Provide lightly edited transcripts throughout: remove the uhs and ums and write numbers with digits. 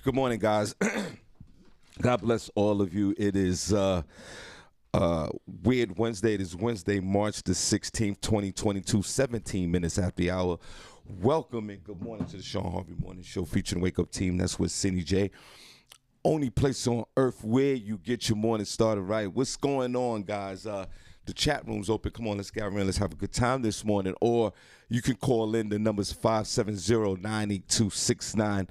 Good morning, guys. God bless all of you. It is Weird Wednesday. It is Wednesday, March the 16th, 2022, 17 minutes after the hour. Welcome and good morning to the Shawn Harvey Morning Show featuring Wake Up Team. That's with Senny J. Only place on earth where you get your morning started right. What's going on, guys? The chat room's open. Come on, let's gather in. Let's have a good time this morning. Or you can call in. The number's 570-982-6950.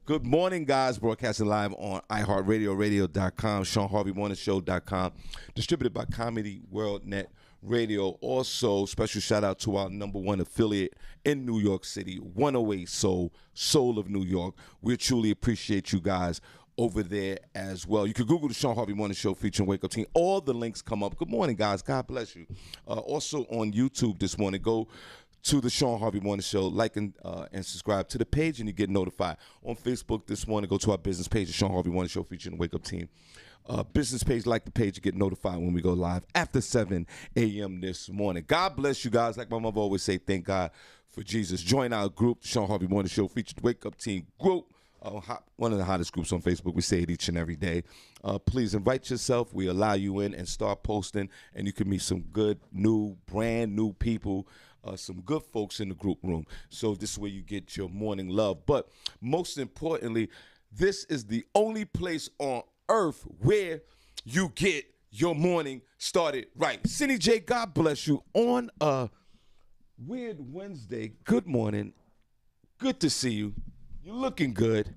Good morning, guys. Broadcasting live on iHeartRadio, radio.com, ShawnHarveyMorningShow.com. Distributed by Comedy World Net Radio. Also, special shout out to our number one affiliate in New York City, 108 Soul of New York. We truly appreciate you guys over there as well. You can Google the Shawn Harvey Morning Show featuring Wake Up Team. All the links come up. Good morning, guys. God bless you. Also on YouTube this morning, go to the Shawn Harvey Morning Show, like and subscribe to the page, and you get notified. On Facebook this morning, go to our business page, the Shawn Harvey Morning Show featuring Wake Up Team. Business page, like the page, you get notified when we go live after 7 a.m. this morning. God bless you guys. Like my mother always say, thank God for Jesus. Join our group, the Shawn Harvey Morning Show featured Wake Up Team group. One of the hottest groups on Facebook. We say it each and every day. Please invite yourself. We allow you in and start posting, and you can meet some good, brand new people, some good folks in the group room. So this is where you get your morning love. But most importantly, this is the only place on earth where you get your morning started right. Senny J, God bless you. On a Weird Wednesday, good morning. Good to see you. You're looking good.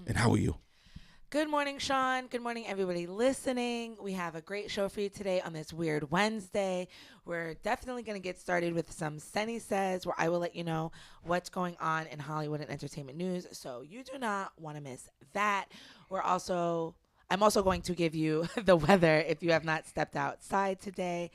And how are you? Good morning, Shawn. Good morning, everybody listening. We have a great show for you today on this Weird Wednesday. We're definitely going to get started with some Senny Says, where I will let you know what's going on in Hollywood and entertainment news. So you do not want to miss that. I'm also going to give you the weather if you have not stepped outside today.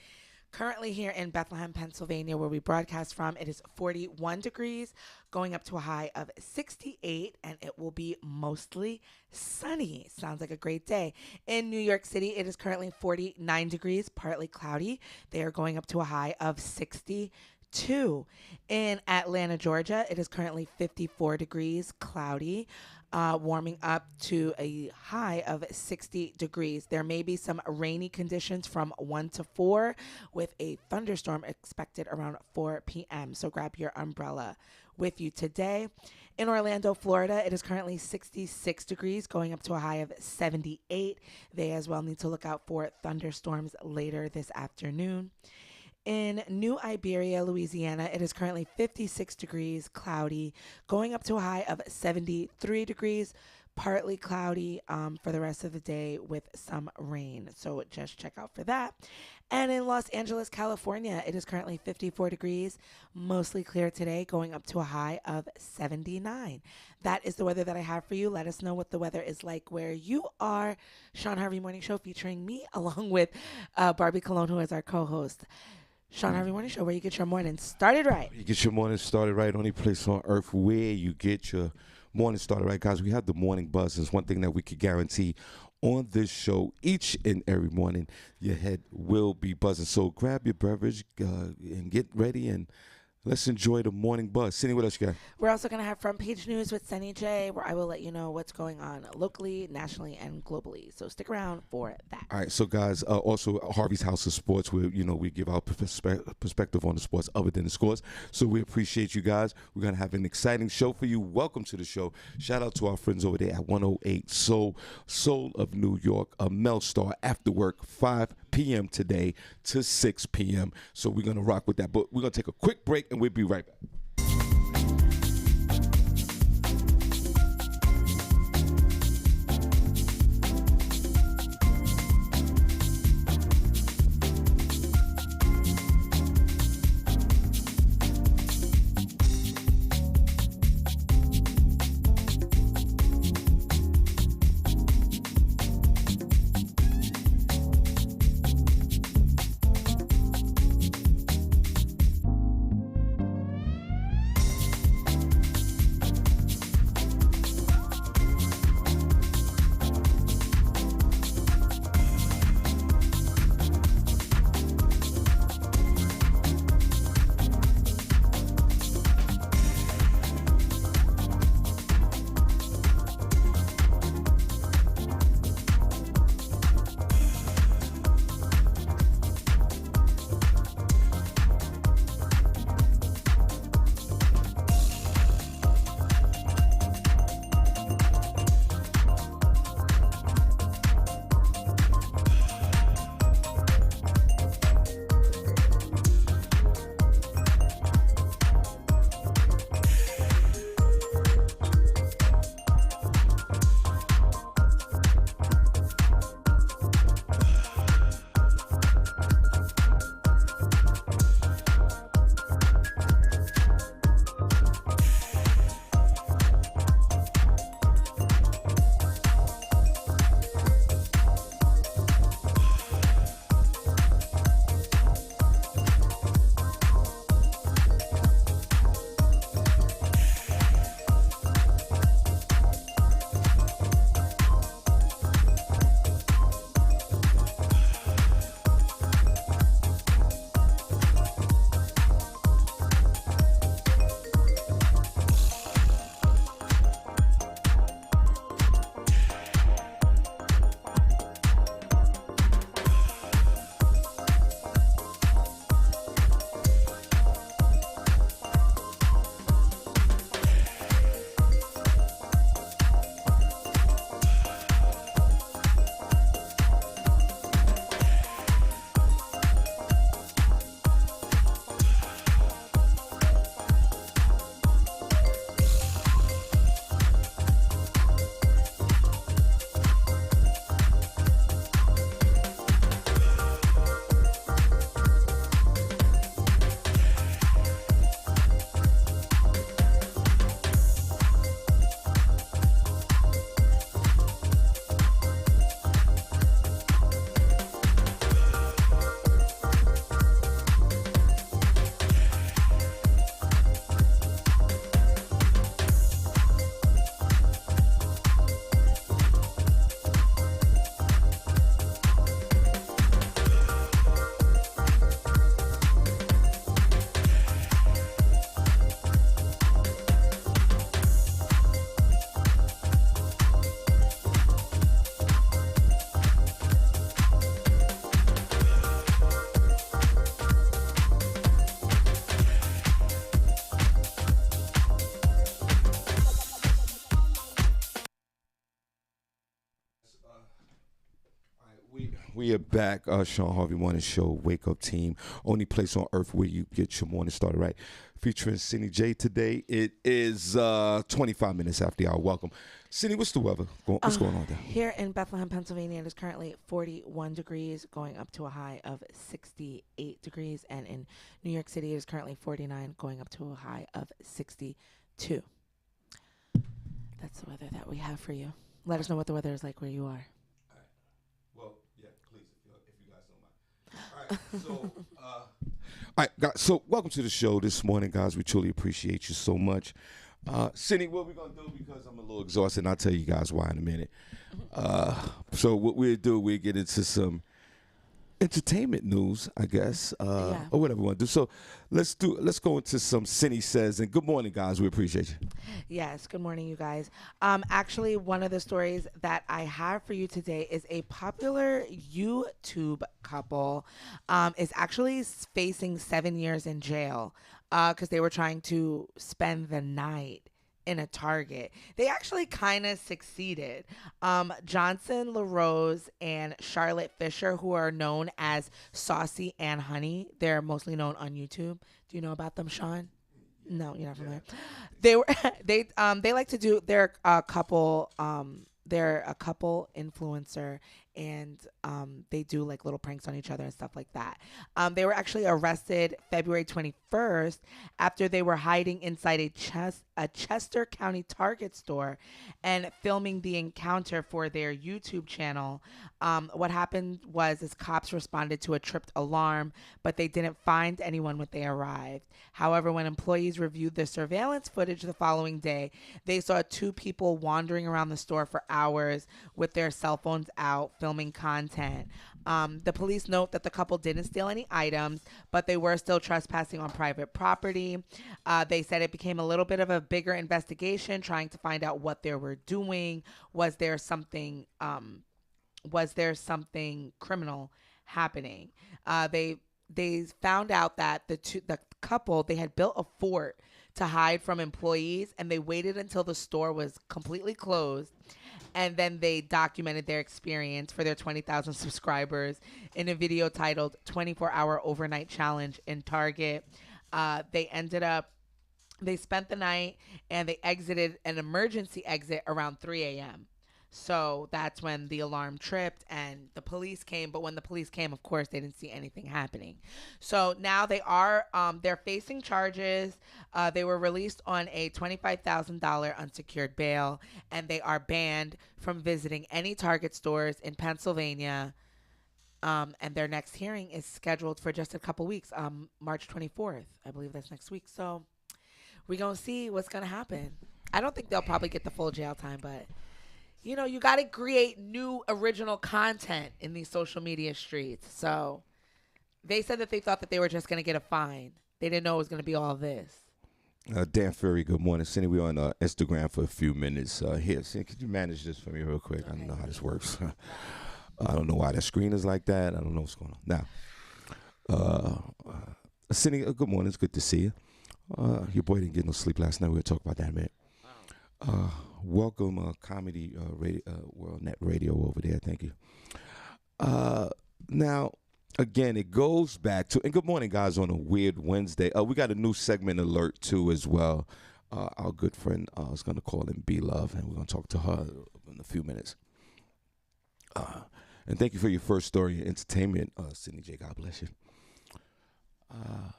Currently here in Bethlehem, Pennsylvania, where we broadcast from, it is 41 degrees, going up to a high of 68, and it will be mostly sunny. Sounds like a great day. In New York City, it is currently 49 degrees, partly cloudy. They are going up to a high of 62. In Atlanta, Georgia, it is currently 54 degrees, cloudy. Warming up to a high of 60 degrees. There may be some rainy conditions from 1 to 4 with a thunderstorm expected around 4 p.m. So grab your umbrella with you today. In Orlando, Florida, it is currently 66 degrees, going up to a high of 78. They as well need to look out for thunderstorms later this afternoon. In New Iberia, Louisiana, it is currently 56 degrees, cloudy, going up to a high of 73 degrees, partly cloudy for the rest of the day with some rain. So just check out for that. And in Los Angeles, California, it is currently 54 degrees, mostly clear today, going up to a high of 79. That is the weather that I have for you. Let us know what the weather is like where you are. Shawn Harvey Morning Show featuring me along with Barbi Cologne, who is our co-host. Shawn Harvey Morning Show, where you get your morning started right. You get your morning started right. Only place on earth where you get your morning started right. Guys, we have the morning buzz. It's one thing that we could guarantee on this show each and every morning. Your head will be buzzing. So grab your beverage and get ready, and let's enjoy the morning buzz. Senny, what else you got? We're also going to have front page news with Senny J, where I will let you know what's going on locally, nationally, and globally. So stick around for that. All right, so guys, also Harvey's House of Sports, where we give our perspective on the sports other than the scores. So we appreciate you guys. We're gonna have an exciting show for you. Welcome to the show. Shout out to our friends over there at 108 Soul of New York, a Mel Star after work, 5 p.m. today to 6 p.m. So we're gonna rock with that. But we're gonna take a quick break, and we'll be right back. We are back. Shawn Harvey Morning Show, Wake Up Team. Only place on earth where you get your morning started right. Featuring Senny J today. It is 25 minutes after the hour. Welcome. Senny, what's the weather? What's going on there? Here in Bethlehem, Pennsylvania, it is currently 41 degrees, going up to a high of 68 degrees. And in New York City, it is currently 49, going up to a high of 62. That's the weather that we have for you. Let us know what the weather is like where you are. Well, yeah, please, if you guys don't mind. All right, guys, so welcome to the show this morning, guys. We truly appreciate you so much. Senny, what we're going to do, because I'm a little exhausted, and I'll tell you guys why in a minute. So what we'll do, we'll get into some entertainment news, I guess, or whatever we want to do. So let's go into some Senny Says. And good morning, guys. We appreciate you. Yes, good morning, you guys. Actually, one of the stories that I have for you today is a popular YouTube couple is actually facing 7 years in jail because they were trying to spend the night in a Target. They actually kind of succeeded. Johnson LaRose and Charlotte Fisher, who are known as Saucy and Honey, they're mostly known on YouTube. Do you know about them, Shawn? No, you're not familiar. They like to do. They're a couple. They're a couple influencer, and they do like little pranks on each other and stuff like that. They were actually arrested February 21st after they were hiding inside a Chester County Target store and filming the encounter for their YouTube channel. What happened was cops responded to a tripped alarm, but they didn't find anyone when they arrived. However, when employees reviewed the surveillance footage the following day, they saw two people wandering around the store for hours with their cell phones out, filming content. The police note that the couple didn't steal any items, but they were still trespassing on private property. They said it became a little bit of a bigger investigation, trying to find out what they were doing. Was there something criminal happening? They found out that the couple, they had built a fort to hide from employees, and they waited until the store was completely closed. And then they documented their experience for their 20,000 subscribers in a video titled 24-Hour Overnight Challenge in Target. They spent the night, and they exited an emergency exit around 3 a.m. So that's when the alarm tripped and the police came. But when the police came, of course, they didn't see anything happening. So now they're facing charges. They were released on a $25,000 unsecured bail, and they are banned from visiting any Target stores in Pennsylvania. And their next hearing is scheduled for just a couple weeks, March 24th. I believe that's next week. So we're going to see what's going to happen. I don't think they'll probably get the full jail time, but you know, you got to create new original content in these social media streets. So they said that they thought that they were just going to get a fine. They didn't know it was going to be all this. Dan Ferry, good morning. Cindy, we're on Instagram for a few minutes. Here, Cindy, could you manage this for me real quick? Okay. I don't know how this works. I don't know why that screen is like that. I don't know what's going on. Now, Cindy, good morning. It's good to see you. Your boy didn't get no sleep last night. We'll talk about that in a minute. Welcome, Comedy World Net Radio over there. Thank you. Now, again, it goes back to, and good morning, guys, on a weird Wednesday. We got a new segment alert, too, as well. Our good friend is going to call in B-Love, and we're going to talk to her in a few minutes. And thank you for your first story of entertainment, Senny J. God bless you.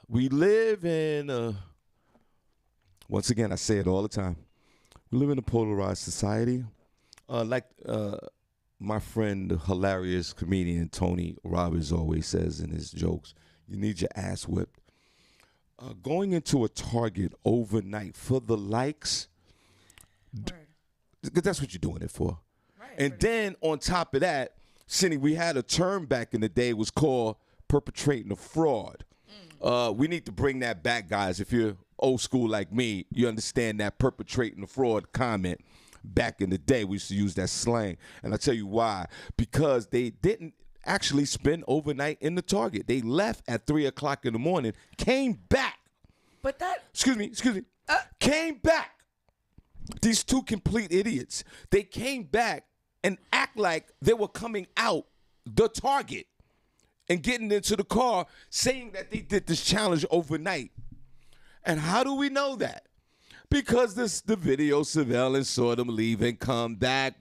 We live in, once again, I say it all the time, we live in a polarized society. Like my friend, the hilarious comedian Tony Robbins always says in his jokes, you need your ass whipped. Going into a Target overnight for the likes, that's what you're doing it for. Right, and then on top of that, Cindy, we had a term back in the day, it was called perpetrating a fraud. We need to bring that back, guys. If you're old school like me, you understand that perpetrating the fraud comment. Back in the day, we used to use that slang. And I'll tell you why. Because they didn't actually spend overnight in the Target. They left at 3 o'clock in the morning, came back. But that... Excuse me. Came back. These two complete idiots. They came back and act like they were coming out the target and getting into the car saying that they did this challenge overnight. And how do we know that? Because the video surveillance saw them leave and come back,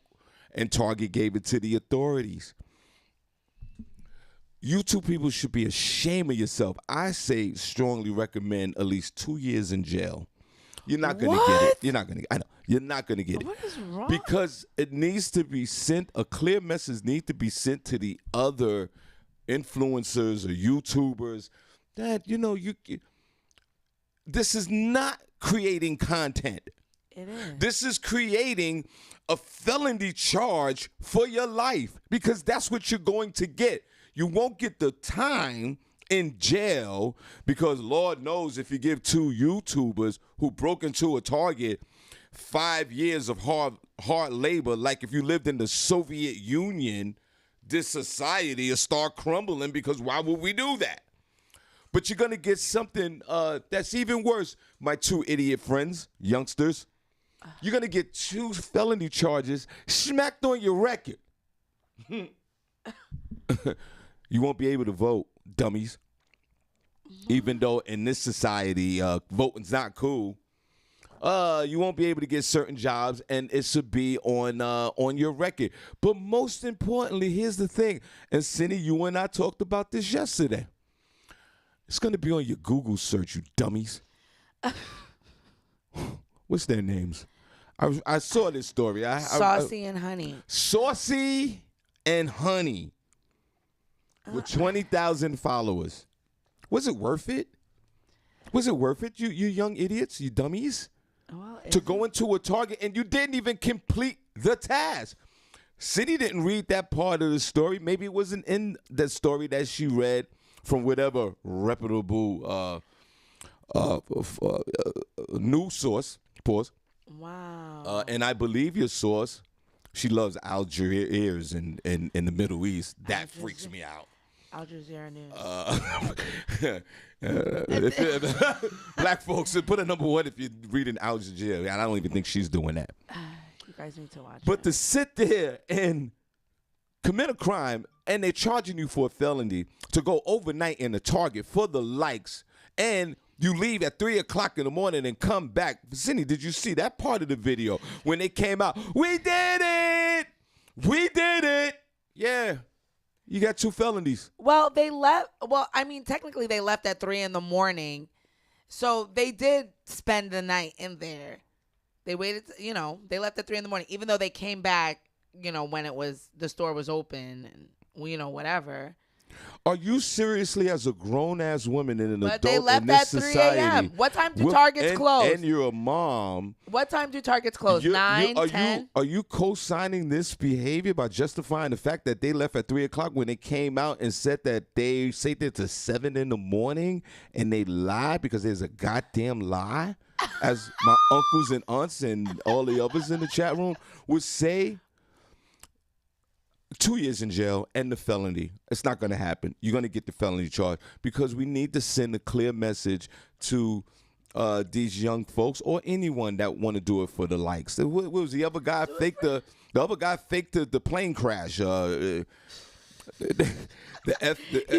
and Target gave it to the authorities. You two people should be ashamed of yourself. I say strongly recommend at least 2 years in jail. You're not going to get it. You're not going to. I know. You're not going to get it. What is wrong? Because it needs to be sent. A clear message needs to be sent to the other influencers or YouTubers that this is not creating content. It is. This is creating a felony charge for your life, because that's what you're going to get. You won't get the time in jail, because Lord knows if you give two YouTubers who broke into a Target 5 years of hard labor, like if you lived in the Soviet Union, this society will start crumbling, because why would we do that? But you're going to get something that's even worse. My two idiot friends, youngsters, you're going to get 2 felony charges smacked on your record. You won't be able to vote, dummies. Even though in this society, voting's not cool. You won't be able to get certain jobs, and it should be on your record. But most importantly, here's the thing. And Senny, you and I talked about this yesterday. It's going to be on your Google search, you dummies. What's their names? I saw this story. Saucy and Honey. Saucy and Honey with 20,000 followers. Was it worth it? Was it worth it, you young idiots, you dummies? Well, to go into a Target and you didn't even complete the task. Senny didn't read that part of the story. Maybe it wasn't in the story that she read from whatever reputable news source. Pause. Wow. And I believe your source, she loves Algiers in the Middle East. That freaks me out. Al Jazeera News. Black folks, put a number 1 if you're reading Al Jazeera. I don't even think she's doing that. You guys need to watch But it. to sit there and commit a crime, and they're charging you for a felony to go overnight in the Target for the likes, and you leave at 3 o'clock in the morning and come back. Senny, did you see that part of the video when they came out? We did it! We did it! Yeah. You got 2 felonies. Well, they left. Well, I mean, technically they left at 3 in the morning. So they did spend the night in there. They waited, they left at 3 in the morning, even though they came back, when the store was open and, whatever. Are you seriously, as a grown-ass woman and an But adult they left in this at 3 society? a.m. What time do Targets close? And you're a mom. What time do Targets close? 9, 10? Are you co-signing this behavior by justifying the fact that they left at 3 o'clock when they came out and said that they say that to 7 in the morning and they lied because there's a goddamn lie? As my uncles and aunts and all the others in the chat room would say, 2 years in jail and the felony. It's not going to happen. You're going to get the felony charge, because we need to send a clear message to these young folks or anyone that want to do it for the likes. What was the other guy? The other guy faked the plane crash. He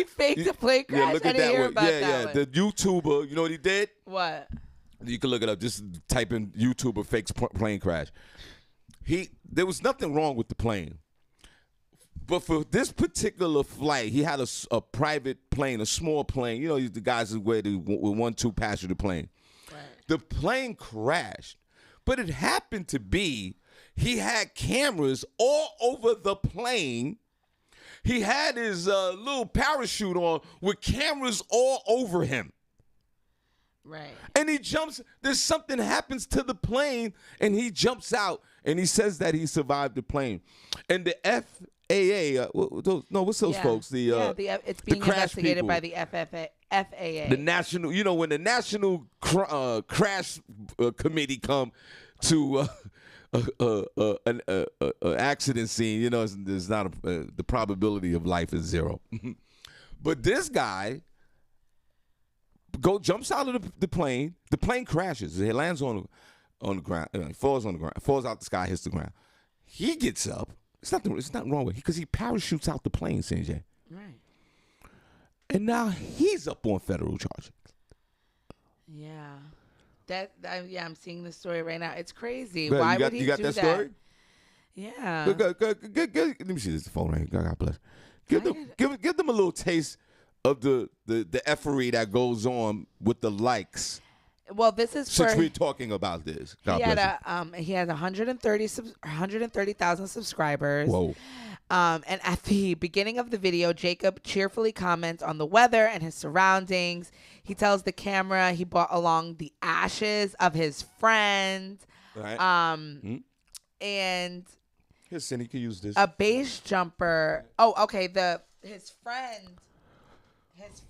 faked the plane crash. Yeah, look I at didn't that hear one. about Yeah, that one. The YouTuber. You know what he did? What? You can look it up. Just type in YouTuber fakes plane crash. There was nothing wrong with the plane. But for this particular flight, he had a private plane, a small plane. The guys who wear the 1-2 passenger plane. Right. The plane crashed, but it happened to be he had cameras all over the plane. He had his little parachute on with cameras all over him. Right. And he jumps. There's something happens to the plane, and he jumps out, and he says that he survived the plane. And the FAA, what's those folks? It's being investigated people. by the FAA. The national, when the national crash committee come to an accident scene, there's not the probability of life is 0. But this guy jumps out of the plane. The plane crashes. It lands on the ground. Falls on the ground. Falls out the sky. Hits the ground. He gets up. It's nothing wrong with it because he parachutes out the plane, CJ. Right. And now he's up on federal charges. Yeah. I'm seeing the story right now. It's crazy. Good. Why would he you got do that story? Yeah. Good. Let me see this phone right here. God bless. Give them a little taste of the effery that goes on with the likes. Well, this is since for, we're talking about this. God he had 130,000 subscribers. Whoa. And at the beginning of the video, Jacob cheerfully comments on the weather and his surroundings. He tells the camera he brought along the ashes of his friend. Right. And here, Senny, can use this. A base jumper. Oh, okay. His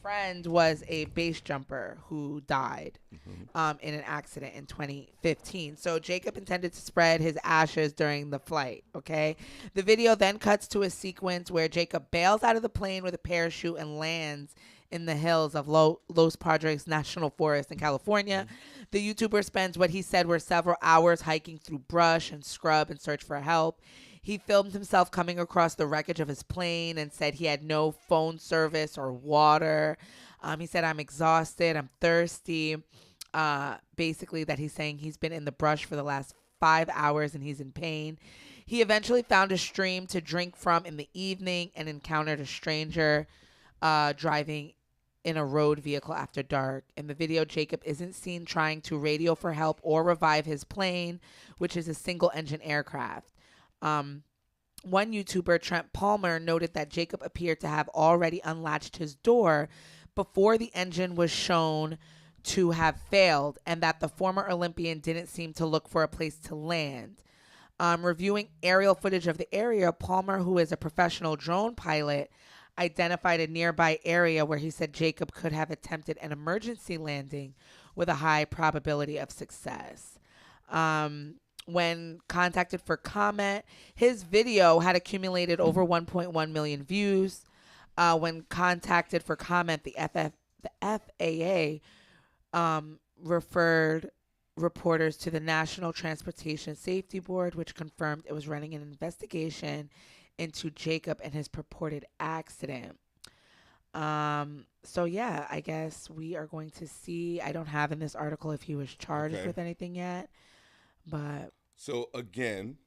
friend was a base jumper who died in an accident in 2015. So Jacob intended to spread his ashes during the flight, okay? The video then cuts to a sequence where Jacob bails out of the plane with a parachute and lands in the hills of Los Padres National Forest in California. The YouTuber spends what he said were several hours hiking through brush and scrub in search for help. He filmed himself coming across the wreckage of his plane and said he had no phone service or water. He said, I'm exhausted. I'm thirsty. Basically that he's saying he's been in the brush for the last 5 hours and he's in pain. He eventually found a stream to drink from in the evening and encountered a stranger driving in a road vehicle after dark. In the video, Jacob isn't seen trying to radio for help or revive his plane, which is a single-engine aircraft. One YouTuber, Trent Palmer, noted that Jacob appeared to have already unlatched his door before the engine was shown to have failed, and that the former Olympian didn't seem to look for a place to land. Reviewing aerial footage of the area, Palmer, who is a professional drone pilot, identified a nearby area where he said Jacob could have attempted an emergency landing with a high probability of success. When contacted for comment, his video had accumulated over 1.1 million views. When contacted for comment, the FAA referred reporters to the National Transportation Safety Board, which confirmed it was running an investigation into Jacob and his purported accident. So yeah, I guess we are going to see. I don't have in this article if he was charged with anything yet. But so again,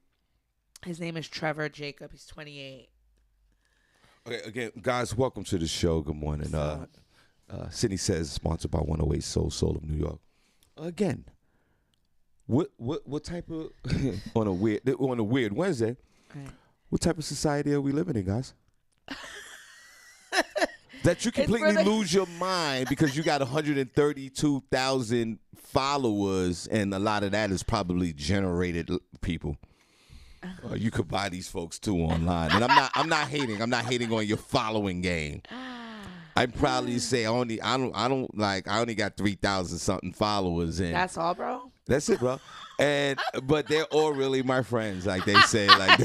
his name is Trevor Jacob. He's 28. Okay, again, guys, welcome to the show. Good morning. Senny Says, sponsored by 108 Soul of New York. Again, what type of on a weird Wednesday? Right. What type of society are we living in, guys? That you completely lose your mind because you got 132,000 followers, and a lot of that is probably generated people. You could buy these folks too online, and I'm not hating. I'm not hating on your following game. I proudly say I only got 3,000 something followers, and that's all, bro. That's it, bro. But they're all really my friends, like they say. Like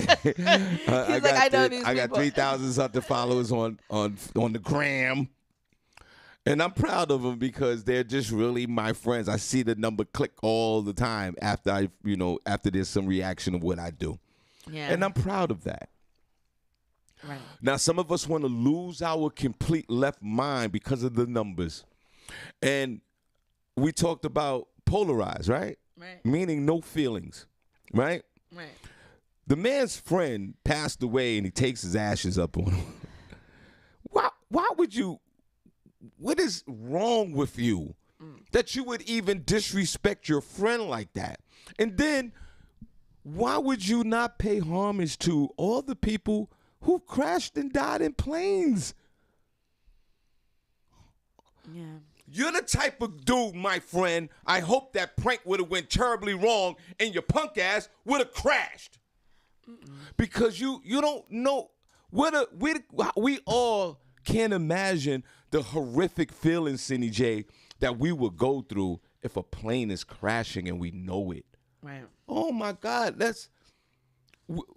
I got 3,000 something followers on the gram, and I'm proud of them because they're just really my friends. I see the number click all the time after after there's some reaction of what I do, and I'm proud of that. Right. Now, some of us want to lose our complete left mind because of the numbers, and we talked about polarized, right? Right. Meaning no feelings, right? Right. The man's friend passed away and he takes his ashes up on him. Why would you? What is wrong with you that you would even disrespect your friend like that? And then why would you not pay homage to all the people who crashed and died in planes? Yeah. You're the type of dude, my friend, I hope that prank would have went terribly wrong and your punk ass would have crashed. Because you don't know we all can't imagine the horrific feelings, Senny J, that we would go through if a plane is crashing and we know it. Right. Oh my God,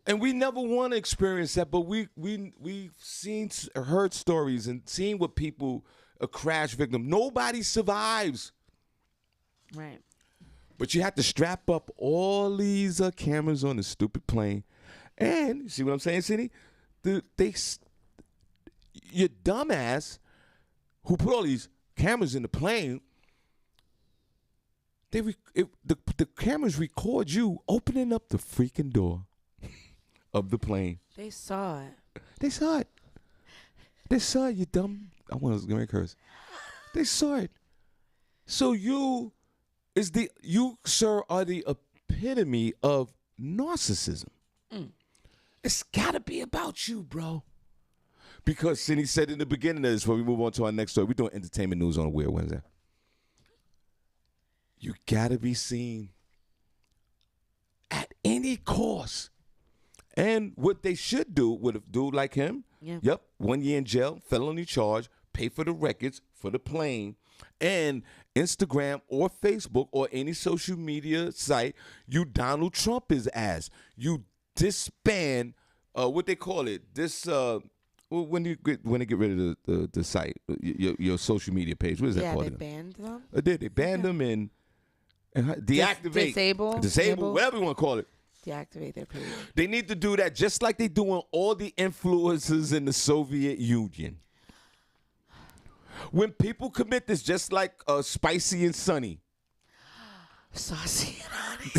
and we never want to experience that, but we've heard stories and seen what people. A crash victim. Nobody survives. Right. But you have to strap up all these cameras on the stupid plane And you see what I'm saying, Senny? Your dumbass who put all these cameras in the plane, the cameras record you opening up the freaking door of the plane. They saw it. They saw it. They saw it, you dumb. I want to make curse. They saw it. So you, sir, are the epitome of narcissism. It's got to be about you, bro. Because Senny said in the beginning of this, before we move on to our next story, we're doing entertainment news on a Weird Wednesday. You got to be seen at any cost. And what they should do with a dude like him, 1 year in jail, felony charge, pay for the records for the plane, and Instagram or Facebook or any social media site, you Donald Trump his ass. You disband, what they call it, when they get rid of the site, your social media page. What is that called? Yeah, they banned them. They banned them and deactivate, disable, whatever you want to call it. Deactivate their page. They need to do that just like they doing all the influencers in the Soviet Union. When people commit this, just like Spicy and Sunny. Saucy and honey.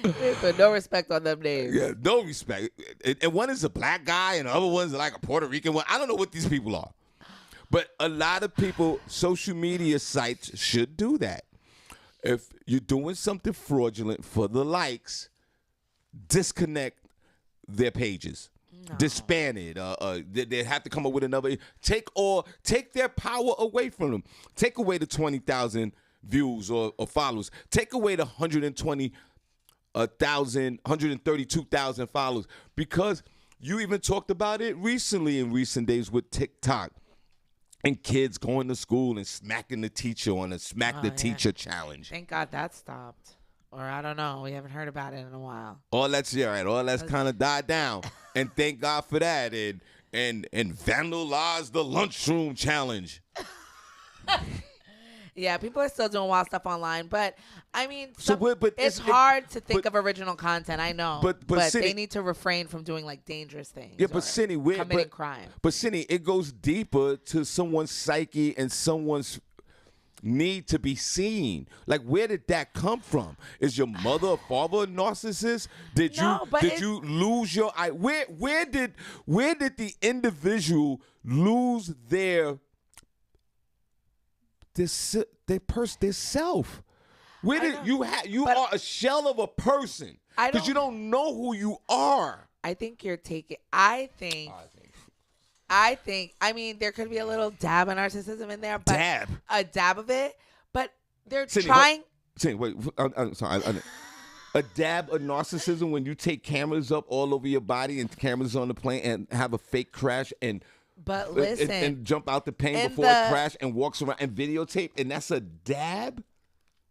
They put no respect on them names. Yeah, no respect. And one is a black guy and the other one's like a Puerto Rican one. I don't know what these people are. But a lot of people, social media sites should do that. If you're doing something fraudulent for the likes, disconnect their pages. No. Disband it. They have to come up with another. Take their power away from them. Take away the 20,000 views or followers. Take away the 132,000 followers. Because you even talked about it recently in recent days with TikTok. And kids going to school and smacking the teacher on a smack the teacher challenge. Thank God that stopped. Or I don't know. We haven't heard about it in a while. All that's kind of died down. And thank God for that. And vandalized the lunchroom challenge. Yeah, people are still doing wild stuff online, but I mean, but it's hard to think of original content. I know, but Senny, they need to refrain from doing like dangerous things. Yeah, but Senny, committing crime. But Senny, it goes deeper to someone's psyche and someone's need to be seen. Like, where did that come from? Is your mother or father a narcissist? Did you lose your eye? Where did the individual lose their self? Where did you are a shell of a person because you don't know who you are. I think you're taking. I mean, there could be a little dab of narcissism in there, but a dab of it. But they're trying. Wait, I'm sorry. A dab of narcissism when you take cameras up all over your body and cameras on the plane and have a fake crash and. But listen, and jump out the plane before it crashed and walks around and videotape, and that's a dab.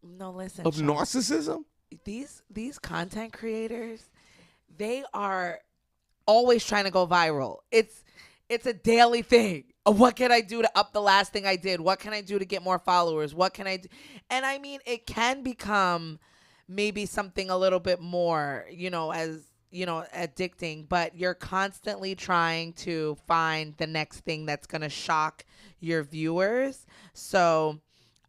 No, listen. Of narcissism. These content creators, they are always trying to go viral. It's a daily thing. What can I do to up the last thing I did? What can I do to get more followers? What can I do? And I mean, it can become maybe something a little bit more, addicting, but you're constantly trying to find the next thing that's going to shock your viewers. So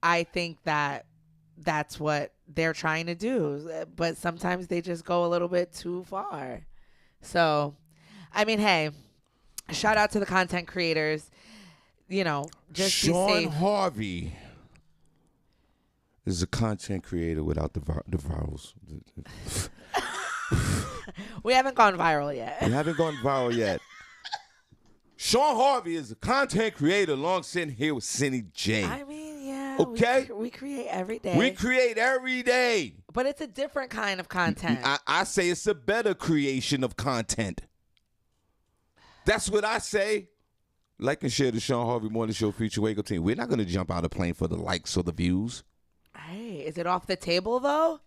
I think that's what they're trying to do, but sometimes they just go a little bit too far. So, I mean, hey, shout out to the content creators, just Shawn be safe. Harvey is a content creator without the virals. We haven't gone viral yet. Shawn Harvey is a content creator along sitting here with Senny J. I mean, yeah. Okay? We create every day. But it's a different kind of content. I say it's a better creation of content. That's what I say. Like and share the Shawn Harvey Morning Show feature wake up team. We're not going to jump out of plane for the likes or the views. Hey, is it off the table, though?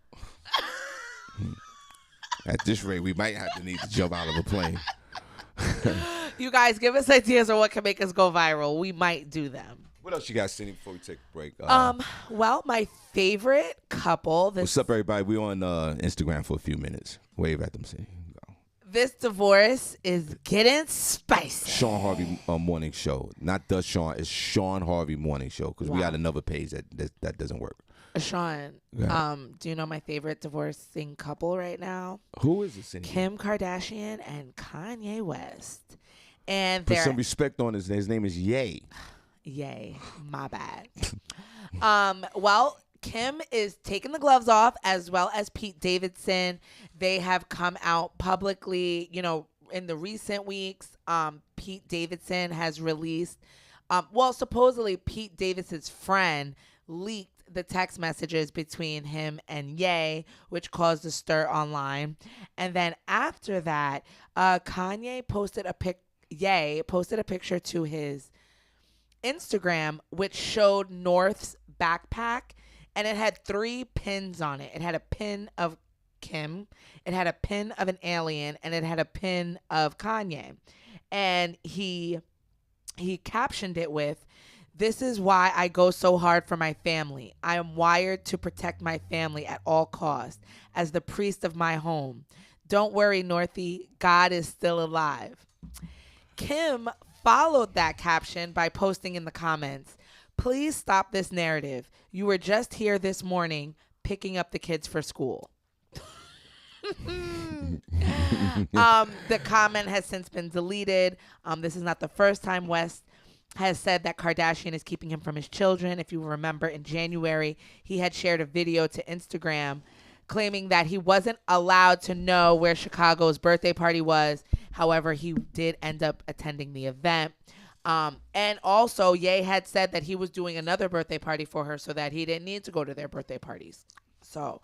At this rate, we might have to need to jump out of a plane. You guys, give us ideas on what can make us go viral. We might do them. What else you got, Senny, before we take a break? Well, my favorite couple. What's up, everybody? We on Instagram for a few minutes. Wave at them, Senny. Go. This divorce is getting spicy. Shawn Harvey morning show, not the Shawn. It's Shawn Harvey morning show because we got another page that doesn't work. Sean, do you know my favorite divorcing couple right now? Who is it, Senny? Kim Kardashian and Kanye West. And put some respect on his name. His name is Ye. Yay, my bad. Well, Kim is taking the gloves off, as well as Pete Davidson. They have come out publicly, in the recent weeks. Pete Davidson has released, supposedly Pete Davidson's friend leaked the text messages between him and Ye, which caused a stir online. And then after that, Kanye posted Ye posted a picture to his Instagram, which showed North's backpack, and it had 3 pins on it. It had a pin of Kim, it had a pin of an alien, and it had a pin of Kanye. And he captioned it with, "This is why I go so hard for my family. I am wired to protect my family at all costs as the priest of my home. Don't worry, Northie, God is still alive." Kim followed that caption by posting in the comments, "Please stop this narrative. You were just here this morning picking up the kids for school." The comment has since been deleted. This is not the first time West has said that Kardashian is keeping him from his children. If you remember, in January, he had shared a video to Instagram claiming that he wasn't allowed to know where Chicago's birthday party was. However, he did end up attending the event. And also, Ye had said that he was doing another birthday party for her so that he didn't need to go to their birthday parties. So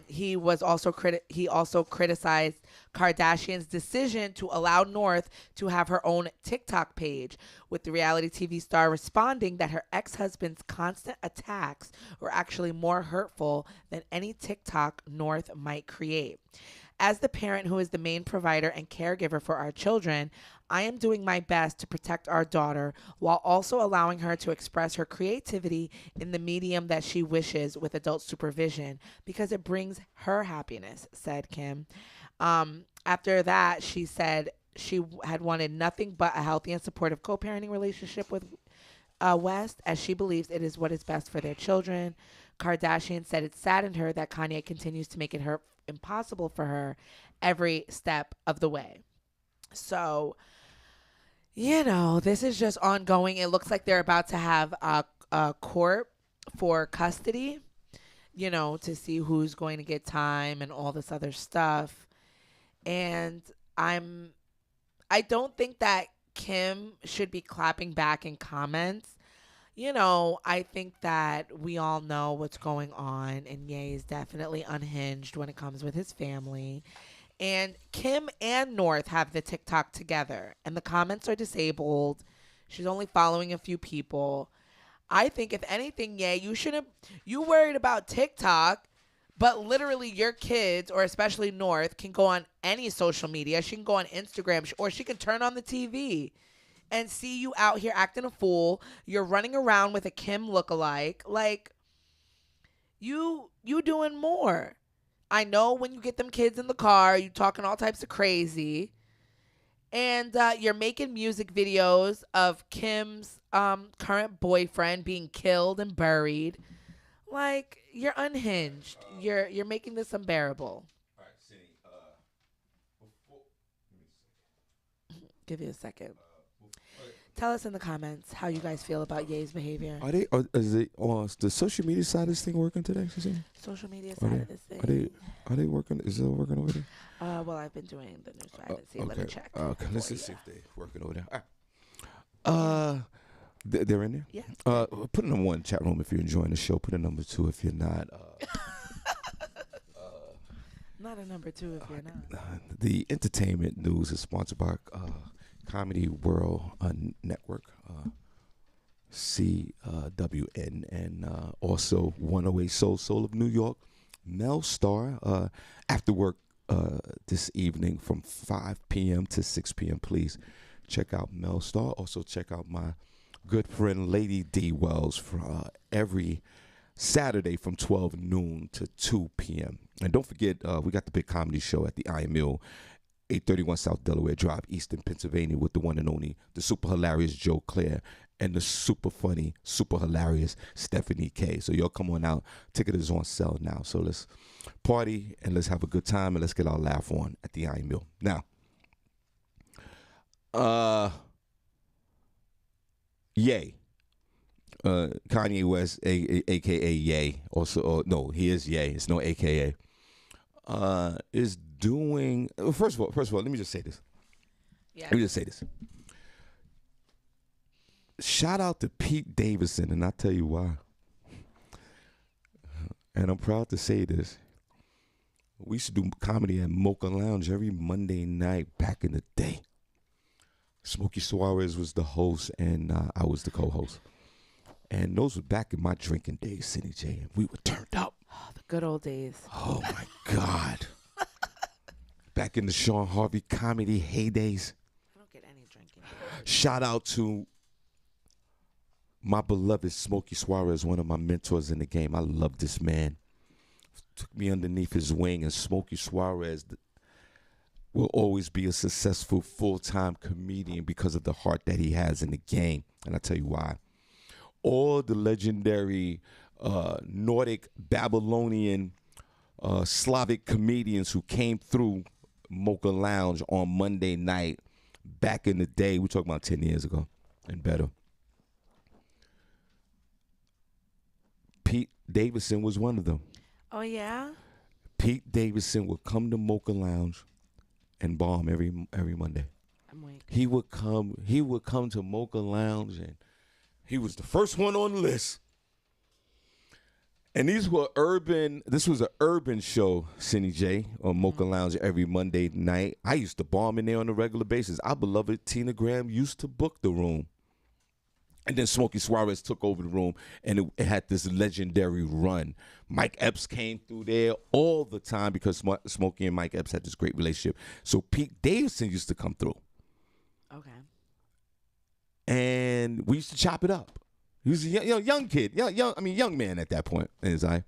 he also criticized Kardashian's decision to allow North to have her own TikTok page, with the reality TV star responding that her ex-husband's constant attacks were actually more hurtful than any TikTok North might create. "As the parent who is the main provider and caregiver for our children, I am doing my best to protect our daughter while also allowing her to express her creativity in the medium that she wishes with adult supervision because it brings her happiness," said Kim. After that, she said she had wanted nothing but a healthy and supportive co-parenting relationship with West, as she believes it is what is best for their children. Kardashian said it saddened her that Kanye continues to make it impossible for her every step of the way. So, this is just ongoing. It looks like they're about to have a court for custody, to see who's going to get time and all this other stuff. And I don't think that Kim should be clapping back in comments. I think that we all know what's going on, and Ye is definitely unhinged when it comes with his family. And Kim and North have the TikTok together, and the comments are disabled. She's only following a few people. I think, if anything, Ye, you worried about TikTok, but literally your kids, or especially North, can go on any social media. She can go on Instagram, or she can turn on the TV and see you out here acting a fool. You're running around with a Kim lookalike. Like, you doing more. I know when you get them kids in the car, you talking all types of crazy. And you're making music videos of Kim's current boyfriend being killed and buried. Like, you're unhinged. You're making this unbearable. All right, Senny. Give you a second. Tell us in the comments how you guys feel about Ye's behavior. Is the social media side of this thing working today, Senny? Social media side of this thing. Are they working? Is it working over there? Well, I've been doing the news side. Let's see. Okay. Let me check. Okay, let's just see if they're working over there. All right. They're in there? Yeah. Put a number 1 chat room if you're enjoying the show. Put a number 2 if you're not. Not a number 2 if you're not. The entertainment news is sponsored by Comedy World Network, CWN, and also 108 Soul of New York, Mel Star. After work this evening from 5 p.m. to 6 p.m. Please check out Mel Star. Also check out my good friend Lady D Wells for every Saturday from 12 noon to 2 p.m. And don't forget, we got the big comedy show at the Iron Mill, 831 South Delaware Drive, Eastern Pennsylvania, with the one and only, the super hilarious Joe Claire and the super funny, super hilarious Stephanie K. So y'all come on out. Ticket is on sale now. So let's party and let's have a good time and let's get our laugh on at the Iron Mill. Now, Ye. Kanye West, a.k.a. Ye, also, no, he is Ye. It's no a.k.a. Is doing, first of all, let me just say this. Yeah. Let me just say this. Shout out to Pete Davidson, and I'll tell you why. And I'm proud to say this. We used to do comedy at Mocha Lounge every Monday night back in the day. Smokey Suarez was the host, and I was the co-host. And those were back in my drinking days, Senny J. And we were turned up. Oh, the good old days. Oh, my God. Back in the Shawn Harvey comedy heydays. I don't get any drinking. Shout out to my beloved Smokey Suarez, one of my mentors in the game. I love this man. Took me underneath his wing, and Smokey Suarez will always be a successful full-time comedian because of the heart that he has in the game. And I'll tell you why. All the legendary Nordic, Babylonian, Slavic comedians who came through Mocha Lounge on Monday night back in the day, we're talking about 10 years ago and better. Pete Davidson was one of them. Oh, yeah? Pete Davidson would come to Mocha Lounge and bomb every Monday. I'm waiting. He would come to Mocha Lounge, and he was the first one on the list. And this was an urban show, Senny J, on Mocha Lounge every Monday night. I used to bomb in there on a regular basis. Our beloved Tina Graham used to book the room. And then Smokey Suarez took over the room, and it had this legendary run. Mike Epps came through there all the time because Smokey and Mike Epps had this great relationship. So Pete Davidson used to come through. Okay. And we used to chop it up. He was a young kid, young man at that point, as I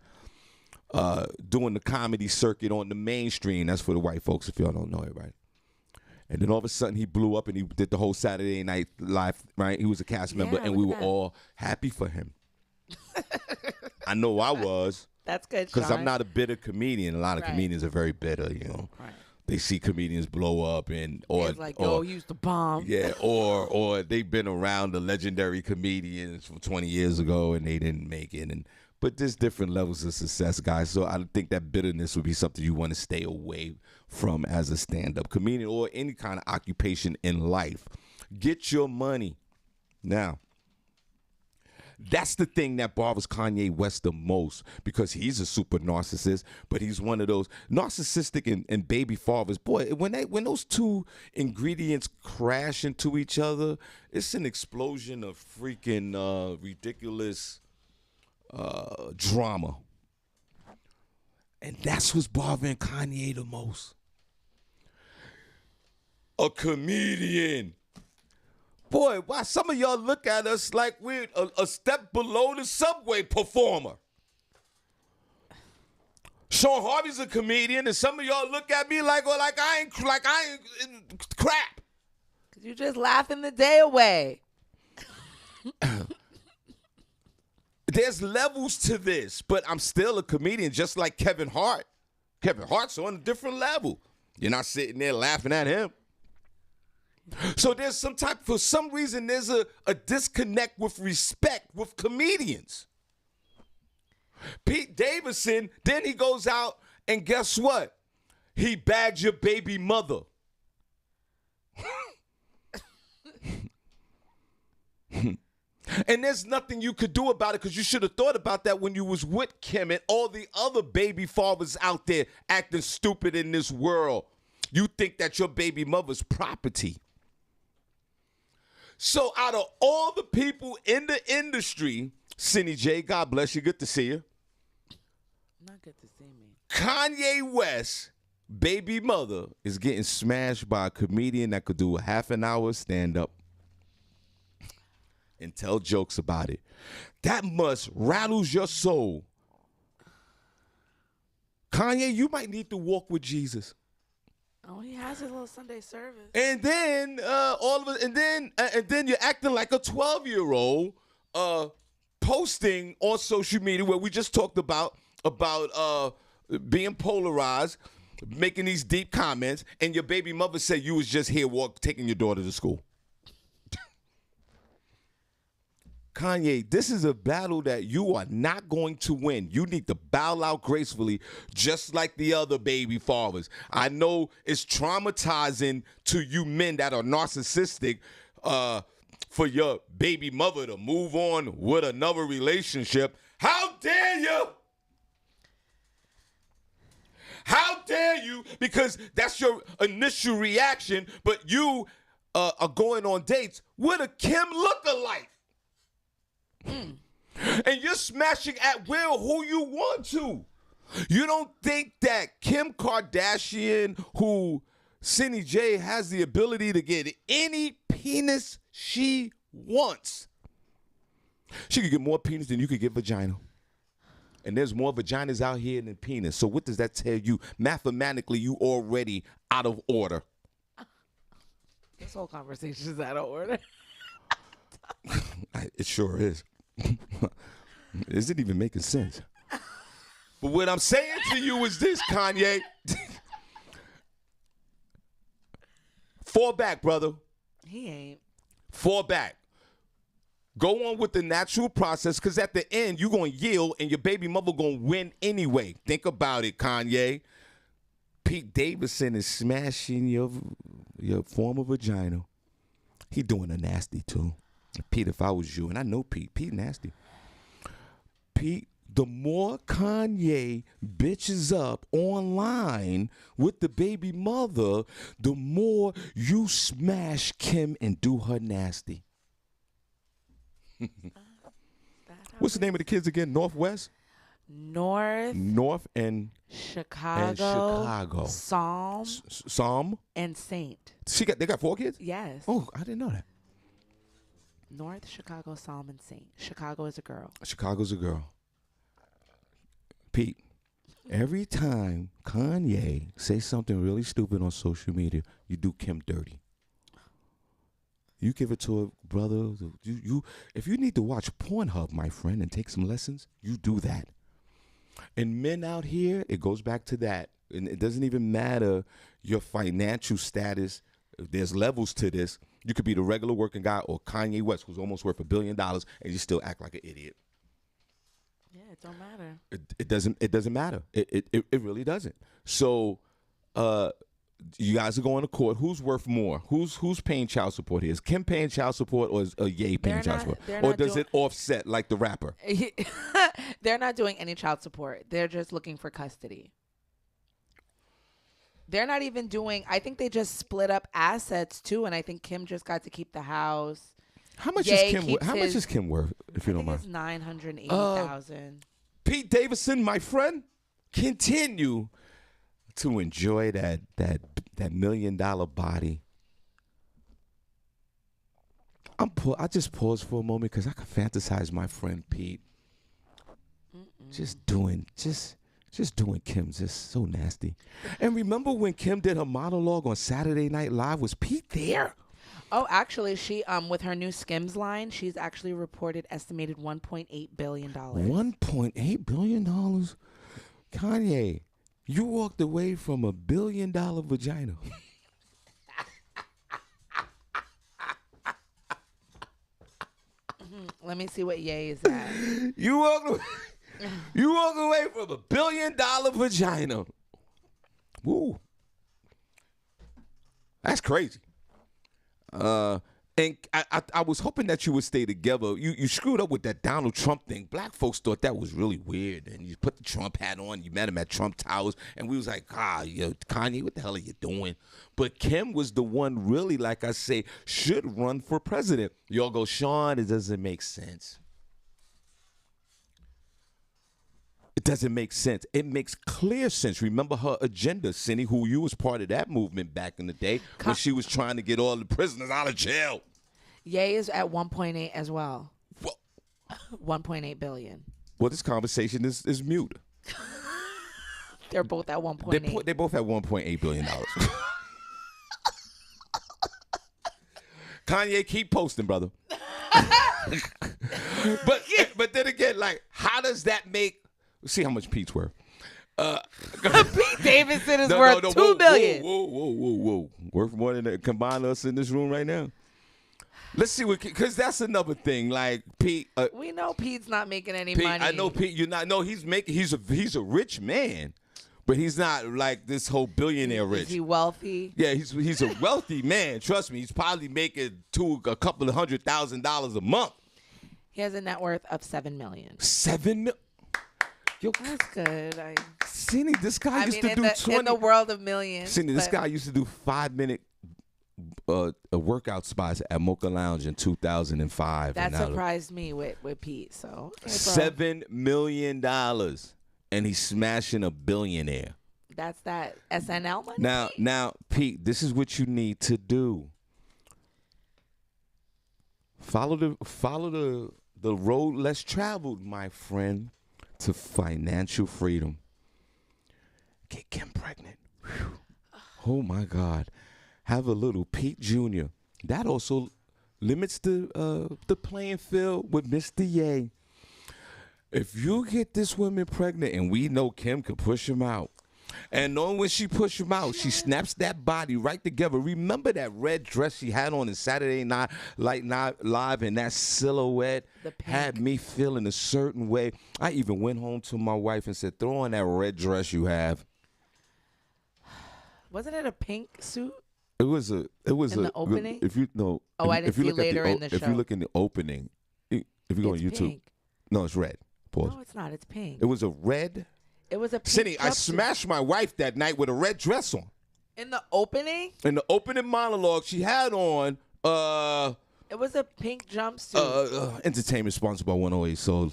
doing the comedy circuit on the mainstream. That's for the white folks, if y'all don't know it, right? And then all of a sudden he blew up and he did the whole Saturday Night Live, right? He was a cast member, and we were all happy for him. I know I was. That's good, because Shawn. I'm not a bitter comedian. A lot of comedians are very bitter, you know. Right. They see comedians blow up or like, yo, he used to bomb. Yeah, or they've been around the legendary comedians from 20 years ago and they didn't make it. But there's different levels of success, guys. So I think that bitterness would be something you want to stay away from as a stand-up comedian or any kind of occupation in life. Get your money. Now, that's the thing that bothers Kanye West the most, because he's a super narcissist, but he's one of those narcissistic and baby fathers. Boy, when those two ingredients crash into each other, it's an explosion of freaking ridiculous drama. And that's what's bothering Kanye the most. A comedian. Boy, why some of y'all look at us like we're a step below the Subway performer. Shawn Harvey's a comedian, and some of y'all look at me like I ain't crap. Cause you just laughing the day away. There's levels to this, but I'm still a comedian, just like Kevin Hart. Kevin Hart's on a different level. You're not sitting there laughing at him. So there's for some reason, there's a disconnect with respect with comedians. Pete Davidson, then he goes out and guess what? He bagged your baby mother. And there's nothing you could do about it, because you should have thought about that when you was with Kim and all the other baby fathers out there acting stupid in this world. You think that your baby mother's property. So out of all the people in the industry, Senny J, God bless you, good to see you. Not good to see me. Kanye West, baby mother, is getting smashed by a comedian that could do a half an hour stand-up and tell jokes about it. That must rattles your soul. Kanye, you might need to walk with Jesus. Oh, he has his little Sunday service. And then and then you're acting like a 12-year-old posting on social media where we just talked about being polarized, making these deep comments, and your baby mother said you was just here taking your daughter to school. Kanye, this is a battle that you are not going to win. You need to bow out gracefully, just like the other baby fathers. I know it's traumatizing to you men that are narcissistic for your baby mother to move on with another relationship. How dare you? How dare you? Because that's your initial reaction, but you are going on dates with a Kim lookalike. And you're smashing at will who you want to. You don't think that Kim Kardashian, who Senny J, has the ability to get any penis she wants? She could get more penis than you could get vagina. And there's more vaginas out here than penis. So what does that tell you? Mathematically, you already out of order. This whole conversation is out of order. It sure is. Is it even making sense? But what I'm saying to you is this, Kanye. Fall back, brother. He ain't. Fall back. Go on with the natural process, because at the end, you're going to yield and your baby mother going to win anyway. Think about it, Kanye. Pete Davidson is smashing your former vagina. He doing a nasty, too. Pete, if I was you, and I know Pete nasty. Pete, the more Kanye bitches up online with the baby mother, the more you smash Kim and do her nasty. What's the name of the kids again? Northwest? North and Chicago. Psalm. Psalm? And Saint. They got 4 kids? Yes. Oh, I didn't know that. North, Chicago, Psalm, and Saint. Chicago is a girl. Chicago's a girl. Pete, every time Kanye says something really stupid on social media, you do Kim dirty. You give it to a brother. If you need to watch Pornhub, my friend, and take some lessons, you do that. And men out here, it goes back to that. And it doesn't even matter your financial status. There's levels to this. You could be the regular working guy or Kanye West, who's almost worth $1 billion, and you still act like an idiot. Yeah, it don't matter. It doesn't matter. It really doesn't. So you guys are going to court. Who's worth more? Who's paying child support here? Is Kim paying child support, or is Ye paying child support? Or does it offset like the rapper? They're not doing any child support. They're just looking for custody. They're not even doing, I think they just split up assets too, and I think Kim just got to keep the house. How much is Kim worth, if you don't mind? It's $980,000. Pete Davidson, my friend, continue to enjoy that $1 million body. I just pause for a moment because I could fantasize my friend Pete just doing Kim, just so nasty. And remember when Kim did her monologue on Saturday Night Live? Was Pete there? Oh, actually, she with her new Skims line, she's actually reported estimated $1.8 billion. $1.8 billion? Kanye, you walked away from $1 billion vagina. Let me see what Ye is at. You walked away from $1 billion vagina. Woo. That's crazy. And I was hoping that you would stay together. You screwed up with that Donald Trump thing. Black folks thought that was really weird. And you put the Trump hat on. You met him at Trump Towers. And we was like, Kanye, what the hell are you doing? But Kim was the one really, like I say, should run for president. Y'all go, Shawn, it doesn't make sense. It doesn't make sense. It makes clear sense. Remember her agenda, Senny, who you was part of that movement back in the day when she was trying to get all the prisoners out of jail. Ye is at 1.8 as well. Well, 1.8 billion. well, this conversation is mute. They're both at 1.8. They both have $1.8 billion. Kanye, keep posting, brother. but then again, like, how does that make? See how much Pete's worth. Pete Davidson is worth $2 billion. Whoa. Worth more than combine us in this room right now. Let's see what, because that's another thing. Like Pete, we know Pete's not making any Pete, money. I know Pete. You're not. No, he's a rich man, but he's not like this whole billionaire rich. Is he wealthy? Yeah, he's a wealthy man. Trust me, he's probably making a couple of $100,000 a month. He has a net worth of $7 million. Yo, That's good. Senny, this guy used to do 20. In the world of millions. Senny, this guy used to do 5-minute workout spots at Mocha Lounge in 2005. That surprised me with Pete. So $7 million, and he's smashing a billionaire. That's that SNL money. Now, Pete, this is what you need to do. Follow the road less traveled, my friend, to financial freedom. Get Kim pregnant. Whew. Oh my God. Have a little Pete Jr. That also limits the playing field with Mr. Ye. If you get this woman pregnant, and we know Kim could push him out, and knowing when she push him out, she snaps that body right together. Remember that red dress she had on Saturday Night Live, and that silhouette had me feeling a certain way. I even went home to my wife and said, "Throw on that red dress you have." Wasn't it a pink suit? It was in the opening. If you know, I didn't see later in the show. If you look in the opening, if you go on YouTube, pink. No, it's red. Pause. No, it's not. It's pink. It was a red. It was a pink Senny, I jumpsuit. smashed my wife that night with a red dress on. In the opening? In the opening monologue, she had on it was a pink jumpsuit. entertainment sponsored by 108 Soul.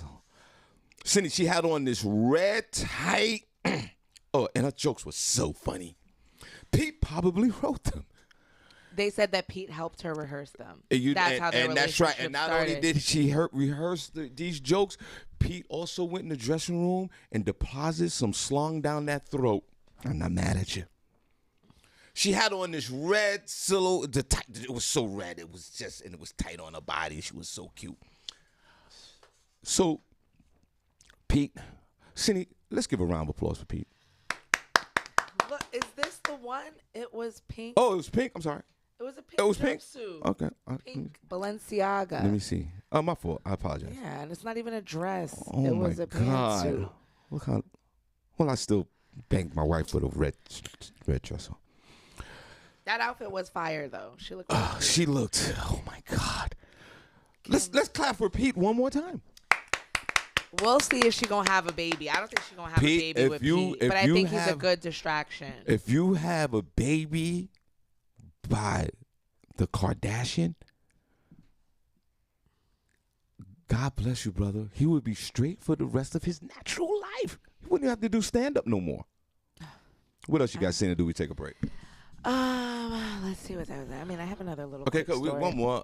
Senny, she had on this red tight. And her jokes were so funny. Pete probably wrote them. They said that Pete helped her rehearse them. That's how their that's right. relationship And not started. only did she rehearse these jokes, Pete also went in the dressing room and deposited some slung down that throat. I'm not mad at you. She had on this red silhouette. It was so red. It was tight on her body. She was so cute. So, Pete, Senny, let's give a round of applause for Pete. Look, is this the one? It was pink. Oh, it was pink. I'm sorry. It was a pink jumpsuit. Okay. Pink Balenciaga. Let me see. Oh, my fault. I apologize. Yeah, and it's not even a dress. Oh, it was my a God. pantsuit. Well, I still banged my wife with a red dress on. That outfit was fire, though. She looked. She looked. Oh my God. Let's clap for Pete one more time. We'll see if she's gonna have a baby. I don't think she's gonna have Pete, a baby with Pete, but I think he's a good distraction. If you have a baby by the Kardashian, God bless you, brother. He would be straight for the rest of his natural life. He wouldn't have to do stand-up no more. What else you guys saying to do? We take a break. Let's see what's out there. I mean, I have another little. Okay, quick story. one more.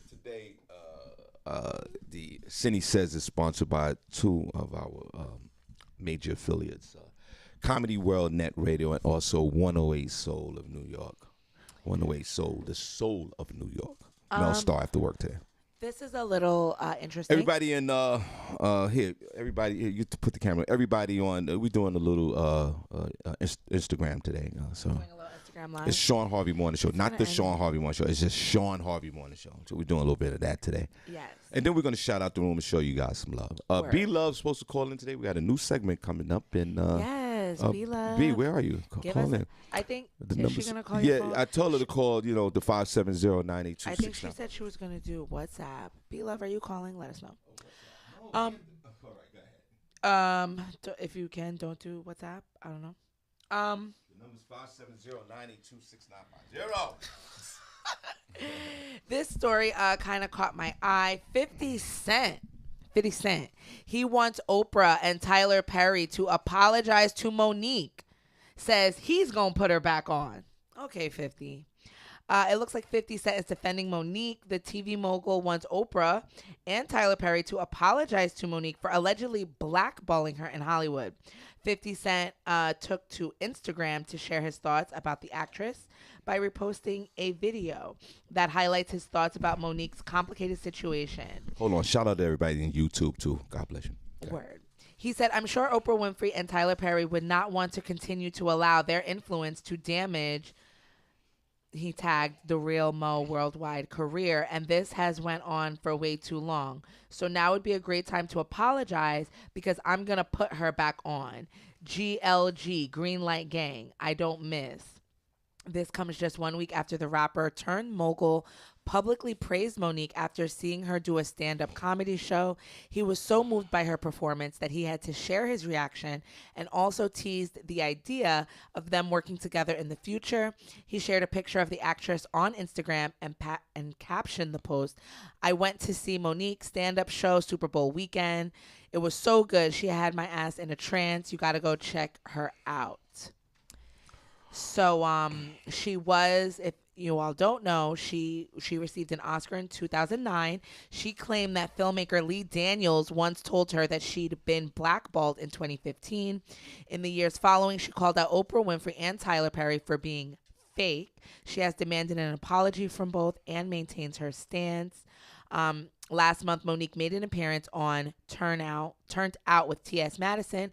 Today, the Senny Says is sponsored by two of our major affiliates, Comedy World Net Radio and also 108 Soul of New York. 108 Soul, the soul of New York. Mel Star after work today. This is a little interesting. Everybody in everybody here, you put the camera. Everybody on. We're doing a little Instagram today. So Doing a little Instagram live. it's Shawn Harvey Morning Show, not the Shawn Harvey Morning Show. It's just Shawn Harvey Morning Show. So we're doing a little bit of that today. Yes. And then we're gonna shout out the room and show you guys some love. B Love's supposed to call in today. We got a new segment coming up. And yes, B Love. B, where are you? Call in. I think The is numbers, she gonna call your phone? I told her to call. The 570-98269. I think she said she was gonna do WhatsApp. B Love, are you calling? Let us know. All right, go ahead. If you can, don't do WhatsApp. I don't know. The number's 570-982-6950. This story kind of caught my eye. 50 Cent. He wants Oprah and Tyler Perry to apologize to Monique. Says he's going to put her back on. Okay, 50. It looks like 50 Cent is defending Monique. The TV mogul wants Oprah and Tyler Perry to apologize to Monique for allegedly blackballing her in Hollywood. 50 Cent took to Instagram to share his thoughts about the actress by reposting a video that highlights his thoughts about Monique's complicated situation. Hold on. Shout out to everybody in YouTube, too. God bless you. Yeah. Word. He said, I'm sure Oprah Winfrey and Tyler Perry would not want to continue to allow their influence to damage, he tagged, the real Mo worldwide career, and this has went on for way too long. So now would be a great time to apologize because I'm going to put her back on. GLG, Green Light Gang, I don't miss. This comes just 1 week after the rapper turned mogul publicly praised Monique after seeing her do a stand-up comedy show. He was so moved by her performance that he had to share his reaction and also teased the idea of them working together in the future. He shared a picture of the actress on Instagram and captioned the post, I went to see Monique stand-up show Super Bowl weekend. It was so good. She had my ass in a trance. You got to go check her out. So she was, if you all don't know, she received an Oscar in 2009. She claimed that filmmaker Lee Daniels once told her that she'd been blackballed in 2015. In the years following, she called out Oprah Winfrey and Tyler Perry for being fake. She has demanded an apology from both and maintains her stance. Last month, Monique made an appearance on Turned Out with T.S. Madison,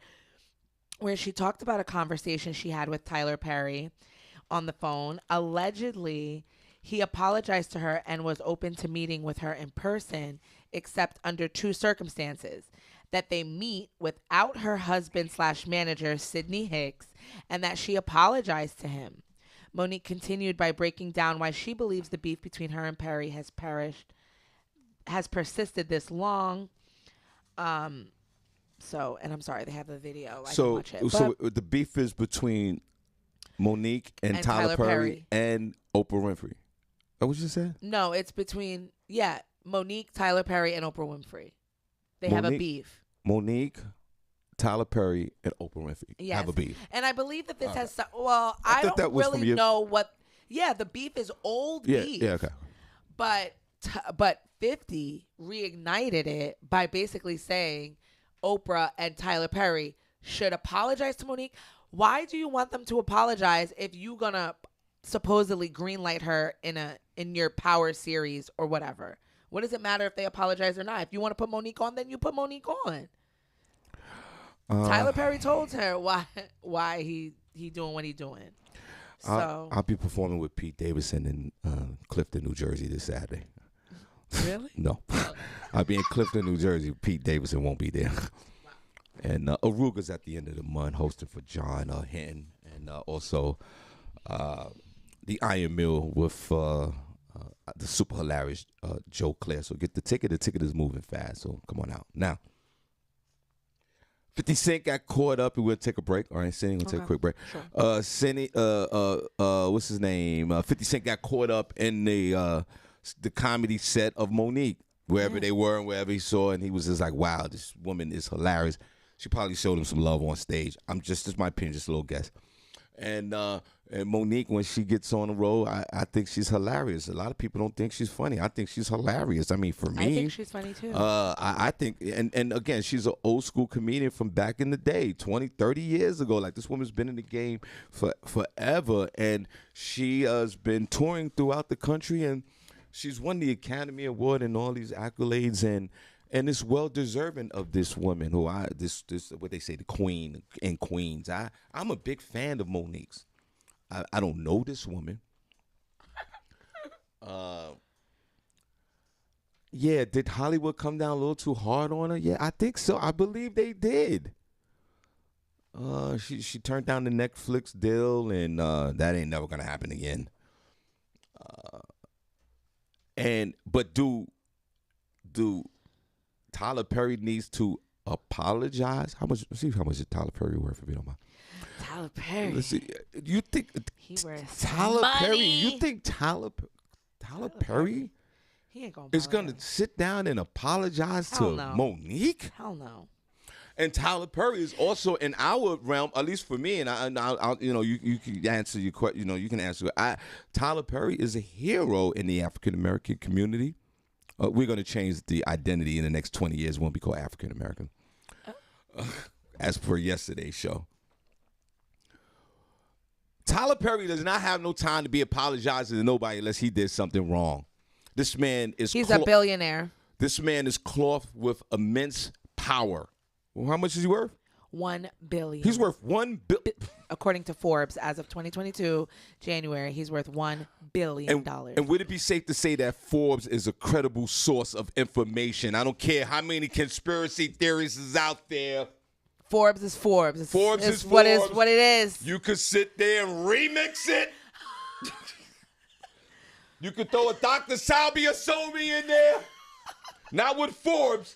where she talked about a conversation she had with Tyler Perry on the phone. Allegedly, he apologized to her and was open to meeting with her in person, except under two circumstances: that they meet without her husband/manager, Sidney Hicks, and that she apologized to him. Monique continued by breaking down why she believes the beef between her and Perry has persisted this long. So, and I'm sorry, they have the video. I can watch it. So the beef is between Monique and Tyler Perry and Oprah Winfrey. That what you said? No, it's between, Monique, Tyler Perry, and Oprah Winfrey. They have a beef. Monique, Tyler Perry, and Oprah Winfrey have a beef. And I believe that this has, I don't really know what, the beef is old beef. Yeah, okay. But 50 reignited it by basically saying Oprah and Tyler Perry should apologize to Monique. Why do you want them to apologize if you're gonna supposedly greenlight her in your Power series or whatever? What does it matter if they apologize or not? If you want to put Monique on, then you put Monique on. Tyler Perry told her why he doing what he doing. So I'll be performing with Pete Davidson in Clifton, New Jersey this Saturday. Really? No. I'll be in Clifton, New Jersey. Pete Davidson won't be there. And Aruga's at the end of the month hosting for John Hinton. And also the Iron Mill with the super hilarious Joe Claire. So get the ticket. The ticket is moving fast. So come on out. Now, 50 Cent got caught up, and we'll take a break. All right, Senny, we'll take a quick break. Sure. Senny, what's his name? 50 Cent got caught up in the comedy set of Monique, wherever they were and wherever he saw, and he was just like, wow, this woman is hilarious. She probably showed him some love on stage. This is my opinion, just a little guess. And Monique, when she gets on the road, I think she's hilarious. A lot of people don't think she's funny. I think she's hilarious. I mean, for me, I think she's funny too. I think, and again, she's an old school comedian from back in the day, 20, 30 years ago. Like, this woman's been in the game forever, and she has been touring throughout the country, and she's won the Academy Award and all these accolades, and it's well deserving of this woman who this what they say, the queen and queens. I'm a big fan of Monique's. I don't know this woman. Did Hollywood come down a little too hard on her? Yeah, I think so. I believe they did. She turned down the Netflix deal, and that ain't never gonna happen again. But do Tyler Perry needs to apologize? Let's see how much is Tyler Perry worth, if you don't mind. Tyler Perry. Let's see. You think Tyler Perry? You think Tyler Perry he ain't gonna is gonna sit down and apologize to Monique? Hell no. And Tyler Perry is also in our realm, at least for me. And I you can answer your question. You can answer it. Tyler Perry is a hero in the African American community. We're going to change the identity in the next 20 years. It won't be called African American, as per yesterday's show. Tyler Perry does not have no time to be apologizing to nobody unless he did something wrong. This man is... He's a billionaire. This man is clothed with immense power. Well, how much is he worth? $1 billion. He's worth $1 billion. According to Forbes, as of 2022, January, he's worth $1 billion. And would it be safe to say that Forbes is a credible source of information? I don't care how many conspiracy theories is out there. Forbes is Forbes. Forbes is what Forbes. Is what it is. You could sit there and remix it. You could throw a Dr. Salbi or Sobi in there. Not with Forbes.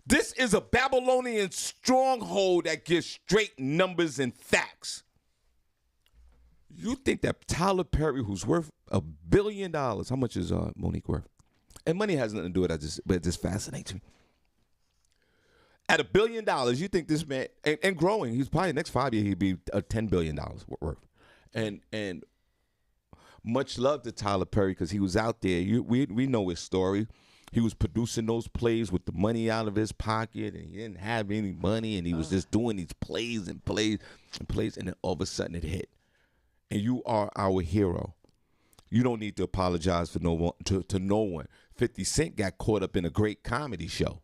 This is a Babylonian stronghold that gives straight numbers and facts. You think that Tyler Perry, who's worth $1 billion, how much is Monique worth? And money has nothing to do with it, but it just fascinates me. At $1 billion, you think this man, and growing, he's probably next 5 years, he'd be $10 billion worth. And much love to Tyler Perry because he was out there. We know his story. He was producing those plays with the money out of his pocket, and he didn't have any money, and he was just doing these plays, and then all of a sudden it hit. And you are our hero. You don't need to apologize for no one, to no one. 50 Cent got caught up in a great comedy show.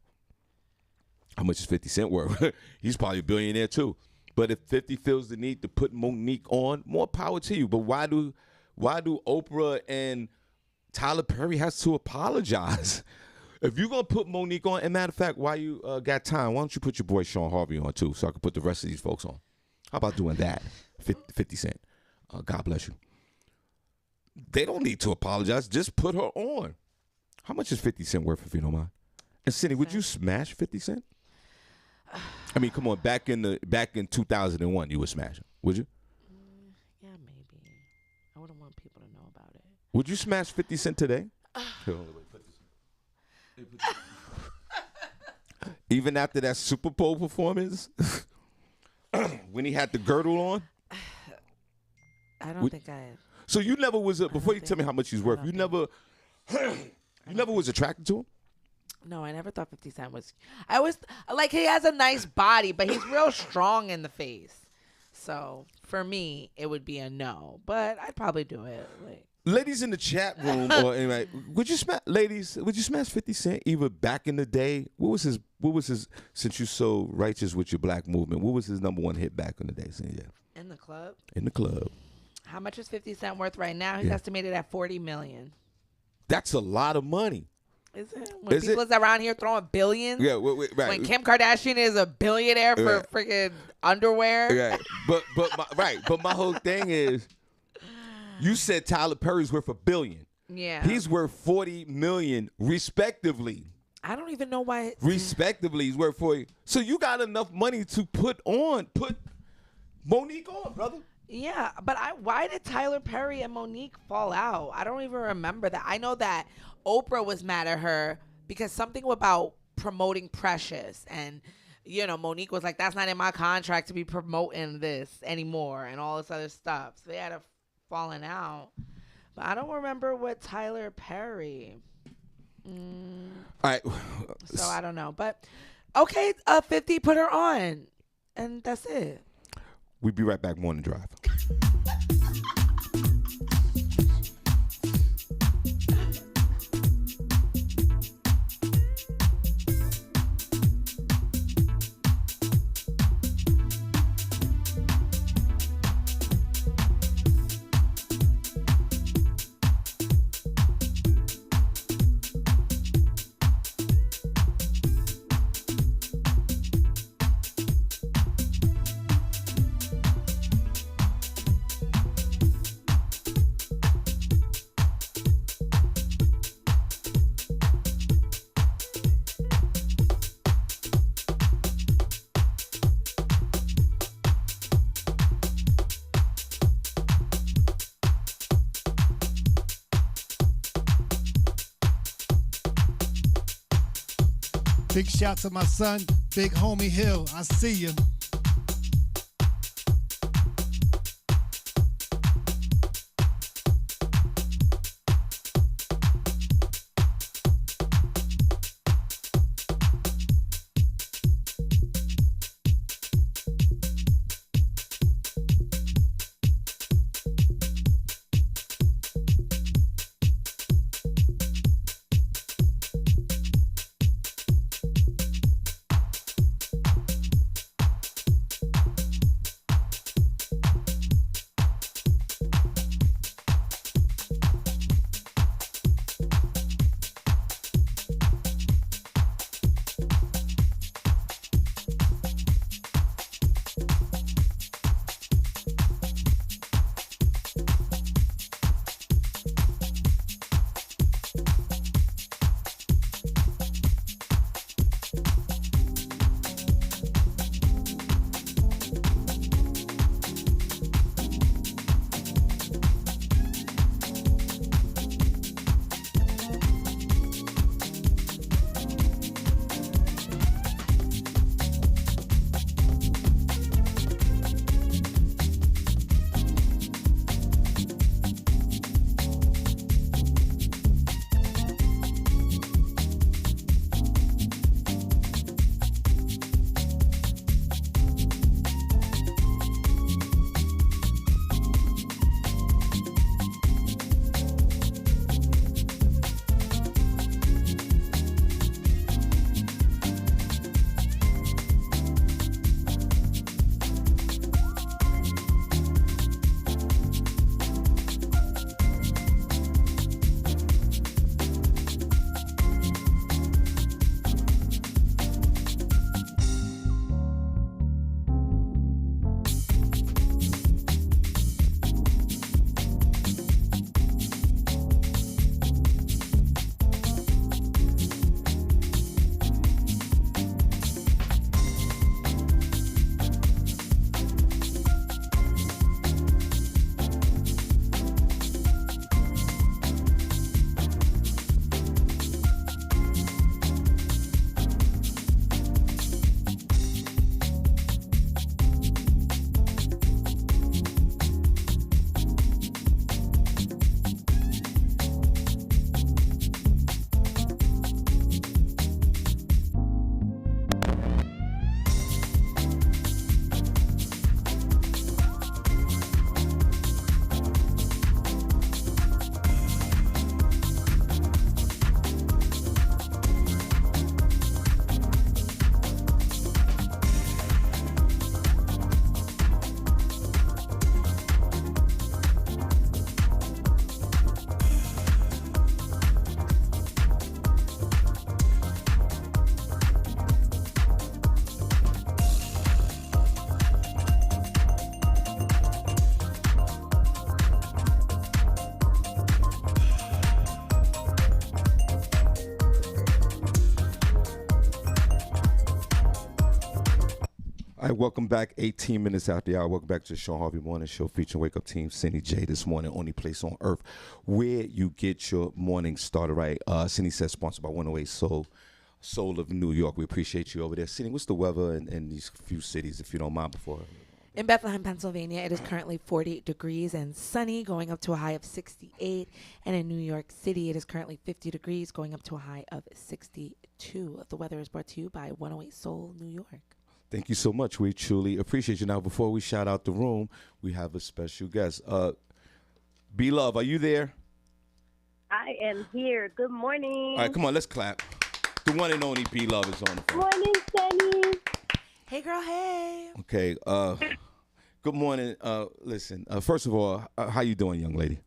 How much is 50 Cent worth? He's probably a billionaire too. But if 50 feels the need to put Monique on, more power to you. But why do Oprah and Tyler Perry has to apologize? If you're going to put Monique on, and matter of fact, while you got time, why don't you put your boy Shawn Harvey on too, so I can put the rest of these folks on? How about doing that? 50 Cent. God bless you. They don't need to apologize. Just put her on. How much is 50 Cent worth, if you don't mind? And Senny, would you smash 50 Cent? I mean, come on. Back in 2001, you would smash him, would you? Yeah, maybe. I wouldn't want people to know about it. Would you smash 50 Cent today? Here, hold on, wait, put this. Even after that Super Bowl performance, when he had the girdle on. I don't think I. So you never was before you tell me how much he's worth. You never was attracted to him. No, I never thought 50 Cent was. I was like, he has a nice body, but he's real strong in the face. So for me, it would be a no. But I'd probably do it. Like, ladies in the chat room, or anyway, would you smash 50 Cent? Either back in the day, what was his? Since you're so righteous with your black movement, what was his number one hit back in the day? In the club. In the club. How much is 50 Cent worth right now? He's estimated at $40 million. That's a lot of money. Is it? When people is around here throwing billions? Yeah, right. When Kim Kardashian is a billionaire for freaking underwear? Right. But my whole thing is, you said Tyler Perry's worth $1 billion. Yeah. He's worth $40 million, respectively. I don't even know why. Respectively, he's worth $40. So you got enough money to put Monique on, brother. Yeah, but why did Tyler Perry and Monique fall out? I don't even remember that. I know that Oprah was mad at her because something about promoting Precious, and Monique was like, that's not in my contract to be promoting this anymore and all this other stuff. So they had a falling out. But I don't remember what Tyler Perry. All right. So I don't know. But okay, 50, put her on. And that's it. We'll be right back. Morning Drive. Big shout to my son, Big Homie Hill. I see you. All right, welcome back. 18 minutes after the hour. Welcome back to the Shawn Harvey Morning Show featuring Wake Up Team Senny J this morning. Only place on earth where you get your morning started right. Senny says sponsored by 108 Soul of New York. We appreciate you over there. Senny, what's the weather in these few cities, if you don't mind, before? In Bethlehem, Pennsylvania, it is currently 48 degrees and sunny, going up to a high of 68. And in New York City, it is currently 50 degrees, going up to a high of 62. The weather is brought to you by 108 Soul, New York. Thank you so much. We truly appreciate you. Now, before we shout out the room, we have a special guest. B-Love, are you there? I am here. Good morning. All right, come on, let's clap. The one and only B-Love is on the phone. Morning, Senny. Hey, girl, hey. Okay, good morning. Listen, first of all, how you doing, young lady?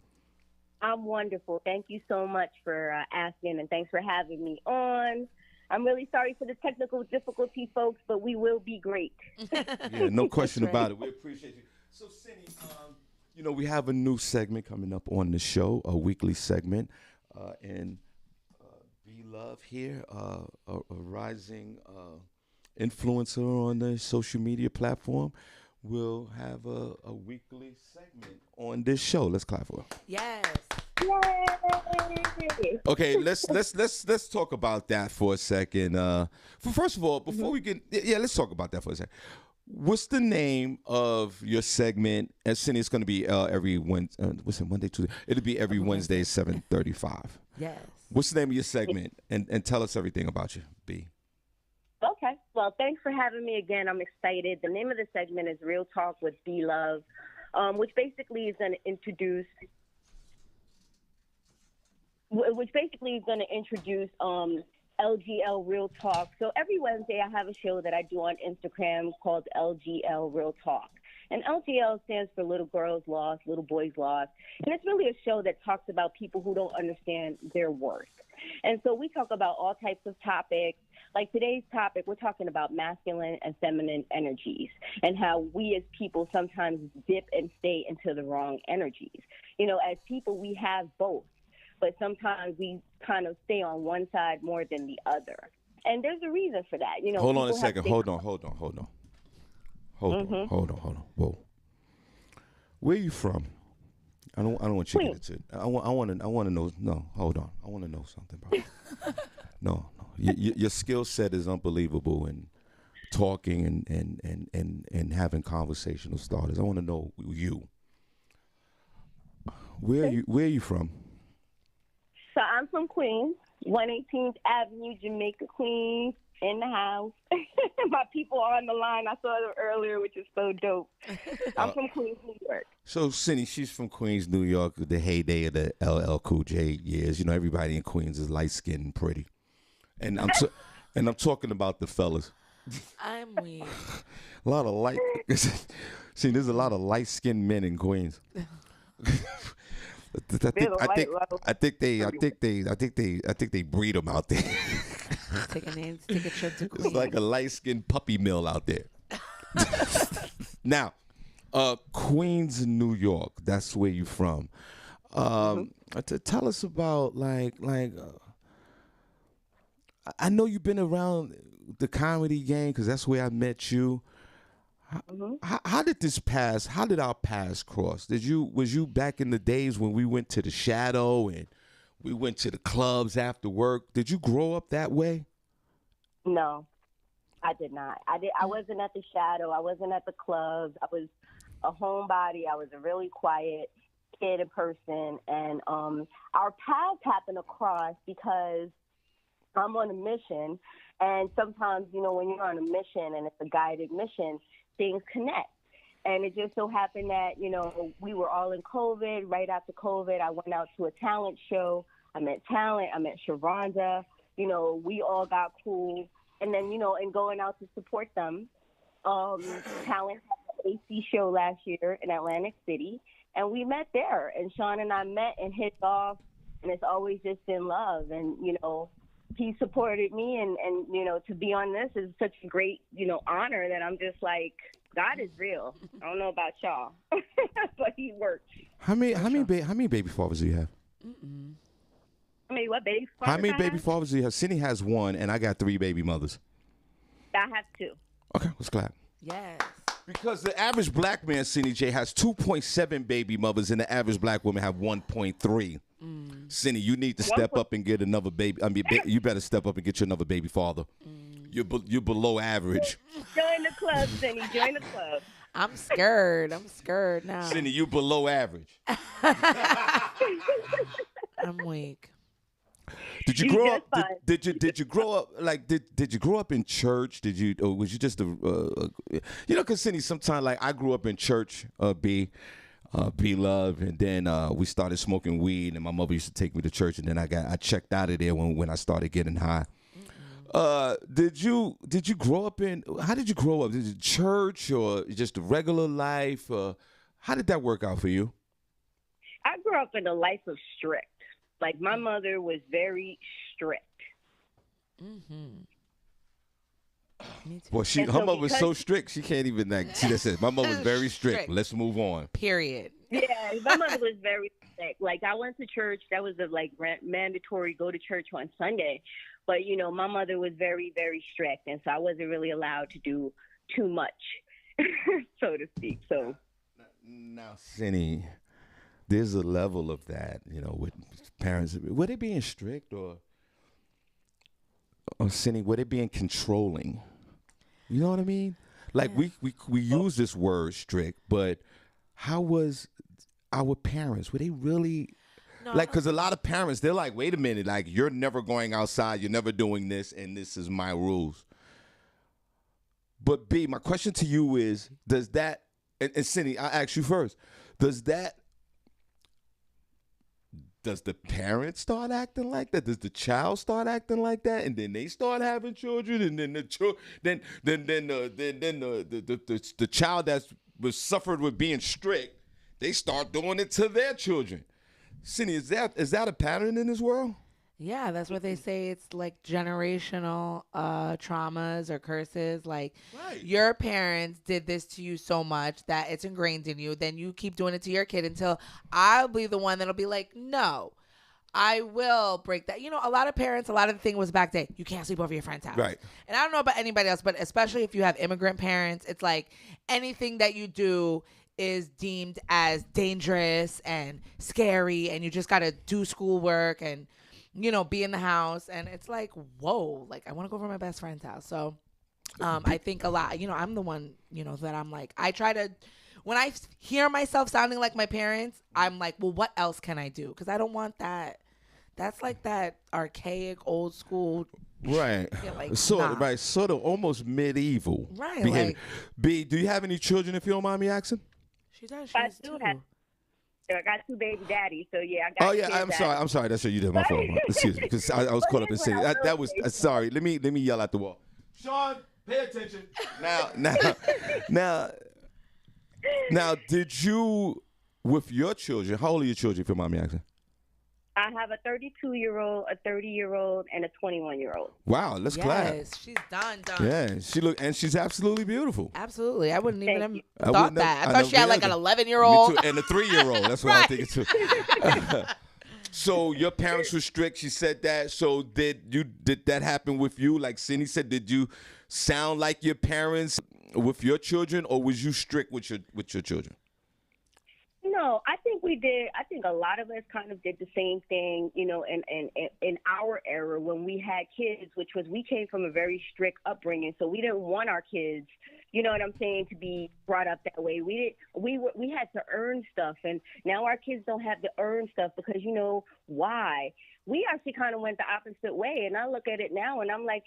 I'm wonderful. Thank you so much for asking, and thanks for having me on. I'm really sorry for the technical difficulty, folks, but we will be great. Yeah, no question about it. We appreciate you. So, Senny, we have a new segment coming up on the show, a weekly segment, and B-Love here, a rising influencer on the social media platform, will have a weekly segment on this show. Let's clap for her. Yes. Yay! Okay, let's talk about that for a second. First of all, before we get let's talk about that for a second. What's the name of your segment? And Senny, it's going to be every Wednesday. What's it? Monday, Tuesday. It'll be every Wednesday, 7:35. Yes. What's the name of your segment? And tell us everything about you, B. Okay. Well, thanks for having me again. I'm excited. The name of the segment is Real Talk with B Love, which basically is going to introduce LGL Real Talk. So every Wednesday I have a show that I do on Instagram called LGL Real Talk. And LGL stands for Little Girls Lost, Little Boys Lost. And it's really a show that talks about people who don't understand their worth. And so we talk about all types of topics. Like today's topic, we're talking about masculine and feminine energies and how we as people sometimes dip and stay into the wrong energies. You know, as people, we have both, but sometimes we kind of stay on one side more than the other. And there's a reason for that. You know, hold on a second. Hold on. Whoa. Where are you from? I don't want you to get into it. I want to know. No, hold on. I want to know something, bro. No. Your skill set is unbelievable in talking and having conversational starters. I want to know you. Where are you from? So I'm from Queens, 118th Avenue, Jamaica, Queens, in the house. My people are on the line. I saw them earlier, which is so dope. I'm from Queens, New York. So, Senny, she's from Queens, New York, the heyday of the LL Cool J years. You know, everybody in Queens is light-skinned and pretty. And I'm talking about the fellas. I'm weak. A lot of light. See, there's a lot of light-skinned men in Queens. I think they breed them out there. Take a trip to Queens. It's like a light-skinned puppy mill out there. Now, Queens, New York. That's where you from. Tell us about I know you've been around the comedy game because that's where I met you. How did our paths cross? Was you back in the days when we went to the Shadow and we went to the clubs after work? Did you grow up that way? No, I did not. I wasn't at the Shadow. I wasn't at the clubs. I was a homebody. I was a really quiet kid in person. And our paths happened across because I'm on a mission. And sometimes, you know, when you're on a mission and it's a guided mission, things connect. And it just so happened that, you know, we were all in COVID. Right after COVID, I went out to a talent show. I met talent. I met Sharonda. You know, we all got cool. And then, you know, and going out to support them, talent had an AC show last year in Atlantic City. And we met there. And Shawn and I met and hit off. And it's always just been love. And, you know, he supported me, and you know, to be on this is such a great, you know, honor that I'm just like, God is real. I don't know about y'all, but he works. How many baby fathers do you have? I mean, what baby fathers? How many baby fathers do you have? Cindy has one, and I got 3 baby mothers. I have 2. Okay, let's clap. Yes. Because the average black man, Cindy J, has 2.7 baby mothers, and the average black woman have 1.3. Cindy, you need to step up and get another baby. I mean, you better step up and get you another baby father. You're below average. Join the club, Cindy. Join the club. I'm scared now. Cindy, you below average. I'm weak. Did you grow up? Did you grow up like? Did you grow up in church? Or was you just a you know? Because Cindy, sometimes like I grew up in church. Be love, and then we started smoking weed, and my mother used to take me to church, and then I checked out of there when I started getting high. Did you grow up in? How did you grow up? Did it church or just a regular life? How did that work out for you? I grew up in a life of strict. Like my mother was very strict. Well, her mother was so strict, she can't even she just said, my mother was very strict. Let's move on. Period. Yeah, my mother was very strict. Like I went to church. That was mandatory go to church on Sunday. But, you know, my mother was very, very strict. And so I wasn't really allowed to do too much, so to speak. So now, Senny, there's a level of that, with parents. Were they being strict or Senny, were they being controlling? You know what I mean? Like we use this word strict, but how was our parents? Were they really because a lot of parents, they're like, wait a minute, like you're never going outside, you're never doing this, and this is my rules. But B, my question to you is, does that, and Senny, I ask you first, does the parent start acting like that? Does the child start acting like that, and then they start having children, and then the child that was suffered with being strict, they start doing it to their children? Senny, is that a pattern in this world? Yeah, that's what they say. It's like generational traumas or curses. Like your parents did this to you so much that it's ingrained in you. Then you keep doing it to your kid until I'll be the one that'll be like, no, I will break that. A lot of parents, a lot of the thing was back then, you can't sleep over your friend's house. Right. And I don't know about anybody else, but especially if you have immigrant parents, it's like anything that you do is deemed as dangerous and scary, and you just got to do schoolwork and, be in the house. And it's like, whoa, like I want to go over to my best friend's house. So I think a lot, I'm the one, that I'm like, I try to, when I hear myself sounding like my parents, I'm like, well, what else can I do? Because I don't want that. That's like that archaic, old school. Right. Sort of almost medieval. Right. behavior. Like, B, do you have any children, if you don't mind me asking? She does. I do have. I got 2 baby daddies, so yeah, I got. Oh yeah, I'm sorry. That's what you did. My fault. Excuse me, because I was caught up in saying that was sorry. Let me yell at the wall. Shawn, pay attention. Now, did you with your children? How old are your children, if you don't mind me asking? I have a 32-year-old, a 30-year-old, and a 21-year-old. Wow, let's clap. Yes, she's done. Yeah, she's absolutely beautiful. Absolutely, I wouldn't even have I thought that. I thought she had like an 11-year-old and a 3-year-old. That's what I'm thinking too. So your parents were strict. She said that. So did that happen with you? Like Senny said, did you sound like your parents with your children, or was you strict with your children? No, I think we did. I think a lot of us kind of did the same thing, in our era when we had kids, which was we came from a very strict upbringing. So we didn't want our kids, you know what I'm saying, to be brought up that way. We had to earn stuff. And now our kids don't have to earn stuff because, why? We actually kind of went the opposite way. And I look at it now and I'm like,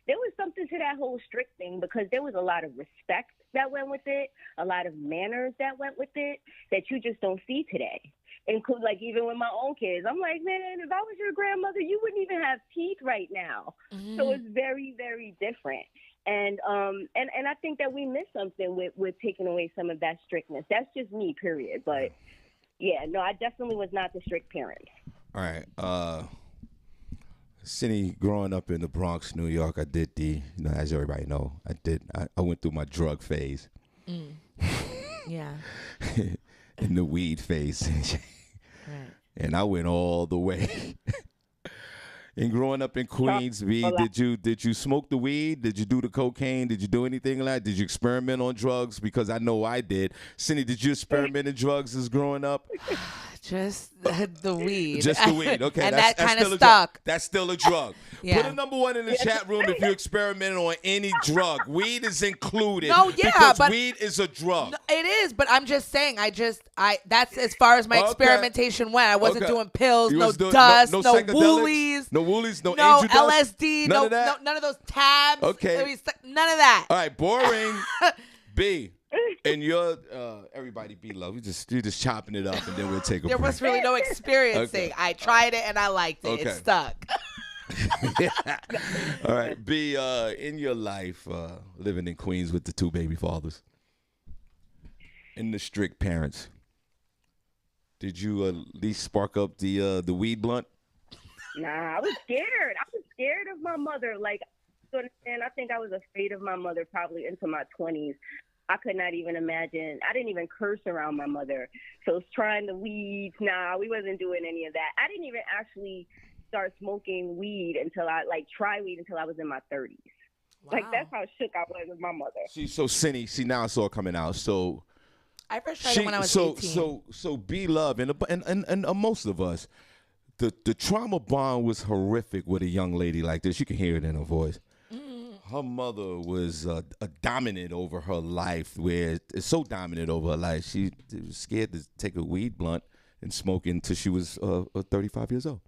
there was something to that whole strict thing because there was a lot of respect that went with it, a lot of manners that went with it that you just don't see today. Include like even with my own kids, I'm like, man, if I was your grandmother, you wouldn't even have teeth right now. Mm-hmm. So it's very, very different. And I think that we missed something with taking away some of that strictness. That's just me, period. But yeah, no, I definitely was not the strict parent. All right. Senny, growing up in the Bronx, New York, I did as everybody know, I went through my drug phase. Yeah. And the weed phase. Right. And I went all the way. And growing up in Queens, did you smoke the weed? Did you do the cocaine? Did you do anything like that? Did you experiment on drugs? Because I know I did. Senny, did you experiment in drugs as growing up? Just the weed. Just the weed. Okay. And that kind of stuck. That's still a drug. Yeah. Put a number 1 in the chat room if you experimented on any drug. Weed is included. No, yeah, because but weed is a drug. No, it is, but I'm just saying, that's as far as my experimentation went. I wasn't doing pills, no dust, no woolies. No woolies, no no angel LSD, none of that? none of those tabs. Okay. None of that. All right, boring. B. And your everybody be love. You just chopping it up and then we'll take a There break. was really no experiencing. Okay. I tried it and I liked it. Okay. It stuck. All right. B, in your life, living in Queens with the 2 baby fathers and the strict parents, did you at least spark up the weed blunt? Nah, I was scared. I was scared of my mother. Like, and I think I was afraid of my mother probably into my 20s. I could not even imagine. I didn't even curse around my mother. So trying the weed, nah, we wasn't doing any of that. I didn't even actually start smoking weed until try weed until I was in my 30s. Wow. Like, that's how shook I was with my mother. So Senny, now it's all coming out. So I first tried it when I was 18. So be love and most of us, the trauma bond was horrific with a young lady like this. You can hear it in her voice. Her mother was a dominant over her life, where it's so dominant over her life. She was scared to take a weed blunt and smoke until she was 35 years old.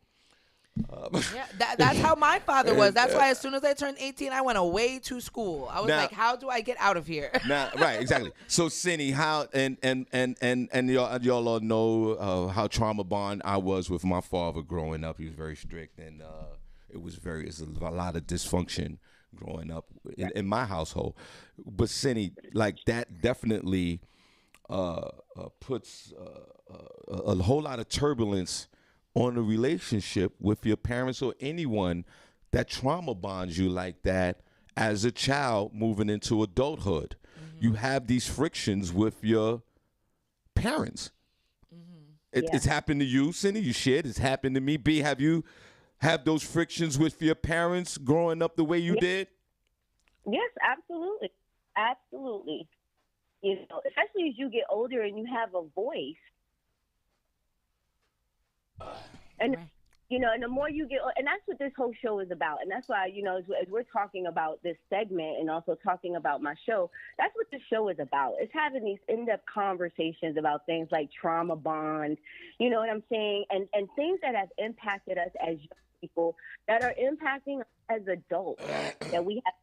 Yeah, that's how my father was. That's why as soon as I turned 18, I went away to school. I was like, how do I get out of here? Right, exactly. So, Senny, how and y'all all know how trauma bond I was with my father growing up. He was very strict, and it's a lot of dysfunction growing up in my household. But Senny, like that definitely puts a whole lot of turbulence on a relationship with your parents or anyone that trauma bonds you like that as a child moving into adulthood. Mm-hmm. You have these frictions with your parents. Mm-hmm. It's happened to you, Senny. You shared. It's happened to me. B, have you have those frictions with your parents growing up the way you did? Yes, absolutely. Absolutely. You know, especially as you get older and you have a voice. And you know, and the more you get, and that's what this whole show is about. And that's why, you know, as we're talking about this segment and also talking about my show, that's what the show is about. It's having these in-depth conversations about things like trauma bond, you know what I'm saying, and things that have impacted us as young people that are impacting us as adults that we have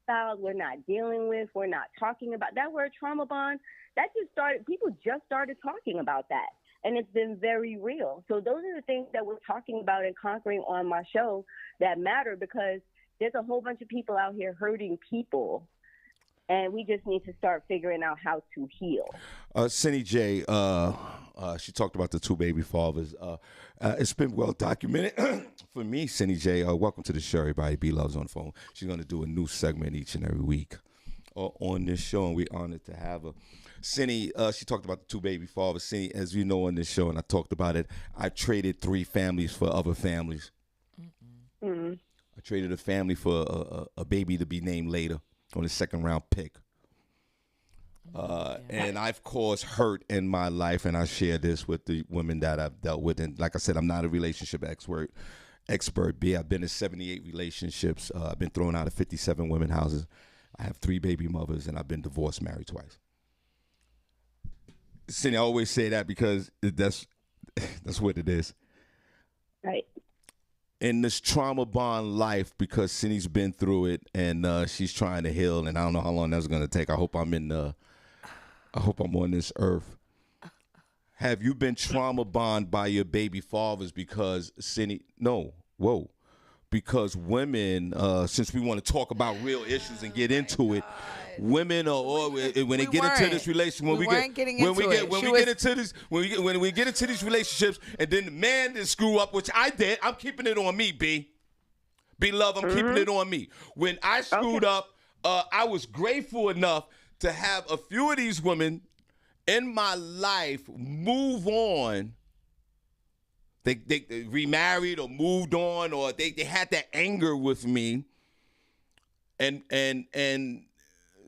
styles we're not dealing with, we're not talking about. That word trauma bond, that just started, people just started talking about that. And it's been very real. So those are the things that we're talking about and conquering on my show that matter, because there's a whole bunch of people out here hurting people. And we just need to start figuring out how to heal. Senny J, she talked about the two baby fathers. It's been well documented for me, Senny J. Welcome to the show, everybody. B Love's on the phone. She's going to do a new segment each and every week on this show, and we're honored to have her. Senny, she talked about the two baby fathers. Senny, as you know on this show, and I talked about it, I traded 3 families for other families. Mm-hmm. I traded a family for a baby to be named later on a second-round pick. And I've caused hurt in my life, and I share this with the women that I've dealt with. And like I said, I'm not a relationship expert. B, I've been in 78 relationships. I've been thrown out of 57 women houses. I have 3 baby mothers, and I've been divorced, married twice. Senny, I always say that because that's what it is. Right. In this trauma bond life, because Senny's been through it and she's trying to heal, and I don't know how long that's going to take. I hope I'm on this earth. Have you been trauma bond by your baby fathers? Because because women, since we want to talk about real issues and get into it, women are when they get into this relationship. When we get into these relationships, and then the man didn't screw up, which I did. I'm keeping it on me, B. Be love. I'm keeping it on me. When I screwed up, I was grateful enough to have a few of these women in my life move on. They remarried or moved on, or they had that anger with me, and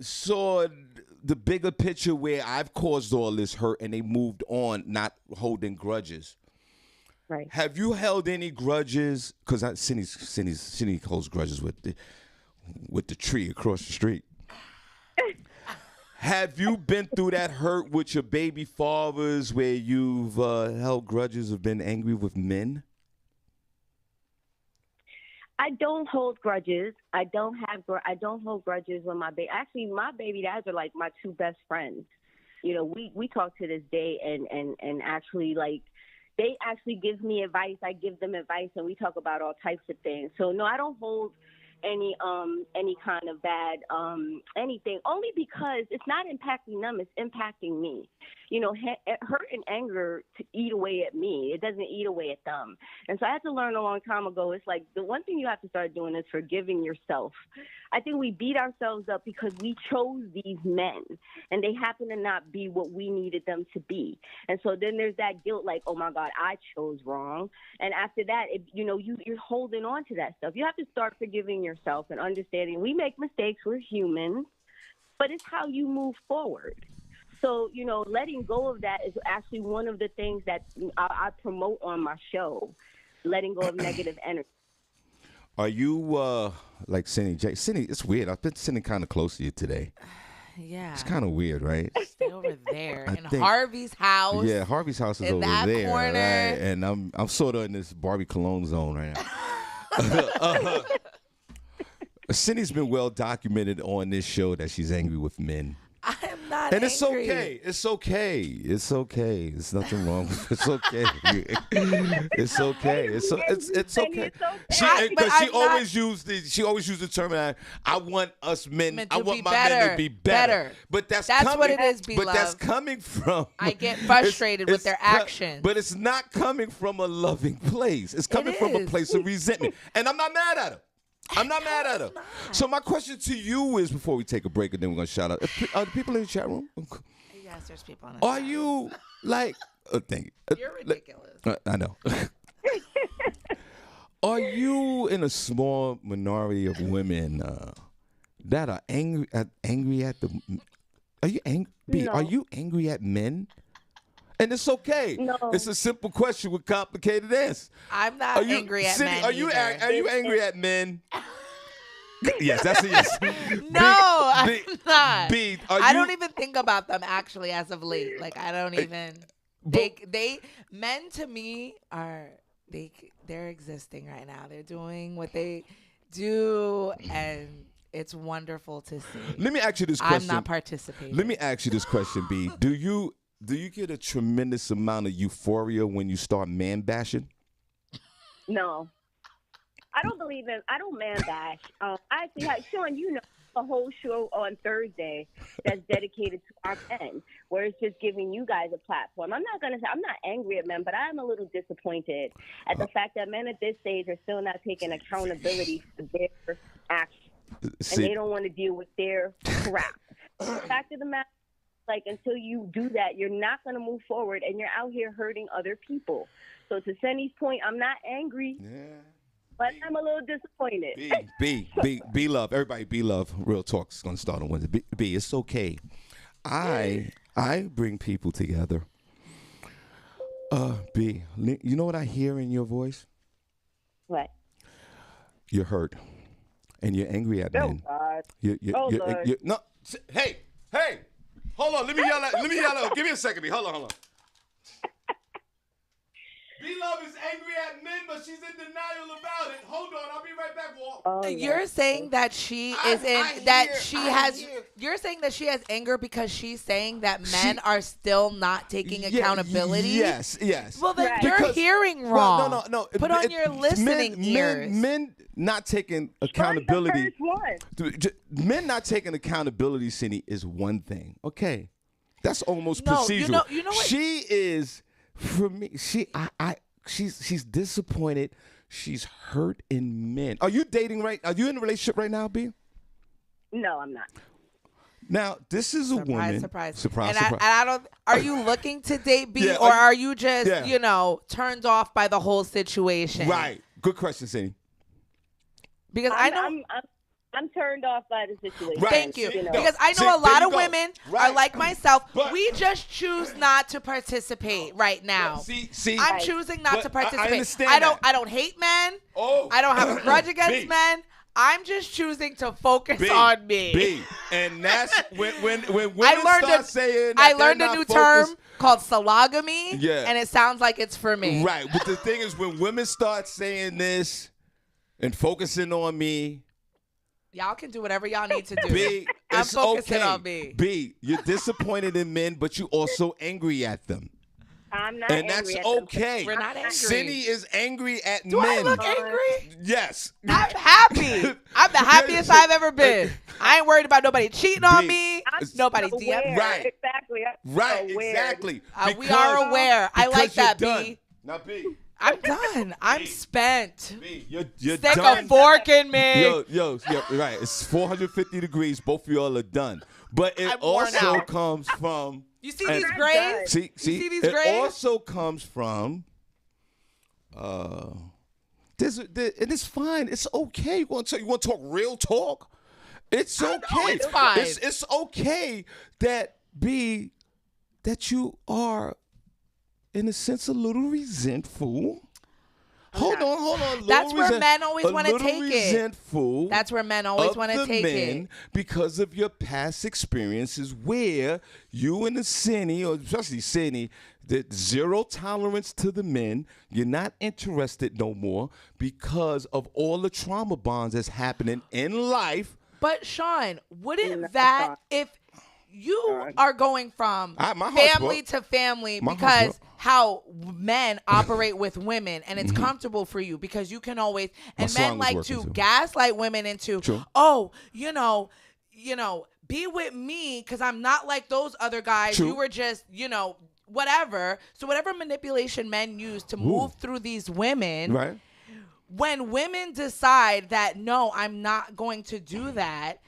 saw the bigger picture where I've caused all this hurt, and they moved on, not holding grudges. Right. Have you held any grudges? Because Senny holds grudges with the tree across the street. Have you been through that hurt with your baby fathers where you've held grudges or been angry with men? I don't hold grudges. I don't hold grudges with my baby. Actually, my baby dads are like my 2 best friends. You know, we talk to this day, and actually, like, they actually give me advice. I give them advice, and we talk about all types of things. So no, I don't hold any kind of bad anything, only because it's not impacting them, it's impacting me. You know, hurt and anger to eat away at me. It doesn't eat away at them. And so I had to learn a long time ago, it's like the one thing you have to start doing is forgiving yourself. I think we beat ourselves up because we chose these men, and they happen to not be what we needed them to be. And so then there's that guilt, like, oh my God, I chose wrong. And after that, you're holding on to that stuff. You have to start forgiving yourself and understanding we make mistakes, we're humans, but it's how you move forward. So, letting go of that is actually one of the things that I promote on my show, letting go of negative energy. Are you like Senny? Senny, it's weird. I've been sitting kind of close to you today. Yeah. It's kind of weird, right? Stay over there in think- Harvey's house. Yeah, Harvey's house is in over that there, corner. right? And I'm sort of in this Barbi cologne zone right now. Senny's been well documented on this show that she's angry with men. I am not And angry. it's okay. It's okay. It's okay. There's nothing wrong with it. It's okay. It's okay. It's okay. Because she always used the term that I want us men. I want my men to be better. But that's what it is, But that's coming from. I get frustrated with their actions. But it's not coming from a loving place. It's coming from a place of resentment. And I'm not mad at her. I'm not mad at her. So my question to you is, before we take a break and then we're going to shout out, are the people in the chat room? Yes, there's people in the Are you like, thank you. You're ridiculous. I know. Are you in a small minority of women that are angry at the, are you angry? No. Are you angry at men? And it's okay. No. It's a simple question with complicated answers. I'm not angry at Cindy, men. Are you either. angry at men? Yes, that's a yes. No, I'm not. B, I don't even think about them actually as of late. Like I don't even. They men to me are they're existing right now. They're doing what they do, and it's wonderful to see. Let me ask you this question. I'm not participating. Let me ask you this question, B. Do you get a tremendous amount of euphoria when you start man bashing? No. I don't man bash. I actually had, Shawn, a whole show on Thursday that's dedicated to our men, where it's just giving you guys a platform. I'm not angry at men, but I am a little disappointed at the fact that men at this stage are still not taking accountability for their actions. And they don't want to deal with their crap. The fact of the matter, like, until you do that, you're not going to move forward, and you're out here hurting other people. So to Senny's point, I'm not angry, but I'm a little disappointed. B love. Everybody B love. Real talk is going to start on Wednesday. B, it's okay. I bring people together. B, you know what I hear in your voice? What? You're hurt, and you're angry at men. God. No, hey. Hold on, let me yell out. Give me a second, B. Hold on. B-Love is angry at men, but she's in denial about it. Hold on, I'll be right back, Walt. Oh, You're saying that she You're saying that she has anger because she's saying that men are still not taking accountability? Yes. Well, then Right. you're hearing wrong. Well, no. Put on your listening ears. Men not taking accountability. The first one. Men not taking accountability, Cindy, is one thing. Okay, that's almost No, procedural. you know what? She is, for me. She's disappointed. She's hurt in men. Are you dating right? Are you in a relationship right now, B? No, I'm not. Now, this is a woman. Surprise. Surprise. And I don't. Are you looking to date B, Yeah, or are you just Yeah. turned off by the whole situation? Right. Good question, Cindy. Because I know. I'm turned off by the situation. Right. Thank you. You know. Because I know See, a lot there you of go. women Right. are like myself. But- we just choose not to participate right now. See. I'm choosing not to But I participate. understand I don't. that. I don't hate men. Oh. I don't have a grudge against B. men. I'm just choosing to focus B, on me. B. And that's when women I start saying that I they're learned a not new focused. term called sologamy. Yeah. And it sounds like it's for me. Right. But the thing is, when women start saying this and focusing on me, Y'all can do whatever y'all need to do. B, I'm it's focusing okay. on me. B, you're disappointed in men, but you also angry at them. I'm not And angry that's at them. okay. We're not angry. Cindy is angry at Do men. I look angry? Yes. I'm happy. I'm the happiest I've ever been. I ain't worried about nobody cheating on B, me. I'm Nobody so DM. aware. Right. Exactly. I'm Right, aware. exactly. We are aware. I like because you're that, done. B. Now, B, I'm done. I'm spent. B, you're Stick done. a fork in me. Yo, right. It's 450 degrees. Both of y'all are done. But it I'm worn also out. comes from. You see and- these grays? See, see these it grays? also comes from. And it's fine. It's okay. You want to talk real talk? It's okay. it's fine. It's okay that B, that you are, in a sense, a little resentful. Hold on. That's where men always want to take it. Resentful. That's where men always want to take it. Because of your past experiences where you and the Senny, or especially Senny, the zero tolerance to the men. You're not interested no more because of all the trauma bonds that's happening in life. But Shawn, wouldn't that, if you are going from family to family because how men operate with women, and it's comfortable for you because you can always, and men like to gaslight women into, be with me because I'm not like those other guys. You were just, whatever. So whatever manipulation men use to move through these women, right? When women decide that, no, I'm not going to do that,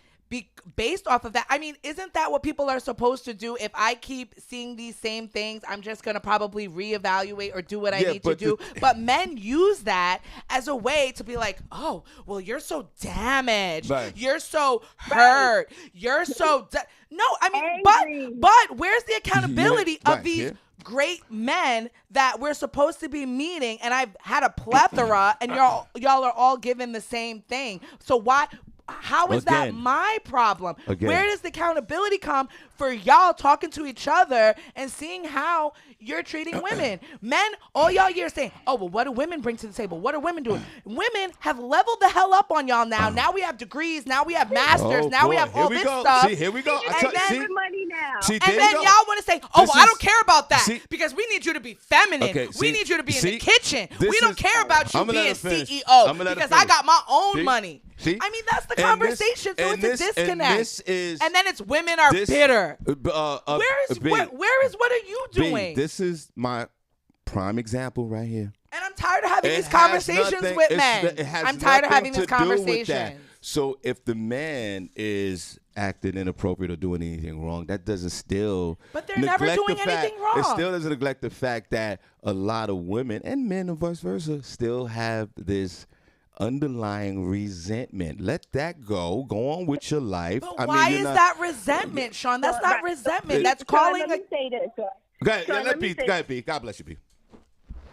based off of that, I mean, isn't that what people are supposed to do? If I keep seeing these same things, I'm just going to probably reevaluate or do what I need to do. But men use that as a way to be like, oh, well, you're so damaged. Right. You're so hurt. You're so... No, I mean, but where's the accountability of these great men that we're supposed to be meeting? And I've had a plethora, and y'all are all given the same thing. So why... How is that my problem? Where does the accountability come for y'all talking to each other and seeing how you're treating women? Men, all y'all years saying, oh, well, what do women bring to the table? What are women doing? Women have leveled the hell up on y'all now. Now we have degrees. Now we have masters. We have all this stuff. See, here we go. And then money now. See, and then y'all want to say, oh, well, I don't care about that because we need you to be feminine. We need you to be in the kitchen. We don't care about you being CEO because I got my own money. See? I mean, that's the conversation. So it's a disconnect. And then it's women are bitter. Where is what are you doing? This is my prime example right here. And I'm tired of having these conversations with men. I'm tired of having these conversations. So if the man is acting inappropriate or doing anything wrong, that doesn't still But they're never doing anything wrong. It still doesn't neglect the fact that a lot of women and men and vice versa still have this underlying resentment. Let that go. Go on with your life. But why is that resentment, Shawn? That's not resentment. That's calling. Let me say this. Go ahead, B. God bless you, B.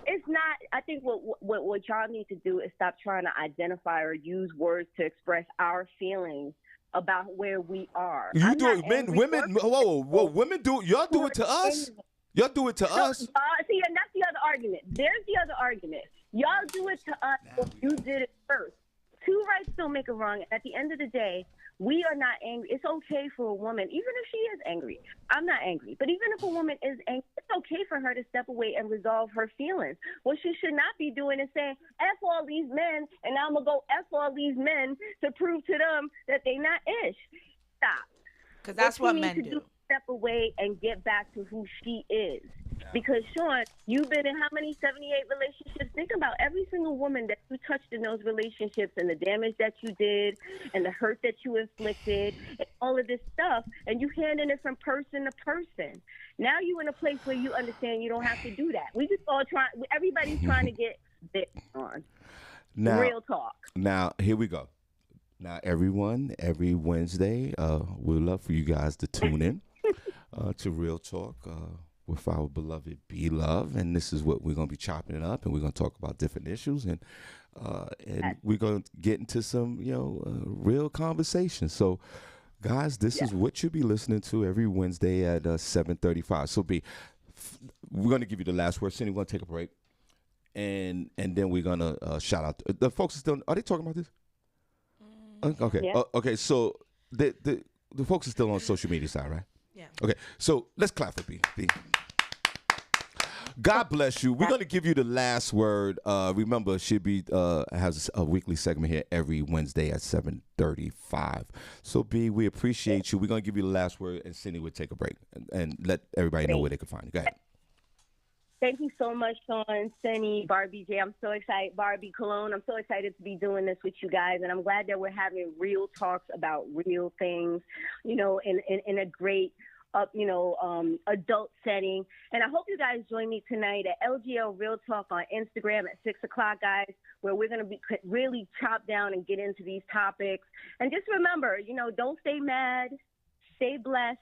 It's not. I think what y'all need to do is stop trying to identify or use words to express our feelings about where we are. You do it, women. Whoa, women do. Y'all do it to us. Y'all do it to us. See, and that's the other argument. There's the other argument. Y'all do it to us, but you did it first. Two rights don't make a wrong. At the end of the day, we are not angry. It's okay for a woman, even if she is angry. I'm not angry. But even if a woman is angry, it's okay for her to step away and resolve her feelings. What she should not be doing is saying, F all these men, and now I'm going to go F all these men to prove to them that they not ish. Stop. Because that's what men do. Step away and get back to who she is. Because, Shawn, you've been in how many 78 relationships? Think about every single woman that you touched in those relationships and the damage that you did and the hurt that you inflicted and all of this stuff, and you handing it from person to person. Now you're in a place where you understand you don't have to do that. We just all everybody's trying to get this on. Now, real talk. Now, here we go. Now, everyone, every Wednesday, we'd love for you guys to tune in to Real Talk with our beloved B-Love, and this is what we're going to be chopping it up, and we're going to talk about different issues, and we're going to get into some, real conversations. So, guys, this is what you'll be listening to every Wednesday at 7:35. So, we're going to give you the last word. Senny, we're going to take a break, and then we're going to shout out. The folks are they talking about this? Okay. Yeah. Okay. So the folks are still on social media side, right? Yeah. Okay. So let's clap for B. God bless you. We're gonna give you the last word. Remember, she has a weekly segment here every Wednesday at 7:35. So B, we appreciate you. We're gonna give you the last word, and Senny will take a break and let everybody know where they can find you. Go ahead. Thank you so much, Shawn, Senny, Barbi J. I'm so excited. Barbi Cologne, I'm so excited to be doing this with you guys. And I'm glad that we're having real talks about real things, in a great, adult setting. And I hope you guys join me tonight at LGL Real Talk on Instagram at 6 o'clock, guys, where we're going to be really chop down and get into these topics. And just remember, don't stay mad, stay blessed,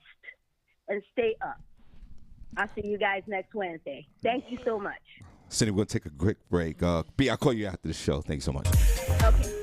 and stay up. I'll see you guys next Wednesday. Thank you so much. Senny, we're going to take a quick break. B, I'll call you after the show. Thanks so much. Okay.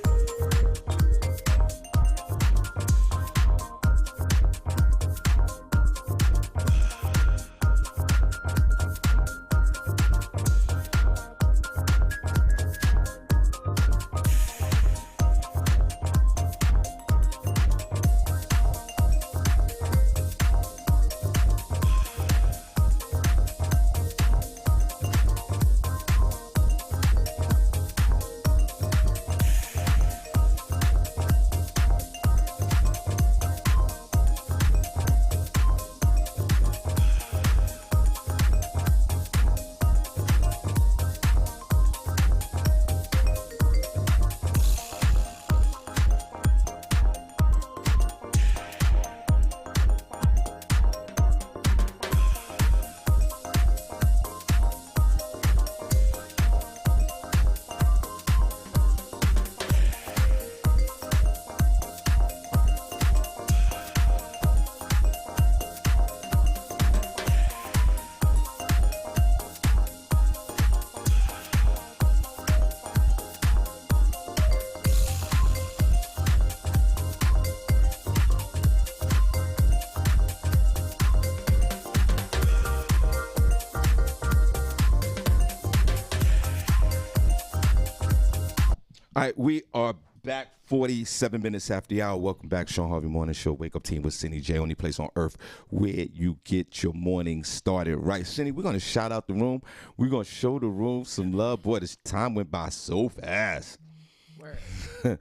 All right, we are back 47 minutes after the hour. Welcome back, Shawn Harvey Morning Show. Wake Up Team with Senny J, only place on earth where you get your morning started right. Senny, we're going to shout out the room. We're going to show the room some love. Boy, this time went by so fast. We're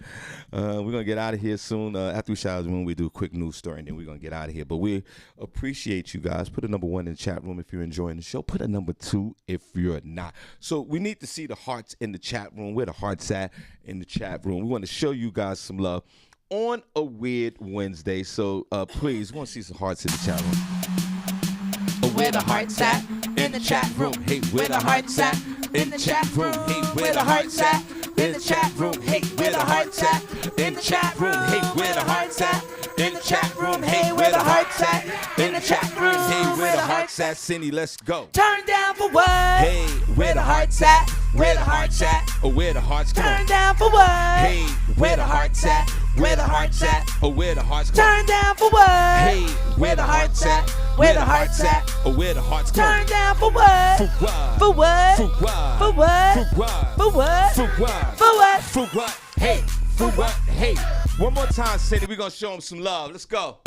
going to get out of here soon. After we shout out the room, we do a quick news story, and then we're going to get out of here. But we appreciate you guys. Put a number 1 in the chat room if you're enjoying the show. Put a number 2 if you're not. So we need to see the hearts in the chat room. Where the hearts at in the chat room. We want to show you guys some love on a Weird Wednesday. So please, we want to see some hearts in the chat room. Where the hearts at in the chat room. Hey, Where the hearts at in the chat room. Hey, Where the hearts at in the chat room. Hey, where the hearts at in the chat room. Hey, where the hearts at in the chat room. Hey, where the hearts at in the chat room. Hey, where the hearts at, Senny? Let's go. Turn down for what? Hey, Where the hearts at? Where the hearts at? Oh, where the hearts come Turn on. down for what? Hey, Where the hearts at? Where the hearts at? Oh, where the hearts come Turn down for what? Hey, Where the hearts at? Where the hearts at? Oh, where the hearts come Turn down for what? For what? For what? For what? For what? For what? For what? For what? For what? For what? Hey, for what? Hey. One more time, Senny. We're going to show them some love. Let's go.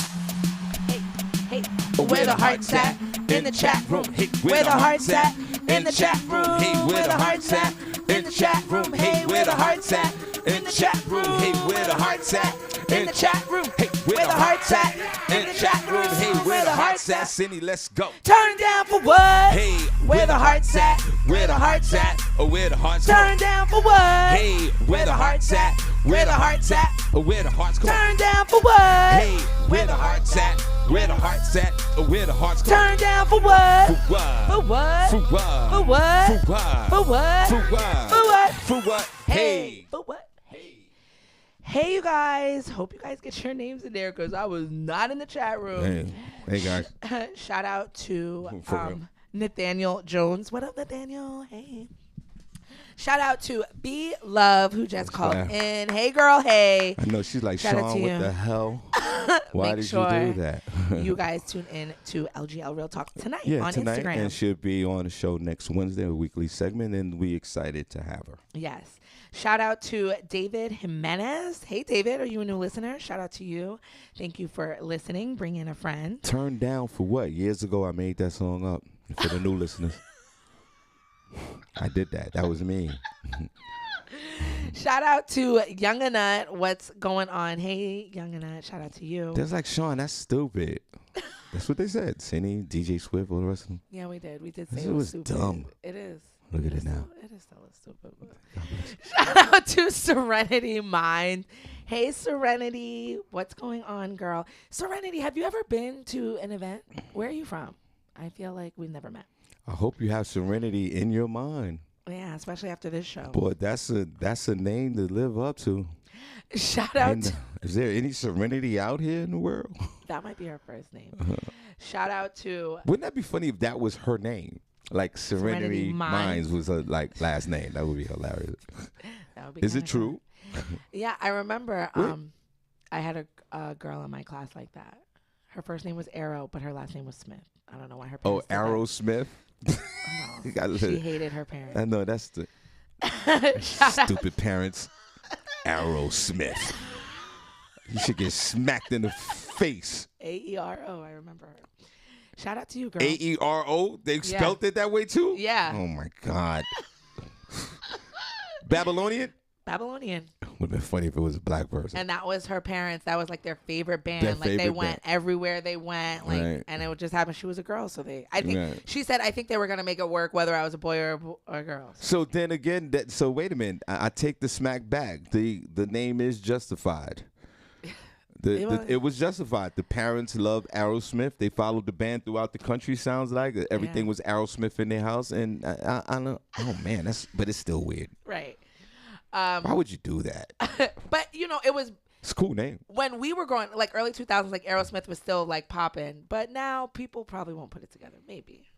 Hey, where the hearts at in the chat room? Hey, Where the hearts at in the chat room? Hey, Where the hearts at in the chat room? Hey, where the hearts at in the chat room? Hey, where the hearts at In the chat room? Hey, Where the hearts at in the chat room? Hey, where the hearts at, Senny? Let's go. Turn down for what? Hey, Where the hearts at? Where the hearts at? Oh, where the hearts come Turn down for what? Hey, where the hearts at? Where the hearts at? Oh, where the hearts come Turn down for what? Hey, where the hearts at? Where the hearts at? Oh, where the hearts come Turn down for what? For what? For what? For what? For what? For what? For what? For what? For what? For what? Hey. For what? Hey, you guys. Hope you guys get your names in there because I was not in the chat room. Hey guys. Shout out to For real. Nathaniel Jones. What up, Nathaniel? Hey. Shout out to B Love who just called in. Hey, girl. Hey. I know she's like, Shout out Shawn, to what you. the hell? Why Make did sure you do that? you guys tune in to LGL Real Talk tonight Yeah, on tonight, Instagram. and she'll be on the show next Wednesday, a weekly segment, and we excited to have her. Yes. Shout out to David Jimenez. Hey, David, are you a new listener? Shout out to you. Thank you for listening. Bring in a friend. Turned down for what? Years ago, I made that song up for the new listeners. I did that. That was me. Shout out to Young Nut. What's going on? Hey, Young Nut. Shout out to you. That's like, Shawn, that's stupid. That's what they said. Senny, DJ Swift, all the rest of them. Yeah, we did. We did say This it was was stupid. dumb. It is. Look at it now. It is still stupid. Shout out to Serenity Mind. Hey, Serenity. What's going on, girl? Serenity, have you ever been to an event? Where are you from? I feel like we've never met. I hope you have serenity in your mind. Yeah, especially after this show. Boy, that's a name to live up to. Shout out And, to... is there any serenity out here in the world? That might be our first name. Shout out to Wouldn't that be funny if that was her name? Like Serenity Mines was a last name. That would be hilarious. that would be Is it kinda true? Yeah, I remember. I had a girl in my class like that. Her first name was Arrow, but her last name was Smith. I don't know why her parents. Oh, Arrow Smith. She hated her parents. I know that's the stupid parents. Arrow Smith. You should get smacked in the face. AERO. I remember her. Shout out to you, girl. AERO. They spelled it that way too. Yeah. Oh my God. Babylonian. Would have been funny if it was a black person. And that was her parents. That was like their favorite band. Their like they favorite went band. everywhere they went. Like, Right. and it would just happen. She was a girl, so she said I think they were gonna make it work whether I was a boy or a girl. So then again, so wait a minute. I take the smack back. The name is justified. It was justified. The parents loved Aerosmith. They followed the band throughout the country. Sounds like everything was Aerosmith in their house. And I don't. Oh man, but it's still weird. Right. Why would you do that? But it was. It's a cool name. When we were growing, like early 2000s, like Aerosmith was still like popping. But now people probably won't put it together. Maybe.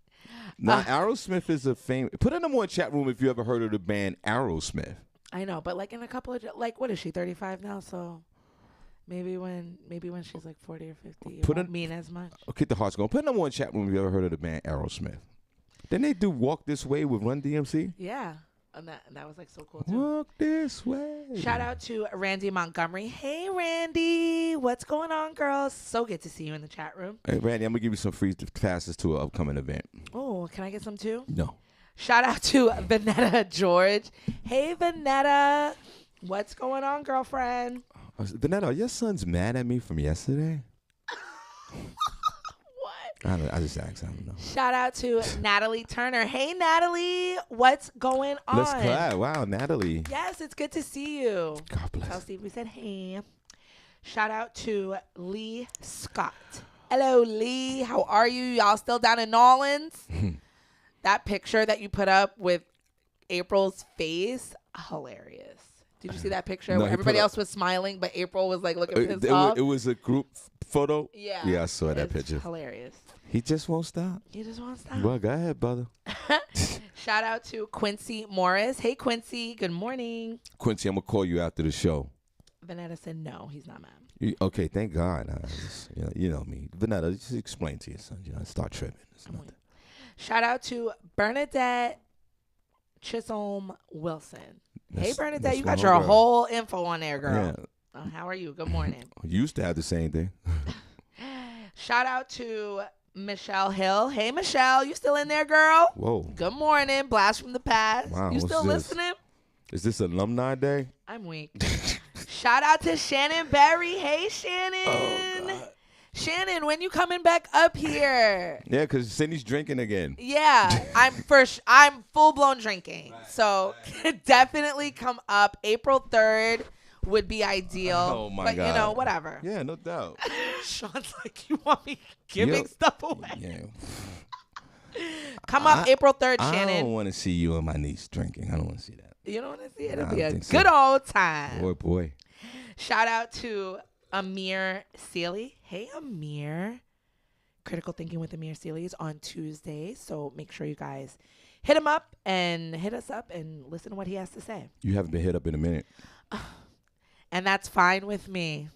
Now Aerosmith is a famous. Put in a more chat room if you ever heard of the band Aerosmith. I know, but like in a couple of what is she 35 now? So. Maybe when she's like 40 or 50, it won't mean as much. Keep the hearts going. Put in one chat room if you ever heard of the band Aerosmith. Didn't they do Walk This Way with Run DMC? Yeah. And that was like so cool too. Walk this way. Shout out to Randy Montgomery. Hey Randy, what's going on, girls? So good to see you in the chat room. Hey Randy, I'm gonna give you some free passes to an upcoming event. Oh, can I get some too? No. Shout out to Vanetta George. Hey Vanetta, what's going on, girlfriend? Vanetta, are your sons mad at me from yesterday? What? I just asked. I don't know. Shout out to Natalie Turner. Hey, Natalie. What's going on? Let's clap. Wow, Natalie. Yes, it's good to see you. God bless. Tell Steve we said hey. Shout out to Lee Scott. Hello, Lee. How are you? Y'all still down in New Orleans? That picture that you put up with April's face, hilarious. Did you see that picture where everybody else was smiling, but April was like looking pissed off? It was a group photo? Yeah. Yeah, I saw that picture. Hilarious. He just won't stop. Well, go ahead, brother. Shout out to Quincy Morris. Hey, Quincy. Good morning. Quincy, I'm going to call you after the show. Vanetta said no, he's not mad. Okay, thank God. You know me. Vanetta, just explain to your son. Start tripping. It's nothing. Shout out to Bernadette Chisholm Wilson. Hey, Bernadette, you got your whole info on there, girl. Yeah. How are you? Good morning. You used to have the same thing. Shout out to Michelle Hill. Hey, Michelle, you still in there, girl? Whoa. Good morning. Blast from the past. Wow, you still listening? Is this Alumni Day? I'm weak. Shout out to Shannon Berry. Hey, Shannon. Oh, God. Shannon, when you coming back up here? Yeah, because Senny's drinking again. Yeah, I'm full blown drinking. Right, so definitely come up. April 3rd would be ideal. Oh my God. But whatever. Yeah, no doubt. Sean's like, you want me giving stuff away? Yeah. Come up April 3rd, Shannon. I don't want to see you and my niece drinking. I don't want to see that. You don't want to see it? It'll be a good old time. Boy. Shout out to Amir Sealy. Hey, Amir. Critical Thinking with Amir Sealy is on Tuesday, so make sure you guys hit him up and hit us up and listen to what he has to say. You haven't been hit up in a minute. And that's fine with me.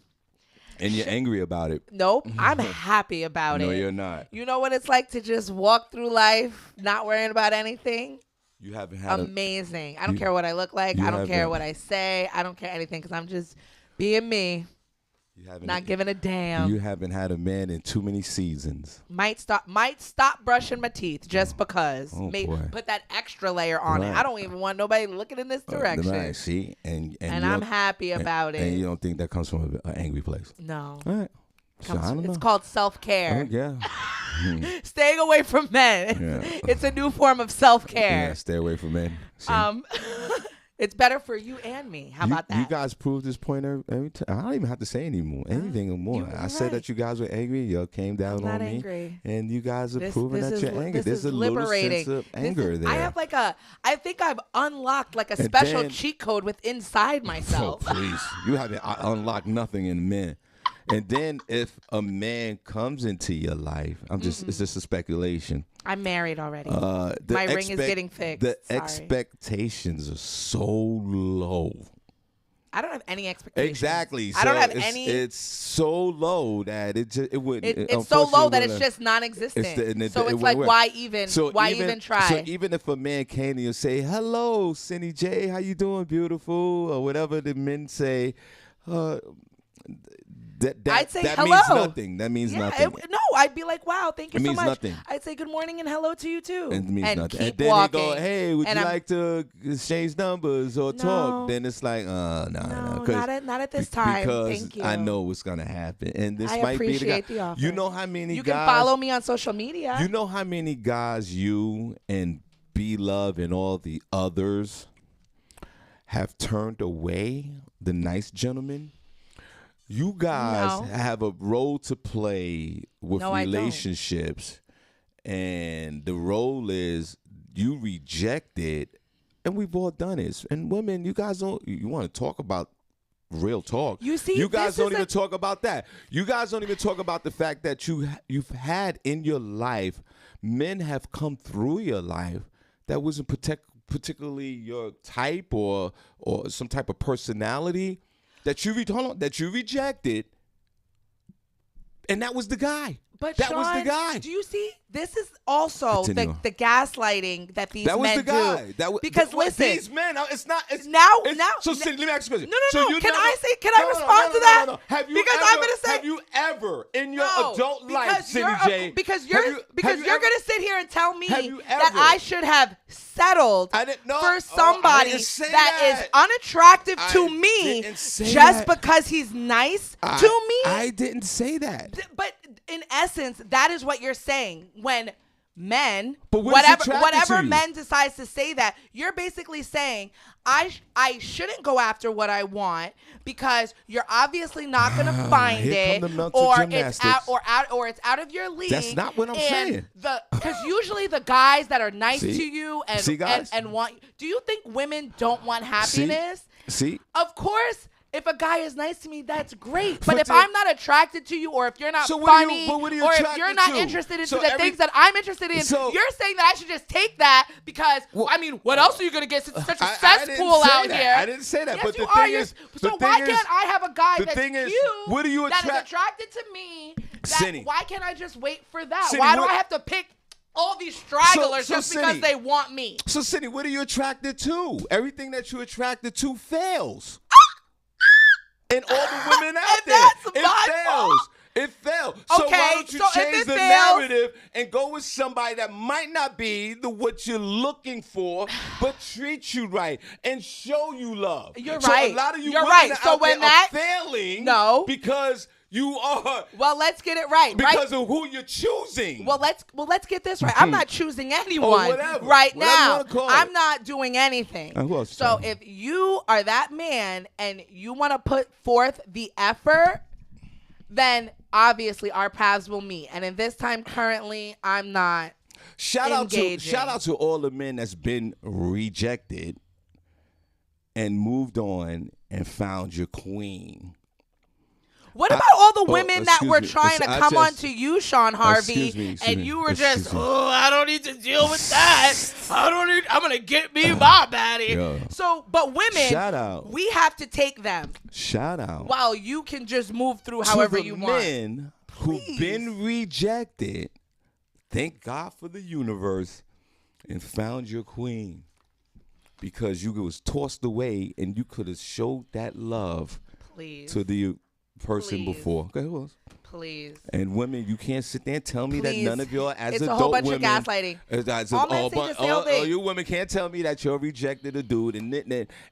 And you're angry about it. Nope, I'm happy about it. No, you're not. You know what it's like to just walk through life not worrying about anything? You haven't had amazing. I don't care what I look like. I don't care what I say. I don't care anything because I'm just being me. Not giving a damn. You haven't had a man in too many seasons. Might stop brushing my teeth just because. Put that extra layer on it. I don't even want nobody looking in this direction. Right, see? And I'm happy about it. And you don't think that comes from an angry place? No. All right. It's called self-care. Yeah. Staying away from men. Yeah. It's a new form of self-care. Yeah, stay away from men. See? It's better for you and me. How about that? You guys prove this point every time. I don't even have to say anything anymore. I said that you guys were angry. Y'all came down on me. Angry. And you guys are proving that you're angry. There's a liberating little sense of anger there. I have I think I've unlocked like a special cheat code inside myself. Oh, please. You haven't unlocked nothing in men. And then if a man comes into your life, it's just a speculation. I'm married already. My ring is getting fixed. The Sorry. expectations are so low. I don't have any expectations. Exactly. I don't have any. It's so low that it wouldn't. It's so low that it's just non-existent. So it's like, why even? Why even try? So even if a man came to you and say, "Hello, Senny J, how you doing, beautiful," or whatever the men say, I'd say that hello. means nothing. That means nothing. No, I'd be like, wow, thank you It so means much. nothing. I'd say good morning and hello to you too. It means and nothing. Keep And then walking. they go, "Hey, would you like to exchange numbers or No. talk?" Then it's like, No, not at this time. Because Thank you. I know what's gonna happen, and this I might be appreciate the the guy. offer. You know how many You guys? can follow me on social media. You know how many guys you and B-Love and all the others have turned away the nice gentlemen? You guys have a role to play with relationships, and the role is you reject it, and we've all done it. And women, you guys don't. You want to talk about real talk? You see, you guys this don't is even talk about that. You guys don't even talk about the fact that you've had in your life, men have come through your life that wasn't particularly your type or some type of personality. That you rejected, and that was the guy. But that Shawn, was the guy. Do you see? This is also the gaslighting that these that was men the guy. do. That was, because listen, these men. It's not. It's now. So let me ask you a question. No. So you Can never, I respond to that? No. Have you because ever, I'm gonna say. Have you ever in your adult life, Senny J? Because you're gonna sit here and tell me that ever, I should have settled for somebody that is unattractive to me just because he's nice to me. I didn't say that. But in essence, that is what you're saying when men, but whatever men decides to say that, you're basically saying I shouldn't go after what I want because you're obviously not going to find it, or it's out of your league. That's not what I'm saying. Because usually the guys that are nice to you and want, do you think women don't want happiness? See? Of course. If a guy is nice to me, that's great. But if I'm not attracted to you, or if you're not funny, or if you're not interested in the things that I'm interested in, you're saying that I should just take that because, what else are you going to get? It's such a cesspool out here. I didn't say that. Yes, but you the are. thing is, so why can't I have a guy that's cute, that is attracted to me? Why can't I just wait for that? Why do I have to pick all these stragglers just because they want me? So, Senny, what are you attracted to? Everything that you're attracted to fails. And all the women out there, it fails. So why don't you change the narrative and go with somebody that might not be what you're looking for, but treat you right and show you love? You're right. So a lot of you women out there are failing because you are. Well, let's get it right. Because of who you're choosing. Well, let's get this right. I'm not choosing anyone now. I'm not doing anything. So if you are that man and you want to put forth the effort, then obviously our paths will meet. And in this time currently, I'm not engaging. Shout out to all the men that's been rejected and moved on and found your queen. What about all the women that were trying to come on to you, Shawn Harvey, and you were I don't need to deal with that. I'm going to get me my baddie. Yeah. So, but women, shout out. We have to take them. Shout out. While you can just move through however you want. Men who've been rejected, thank God for the universe, and found your queen. Because you was tossed away and you could have showed that love to the person before. Okay, who else? Please. And women, you can't sit there and tell me that none of y'all as it's adult a whole bunch women, of gaslighting. You women can't tell me that you're rejected a dude and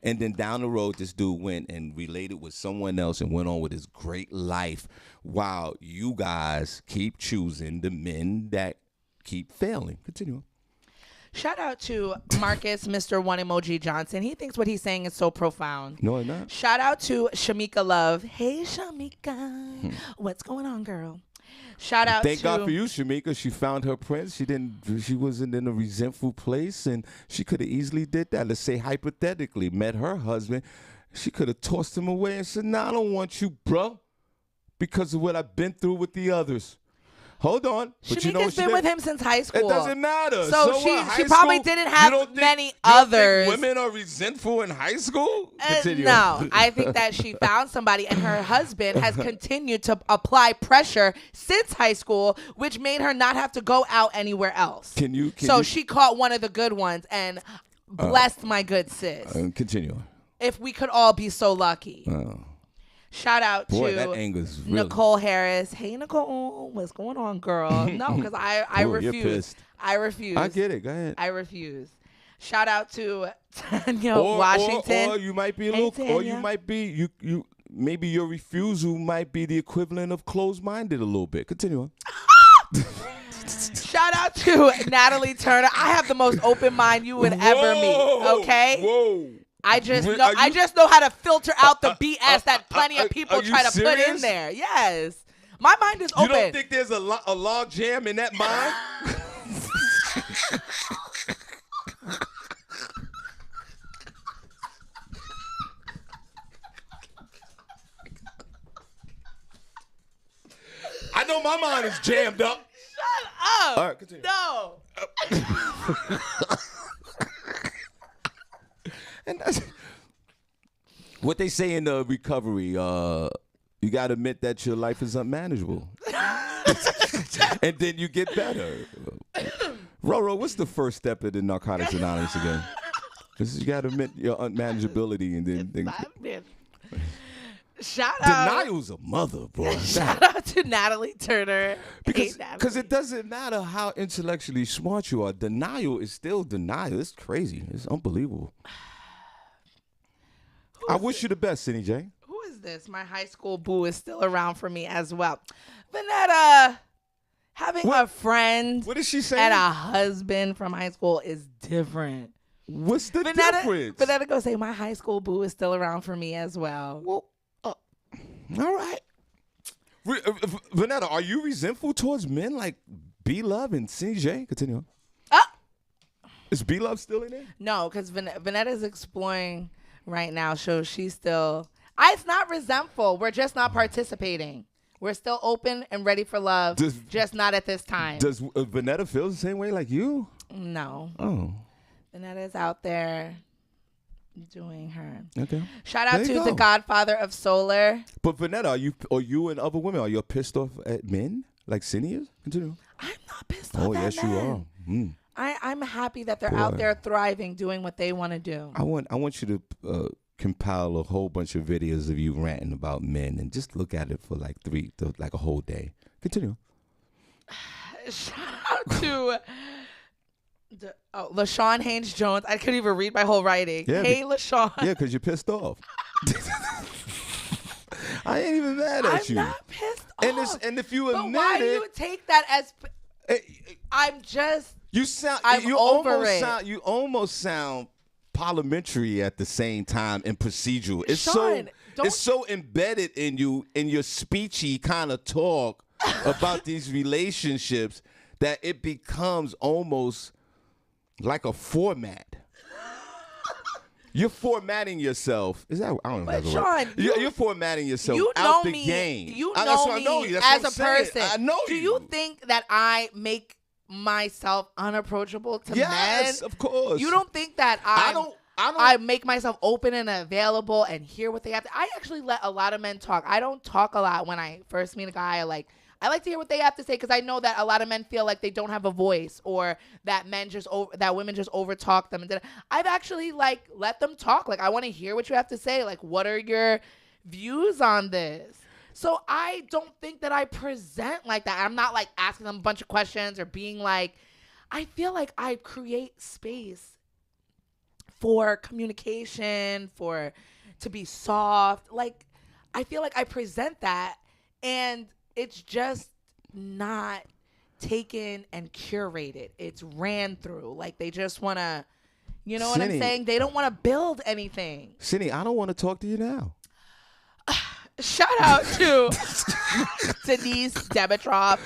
then down the road this dude went and related with someone else and went on with his great life while you guys keep choosing the men that keep failing. Continue. Shout out to Marcus, Mr. One Emoji Johnson. He thinks what he's saying is so profound. No, it's not. Shout out to Shamika Love. Hey, Shamika. What's going on, girl? Shout out Thank God for you, Shamika. She found her prince. She wasn't in a resentful place, and she could have easily did that. Let's say hypothetically, met her husband. She could have tossed him away and said, "Nah, I don't want you, bro." because of what I've been through with the others. Hold on. But Shamika's been with him since high school. It doesn't matter. So she what, probably school? didn't have many you don't others. think women are resentful in high school? No, I think that she found somebody, and her husband has continued to apply pressure since high school, which made her not have to go out anywhere else. So she caught one of the good ones, and blessed my good sis. Continue. If we could all be so lucky. Shout out to that anger's really... Nicole Harris. Hey, Nicole, what's going on, girl? No, because I refuse. You're pissed. I refuse. I get it. Go ahead. I refuse. Shout out to Tanya Washington. Or you might be a little. Or you might be you. Maybe your refusal might be the equivalent of closed-minded a little bit. Continue on. Shout out to Natalie Turner. I have the most open mind you would ever meet. Okay. Whoa. I just know how to filter out the BS that plenty of people try to put in there. Yes. My mind is open. You don't think there's a log jam in that mind? I know my mind is jammed up. Shut up. All right, continue. No. And that's what they say in the recovery. You got to admit that your life is unmanageable. And then you get better. Roro, what's the first step of the Narcotics Anonymous again? You got to admit your unmanageability and then Shout out. Denial's a mother, bro. Shout out to Natalie Turner. Because it doesn't matter how intellectually smart you are. Denial is still denial. It's crazy. It's unbelievable. I wish you the best, Senny J. Who is this? My high school boo is still around for me as well. Vanetta, having a friend what is she saying? and a husband from high school is different. What's the difference? Vanetta go say, my high school boo is still around for me as well. Well, all right. Vanetta, are you resentful towards men like B-Love and CJ? Continue on. Is B-Love still in there? No, because Vanetta's exploring right now shows she's still... It's not resentful. We're just not participating. We're still open and ready for love, just not at this time. Does Vanetta feel the same way like you? No. Oh. Vanetta's out there doing her. Okay. Shout out to the Godfather of Solar. But Vanetta, are you and other women, are you pissed off at men like Senny is? Continue. I'm not pissed off at men. Oh, yes, you are. I'm happy that they're out there thriving, doing what they want to do. I want you to compile a whole bunch of videos of you ranting about men and just look at it for like a whole day. Continue. Shout out to LaShawn Haynes Jones. I couldn't even read my whole writing. Yeah, hey, LaShawn. Yeah, because you're pissed off. I ain't even mad at you. I'm not pissed off. And if you admit why do you take that as? I'm just. You almost sound parliamentary at the same time and procedural. It's so embedded in you in your speechy kind of talk about these relationships that it becomes almost like a format. You're formatting yourself. Is that? I don't know. But Shawn, you're formatting yourself out the game. You know me as a person. I know you. Do you think that I make myself unapproachable to men? Yes, of course. You don't think that I make myself open and available and hear what they have to. I actually let a lot of men talk. I don't talk a lot when I first meet a guy. I like to hear what they have to say because I know that a lot of men feel like they don't have a voice or that women just overtalk them. And I've actually let them talk. Like, I want to hear what you have to say. Like, what are your views on this? So I don't think that I present like that. I'm not like asking them a bunch of questions or being like, I feel like I create space for communication, to be soft. Like, I feel like I present that and it's just not taken and curated. It's ran through. Like, they just want to, you know what I'm saying? They don't want to build anything. Senny, I don't want to talk to you now. Shout out to Denise Dimitrov.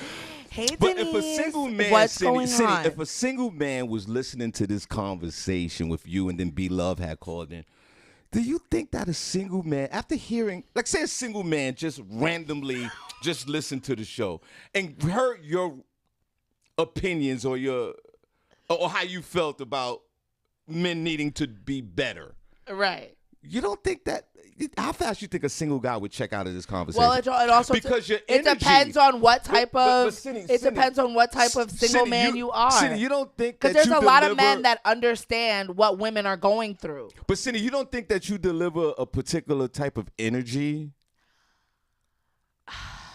Hey, Denise. But if a single man, what's going on? If a single man was listening to this conversation with you and then B-Love had called in, Do you think that a single man, after hearing, like say a single man just randomly just listened to the show and heard your opinions or how you felt about men needing to be better? Right. You don't think that? How fast you think a single guy would check out of this conversation? Well, it also because your it energy, depends on what type of Cindy, depends on what type of single man you are. Cindy, you don't think that because there's you a lot of men that understand what women are going through. But Cindy, you don't think that you deliver a particular type of energy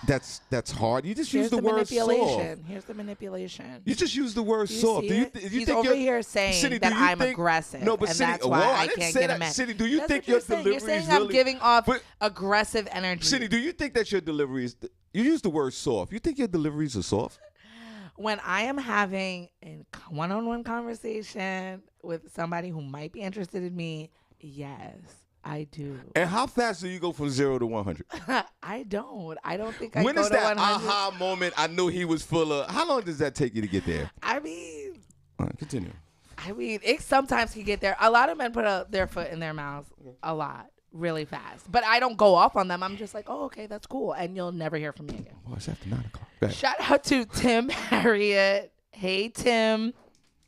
that's hard? You just use the word soft. Here's the manipulation. You just use the word soft. Do you He's think over here saying Cindy, that I'm aggressive. No, but and Cindy, that's why I can't get a man. Cindy, do you That's think what your you're saying. delivery You're is saying really? I'm giving off aggressive energy. Cindy, do you think that your delivery is? You use the word soft. You think your deliveries are soft? When I am having a one-on-one conversation with somebody who might be interested in me, yes, I do. And how fast do you go from 0 to 100? I don't think I When go is to that 100. aha moment? I knew he was full of. How long does that take you to get there? I mean, All right, continue. It sometimes can get there. A lot of men put their foot in their mouths a lot, really fast. But I don't go off on them. I'm just like, oh, okay, that's cool. And you'll never hear from me again. Well, it's after 9 o'clock. Go ahead. Shout out to Tim Harriet. Hey, Tim.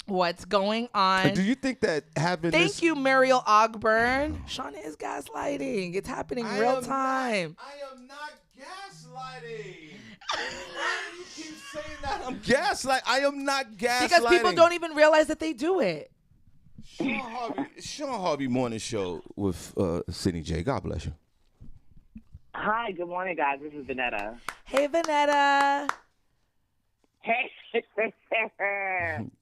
What's going on? Do you think that having Thank you, Muriel Ogburn. Shawn is gaslighting. It's happening real time. I am not gaslighting. Why do you keep saying that? I'm gaslighting. I am not gaslighting. Because people don't even realize that they do it. Shawn Harvey morning show with Senny J. God bless you. Hi, good morning, guys. This is Vanetta. Hey, Vanetta. Hey.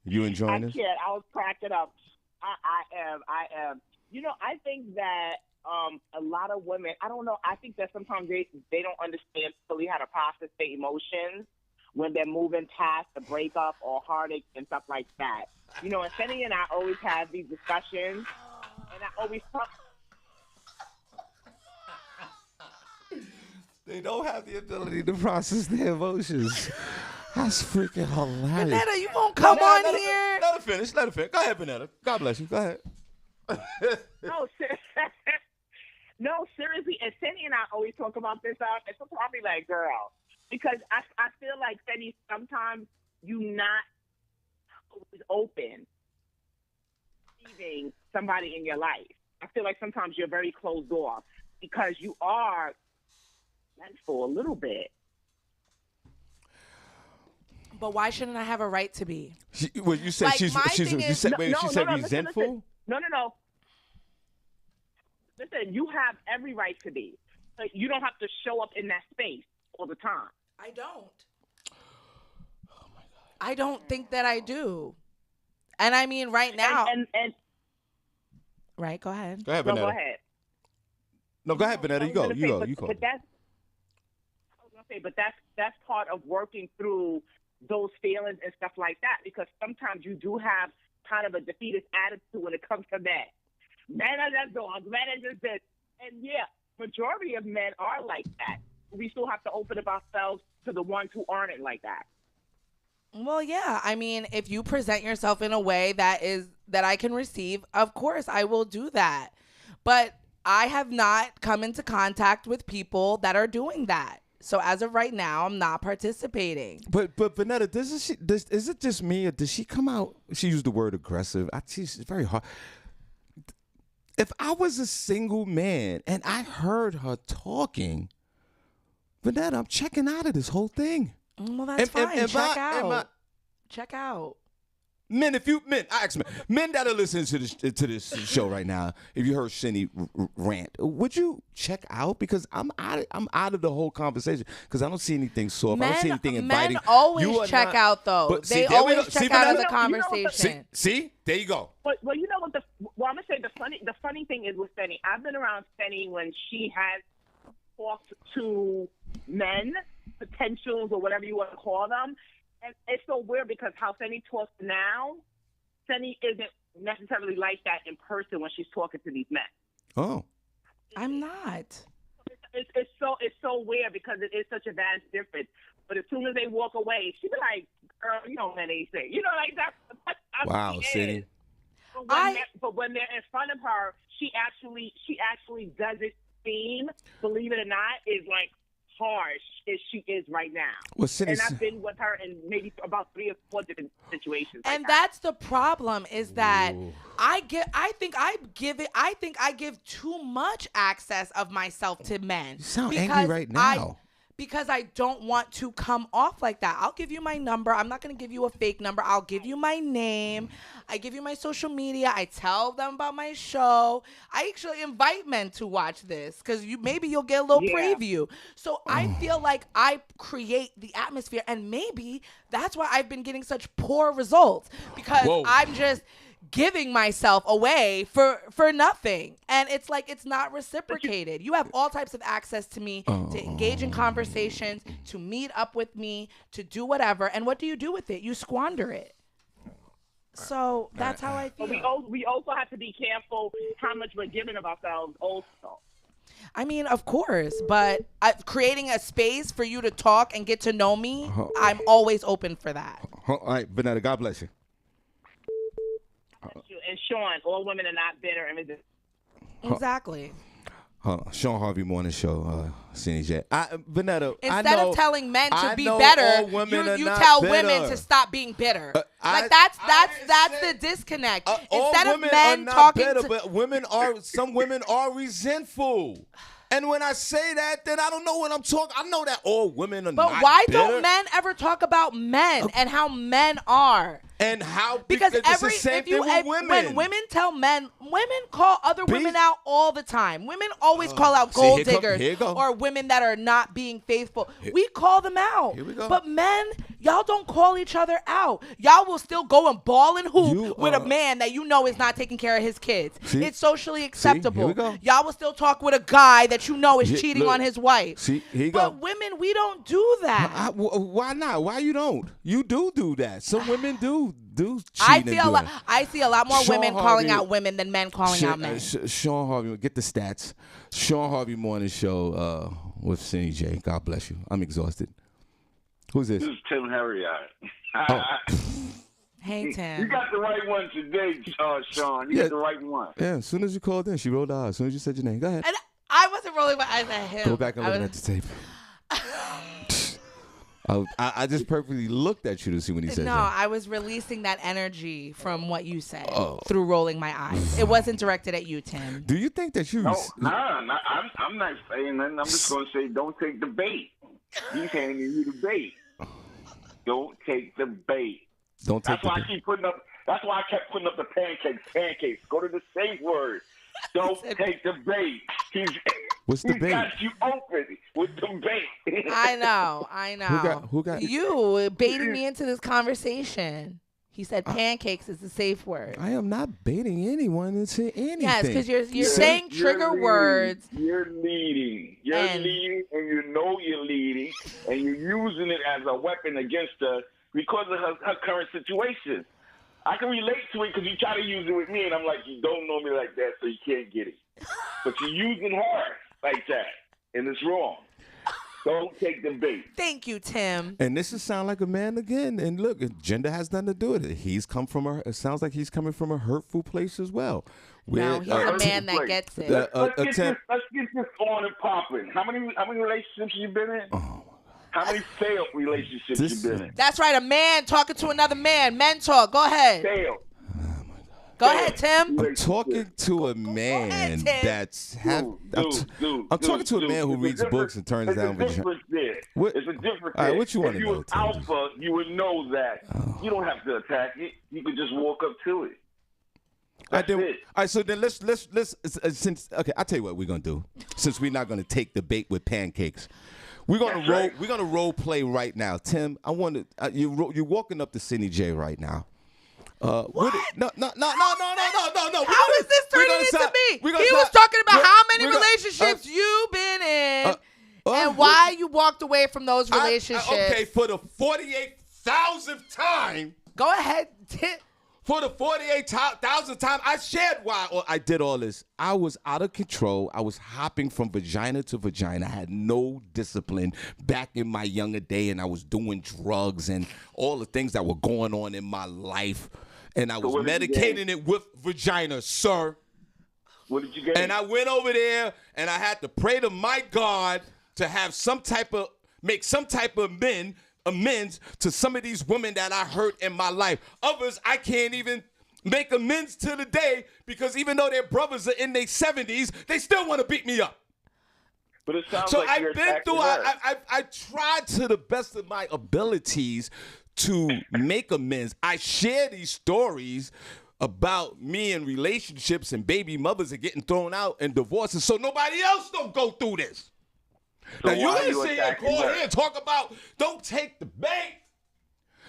You enjoying this? I was cracking up. I am. You know, I think that a lot of women, I don't know, I think that sometimes they don't understand fully how to process their emotions when they're moving past the breakup or heartache and stuff like that. You know, and Senny and I always have these discussions, and I always talk. They don't have the ability to process their emotions. That's freaking hilarious. Vanetta, you won't come on here. Let her finish. Go ahead, Vanetta. God bless you. Go ahead. No, seriously. And Senny and I always talk about this stuff. And sometimes I'll be like, girl, because I feel like, Senny, sometimes you're not always open receiving somebody in your life. I feel like sometimes you're very closed off because you are for a little bit. But why shouldn't I have a right to be? You said Like, she's resentful? No. Listen, you have every right to be. But you don't have to show up in that space all the time. I don't. Oh my God. I don't think that I do. And I mean, right now. And right, go ahead. Go ahead, no, Vanetta. go ahead. No, go ahead, Vanetta. You go. You go. But that's, I was gonna say, but that's part of working through those feelings and stuff like that, because sometimes you do have kind of a defeatist attitude when it comes to men. Men are just dogs. Men are just this. And yeah, majority of men are like that. We still have to open up ourselves to the ones who aren't like that. Well, yeah. I mean, if you present yourself in a way that I can receive, of course I will do that. But I have not come into contact with people that are doing that. So as of right now, I'm not participating. But Vanetta, is it just me, or does she come out? She used the word aggressive. It's very hard. If I was a single man and I heard her talking, Vanetta, I'm checking out of this whole thing. Well, that's fine. Check out. Men, I ask men that are listening to this show right now, if you heard Senny rant, would you check out? Because I'm out of the whole conversation because I don't see anything soft. I don't see anything inviting. Men always check out though. They always check out of the conversation. See, there you go. But you know what? I'm gonna say the funny thing is with Senny. I've been around Senny when she has talked to men, potentials or whatever you want to call them. And it's so weird because how Senny talks now, Senny isn't necessarily like that in person when she's talking to these men. Oh, I'm not. It's so weird because it is such a vast difference. But as soon as they walk away, she be like, "Girl, you know men ain't say," you know, like that. Wow, Senny. But when they're in front of her, she actually doesn't seem, believe it or not, is like harsh as she is right now. Well, and I've been with her in maybe about 3 or 4 different situations. And that's the problem is that I think I give too much access of myself to men. You sound angry right now. Because I don't want to come off like that. I'll give you my number. I'm not going to give you a fake number. I'll give you my name. I give you my social media. I tell them about my show. I actually invite men to watch this because maybe you'll get a little preview. So I feel like I create the atmosphere, and maybe that's why I've been getting such poor results because I'm just giving myself away for nothing, and it's like it's not reciprocated. You have all types of access to me to engage in conversations, to meet up with me, to do whatever, and what do you do with it? You squander it. So that's how I feel. But we also have to be careful how much we're giving of ourselves also. I mean, of course, but creating a space for you to talk and get to know me, I'm always open for that. All right, Vanetta, God bless you. And Shawn, all women are not bitter. Exactly. Shawn Harvey Morning Show, Senny J. Vanetta, instead of telling men to be better, you tell women to stop being bitter. That's the disconnect. Instead of men talking bitter, but some women are resentful. And when I say that, then I don't know what I'm talking. I know that all women are not bitter. But why don't men ever talk about men and how men are? And how because it's the same thing with women. When women tell men, women call other women out all the time. Women always call out gold diggers or women that are not being faithful. We call them out. Here we go. But men, y'all don't call each other out. Y'all will still go and ball and hoop with a man that you know is not taking care of his kids. It's socially acceptable. Here we go. Y'all will still talk with a guy that you know is cheating on his wife. See, here you but women, we don't do that. Why not? Why you don't? You do that. Some women do cheat. I see a lot more women calling out women than men calling out men. Shawn Harvey, get the stats. Shawn Harvey Morning Show with Senny J. God bless you. I'm exhausted. Who's this? This is Tim Harriott. Hey, Tim. You got the right one today, Shawn. You got the right one. Yeah, as soon as you called in, she rolled her eyes. As soon as you said your name. Go ahead. And I wasn't rolling my eyes at him. Go back and look at the tape. I just perfectly looked at you to see when he said that. No, I was releasing that energy from what you said through rolling my eyes. It wasn't directed at you, Tim. Do you think that you... No, I'm not saying nothing. I'm just going to say don't take the bait. He's handing you the bait. Don't take the bait. That's why I keep putting up... That's why I kept putting up the pancakes. Go to the safe word. Don't take the bait. What's the bait? He got you open with the bait. I know. Who got you baiting me into this conversation? He said pancakes is the safe word. I am not baiting anyone into anything. Yes, because you're saying trigger words. You're leading. You're leading, and you know you're leading, and you're using it as a weapon against her because of her current situation. I can relate to it because you try to use it with me, and I'm like, you don't know me like that, so you can't get it. But you're using her like that, and it's wrong. Don't take the bait. Thank you, Tim. And this is sound like a man again. And look, gender has nothing to do with it. It sounds like he's coming from a hurtful place as well. No, he's a man that gets it. Let's get this on and popping. How many relationships you been in? Oh. How many failed relationships you been in? That's right, a man talking to another man. Men talk. Go ahead. Failed. Go ahead, Tim. I'm talking to a man that's I'm talking to a man who reads books and turns down vagina. It's a difference. All right, what you want to know? If you was alpha, you would know that you don't have to attack it. You could just walk up to it. That's it. All right, so then let's I'll tell you what we're gonna do. Since we're not gonna take the bait with pancakes. We're gonna role play right now, Tim. I want to. You're walking up to Senny J right now. What? No. How is this turning into me? He was talking about how many relationships you've been in and why you walked away from those relationships. Okay, for the 48,000th time. Go ahead, Tim. For the 48,000th time, I shared why I did all this. I was out of control. I was hopping from vagina to vagina. I had no discipline back in my younger day, and I was doing drugs and all the things that were going on in my life. And I was what did you medicating it with vagina, sir. What did you get? And I went over there and I had to pray to my God to have make some type of amends to some of these women that I hurt in my life. Others, I can't even make amends to the day because even though their brothers are in their 70s, they still want to beat me up. But it sounds So like I've been through, I tried to the best of my abilities to make amends. I share these stories about me and relationships and baby mothers and getting thrown out and divorces so nobody else don't go through this. So now you why didn't you say attacking call her? here and talk about don't take the bait.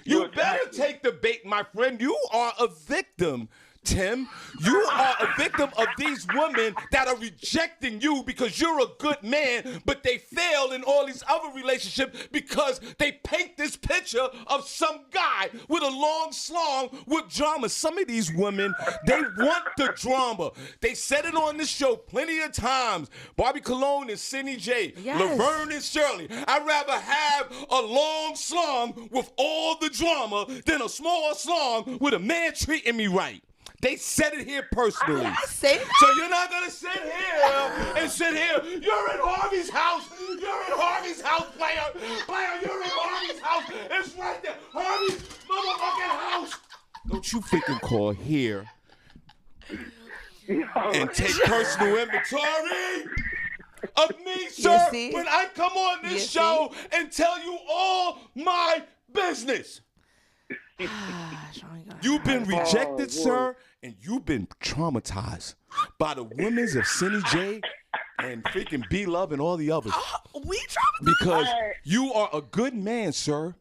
You better take the bait, my friend. You are a victim, Tim. You are a victim of these women that are rejecting you because you're a good man, but they fail in all these other relationships because they paint this picture of some guy with a long slong with drama. Some of these women, they want the drama. They said it on this show plenty of times. Barbie Cologne and Senny J, Yes. Laverne and Shirley. I'd rather have a long slong with all the drama than a small slong with a man treating me right. They said it here personally. Did I say that? So you're not gonna sit here. You're in Harvey's house. You're in Harvey's house, player. You're in Harvey's house. It's right there. Harvey's motherfucking house. Don't you freaking call here and take personal inventory of me, sir, see? when I come on You this see? show and tell you all my business. You've been rejected, sir, and you've been traumatized by the women's of Senny J and freaking B-Love and all the others. We traumatized. Because you are a good man, sir,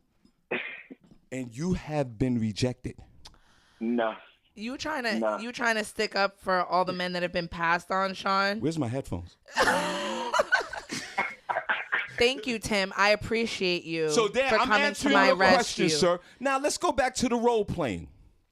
and you have been rejected. No. You trying to stick up for all the men that have been passed on, Shawn? Where's my headphones? Thank you, Tim. I appreciate you So there, for I'm coming to answering my your rescue. question, sir. Now let's go back to the role playing.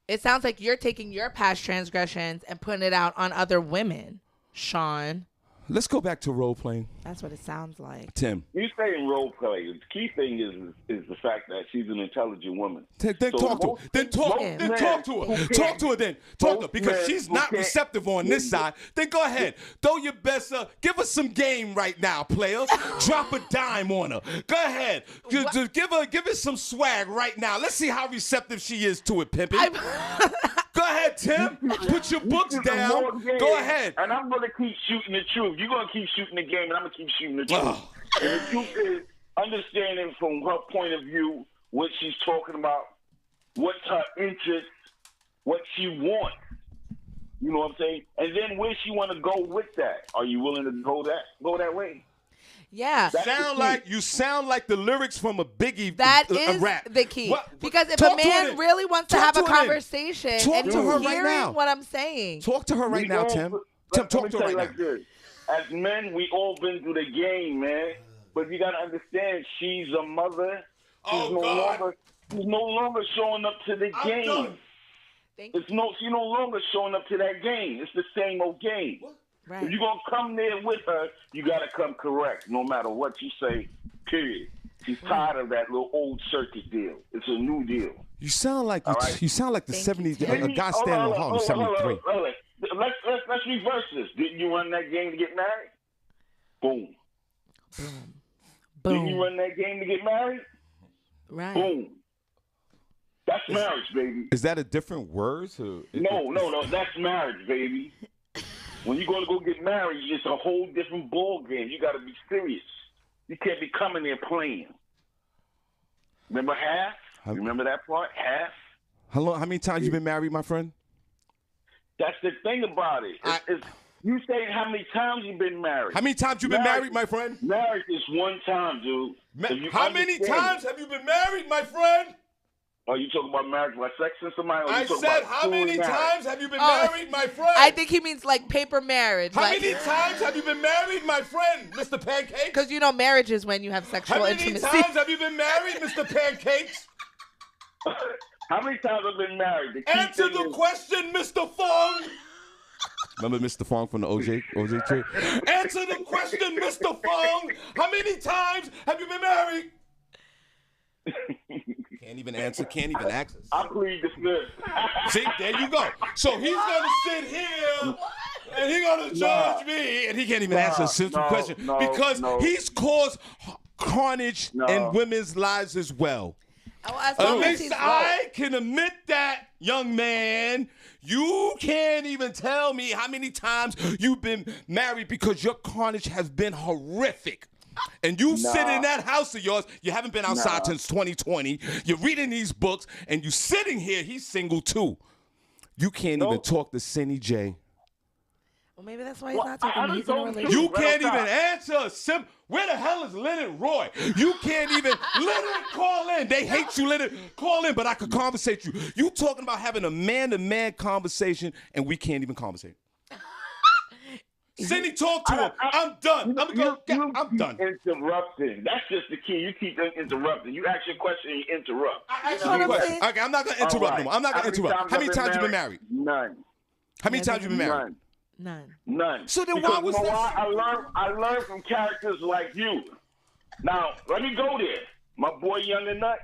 It sounds like you're taking your past transgressions and putting it out on other women, Shawn. Let's go back to role playing. That's what it sounds like. Tim. You say in role play. The key thing is the fact that she's an intelligent woman. Then So talk to her. most- Then talk. most Then men talk to her. who Talk to her. Then talk to her most because men she's who not can't- receptive on this side. Then go ahead. Throw your best. Give us some game right now, player. Drop a dime on her. Go ahead. Just give her some swag right now. Let's see how receptive she is to it, pimpin'. Go ahead, Tim. Put your books down. Go ahead. And I'm going to keep shooting the truth. You're going to keep shooting the game, and I'm going to keep shooting the truth. Oh. And the truth is understanding from her point of view what she's talking about, what's her interest, what she wants. You know what I'm saying? And then where she want to go with that. Are you willing to go that way? Yeah. You sound like the lyrics from a Biggie That a is rap. the key. What- Because if talk a to her man then. really wants to Talk have a to her then. conversation Talk and to her right hearing now. what I'm saying. Talk to her right now, Tim. Tim, talk to her right now. like this. As men, we all been through the game, man. But you got to understand, she's a mother. Oh, God. She's no longer showing up to the I'm game. done. She's no longer showing up to that game. It's the same old game. Right. If you're going to come there with her, you got to come correct, no matter what you say, period. She's tired of that little old circuit deal. It's a new deal. You sound like right. you sound like the Thank you, 70s. Tim. A guy standing on Harlem, 73. Let's reverse this. Didn't you run that game to get married? Boom. Didn't you Boom. run that game to get married? Right. Boom. That's marriage, baby. Is that a different word? No. That's marriage, baby. When you're going to go get married, it's a whole different ball game. You got to be serious. You can't be coming there playing. Remember half? Remember that part? Half? How many times you been married, my friend? That's the thing about it. You say how many times you've been married. How many times you been married, my friend? Marriage is one time, dude. How many times have you been married, my friend? Are you talking about marriage by sex and somebody? I said, how many times have you been married, my friend? I think he means like paper marriage. How many times have you been married, my friend, Mr. Pancakes? Because you know marriage is when you have sexual How many intimacy. times have you been married, Mr. Pancakes? How many times have you been married? The key Answer thing the is- question, Mr. Fong. Remember Mr. Fong from the OJ trip? Answer the question, Mr. Fong. How many times have you been married? Can't even answer. Can't even access. I plead the fifth. See, there you go. So he's gonna sit here and he's gonna judge me, and he can't even answer a simple question because he's caused carnage in women's lives as well. At least I can admit that, young man. You can't even tell me how many times you've been married because your carnage has been horrific. And you sit in that house of yours. You haven't been outside since 2020. You're reading these books, and you sitting here. He's single, too. You can't even talk to Senny J. Well, maybe that's why he's not talking. He's in a relationship. You can't even answer. Where the hell is Leonard Roy? You can't even. Leonard, call in. They hate you, Leonard. Call in, but I could conversate you. You talking about having a man-to-man conversation, and we can't even conversate. Senny, talk to him. I'm done. I'm done. Interrupting. That's just the key. You keep interrupting. You ask your question and you interrupt. I ask you a question. Okay, I'm not going to interrupt no more. I'm not going to interrupt. How many times you been married? None. How many times you been married? None. So then because why was that? I learned from characters like you. Now, let me go there. My boy Young and Nut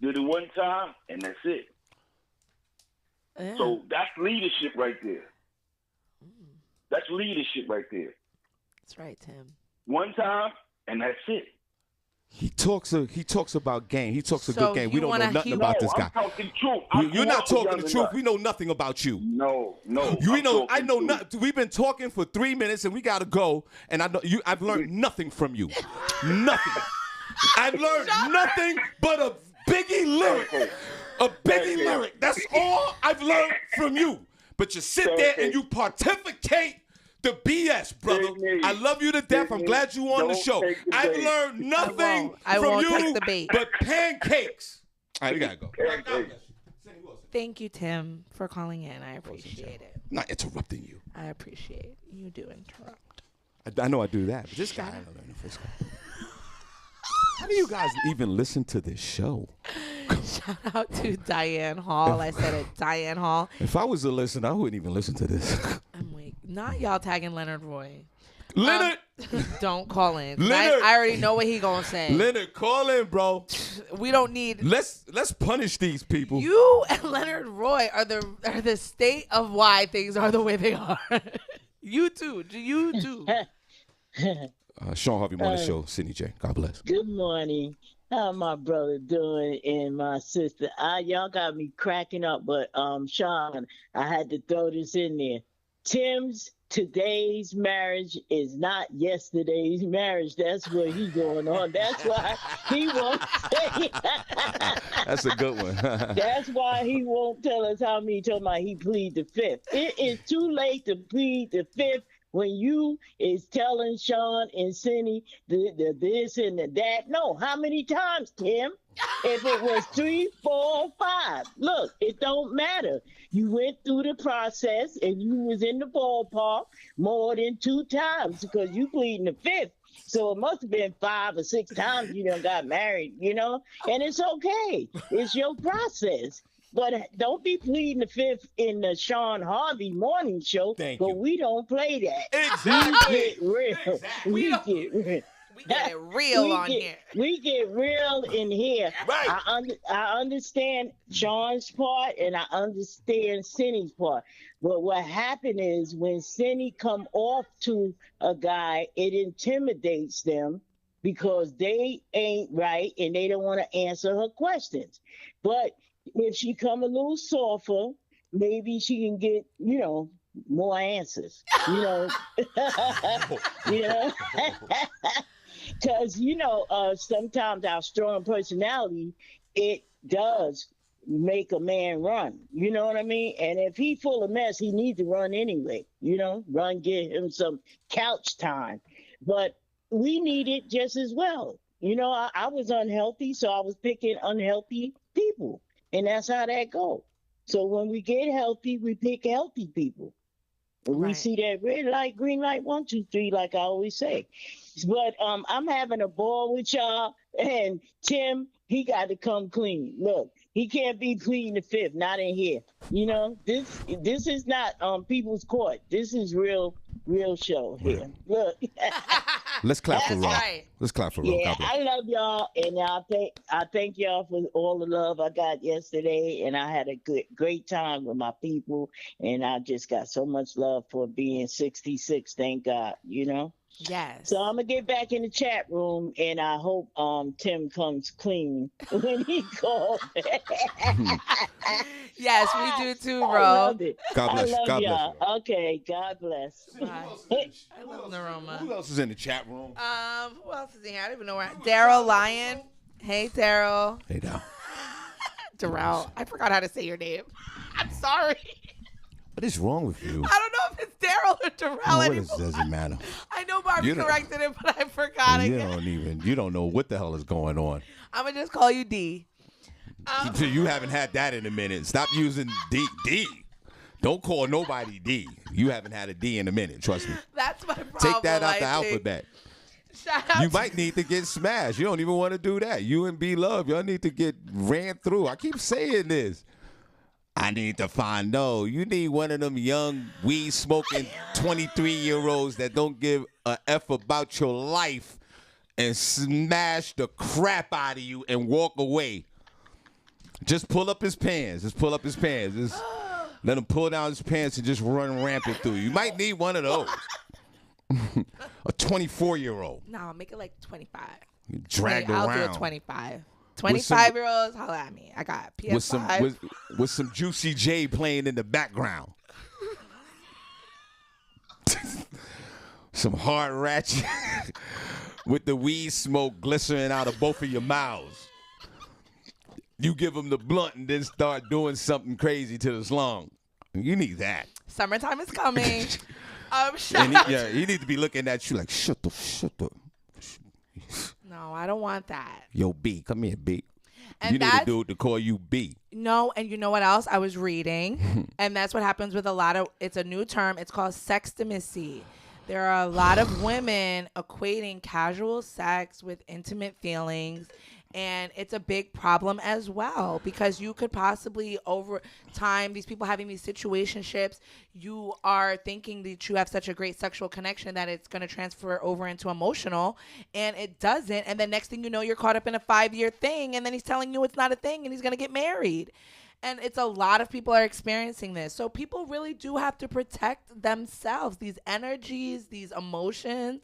did it one time, and that's it. Yeah. So that's leadership right there. That's leadership right there. That's right, Tim. One time, and that's it. He talks about game. He talks a good game. We don't know nothing about this guy. I'm talking truth. You're not talking the truth. We know nothing about you. No. I know nothing. We've been talking for 3 minutes and we gotta go. And I've learned nothing from you. Nothing. I've learned nothing but a Biggie lyric. A Biggie lyric. That's all I've learned from you. But you sit there and you pontificate the BS, brother. I love you to death. I'm glad you on the show. I've learned nothing from you but pancakes. All right, we gotta go. Thank you, Tim, for calling in. I appreciate it. I'm not interrupting you. I appreciate you do interrupt. I know I do that, but this guy, I don't know the first guy. How do you guys even listen to this show? Shout out to Diane Hall. I said it, Diane Hall. If I was to listen, I wouldn't even listen to this. I'm weak. Not y'all tagging Leonard Roy. Leonard! Don't call in. Leonard! I already know what he gonna say. Leonard, call in, bro. We don't need. Let's punish these people. You and Leonard Roy are the state of why things are the way they are. You too. Shawn Harvey Morning Show, Senny J. God bless. Good morning. How my brother doing and my sister? Y'all got me cracking up, but Shawn, I had to throw this in there. Tim's today's marriage is not yesterday's marriage. That's what he's going on. That's why he won't say. That's a good one. That's why he won't tell us how many times he plead the fifth. It is too late to plead the fifth when you is telling Shawn and Senny the this and the that. No, how many times, Tim? If it was 3, 4, 5, look, it don't matter. You went through the process and you was in the ballpark more than 2 times because you pleading the fifth. So it must have been 5 or 6 times you done got married, and it's okay. It's your process. But don't be pleading the fifth in the Shawn Harvey morning show. But we don't play that. Exactly. We get real. We get it real on here. We get real in here. Right. I understand Shawn's part and I understand Senny's part. But what happened is when Senny come off to a guy, it intimidates them because they ain't right and they don't want to answer her questions. But if she come a little softer, maybe she can get, more answers. Because, sometimes our strong personality, it does make a man run. You know what I mean? And if he full of mess, he needs to run anyway. Run, get him some couch time. But we need it just as well. I was unhealthy, so I was picking unhealthy people. And that's how that goes. So when we get healthy, we pick healthy people. And we see that red light, green light, 1, 2, 3, like I always say. But I'm having a ball with y'all. And Tim, he got to come clean. Look, he can't be pleading the fifth, not in here. This is not people's court. This is real show here. Look. Let's clap for Rob. Right. Let's clap for Rob. Yeah, I love y'all, and I thank y'all for all the love I got yesterday, and I had a great time with my people, and I just got so much love for being 66. Thank God, Yes. So I'm gonna get back in the chat room, and I hope Tim comes clean when he calls. Yes, we do too, I bro. love it. God bless. I love God bless y'all. you. Okay, God bless. I love Naroma. Who else is in the chat room? Who else is in here? I don't even know where. Daryl Lyon. Hey, Daryl. Hey, now. Darrell. I forgot how to say your name. I'm sorry. What is wrong with you? I don't know if it's Daryl or Darrell anymore. Doesn't matter. I know Barbi You don't- corrected it, but I forgot again. You don't know what the hell is going on. I'm going to just call you D. You haven't had that in a minute. Stop using D. Don't call nobody D. You haven't had a D in a minute. Trust me. That's my problem. Take that out I the think. alphabet. Shout out You to- might need to get smashed. You don't even want to do that. You and B Love, y'all need to get ran through. I keep saying this. I need to find you need one of them young weed smoking 23-year-olds that don't give a F about your life and smash the crap out of you and walk away. Just pull up his pants. Just let him pull down his pants and just run rampant through you. You might need one of those. A 24-year-old. No, make it like 25. Dragged I'll around. do a 25. 25-year-olds, holla at me. I got PS5. With some Juicy J playing in the background. Some hard ratchet with the weed smoke glistening out of both of your mouths. You give them the blunt and then start doing something crazy to the slung. You need that. Summertime is coming. Shout out. He need to be looking at you like, shut the. No, I don't want that. Yo, B, come here, B. And you need a dude to call you B. No, and you know what else? I was reading, and that's what happens with a lot of, it's a new term. It's called sextimacy. There are a lot of women equating casual sex with intimate feelings, and it's a big problem as well because you could possibly, over time, these people having these situationships, you are thinking that you have such a great sexual connection that it's going to transfer over into emotional, and it doesn't. And then next thing you know, you're caught up in a 5-year thing, and then he's telling you it's not a thing, and he's going to get married. And it's a lot of people are experiencing this. So people really do have to protect themselves. These energies, these emotions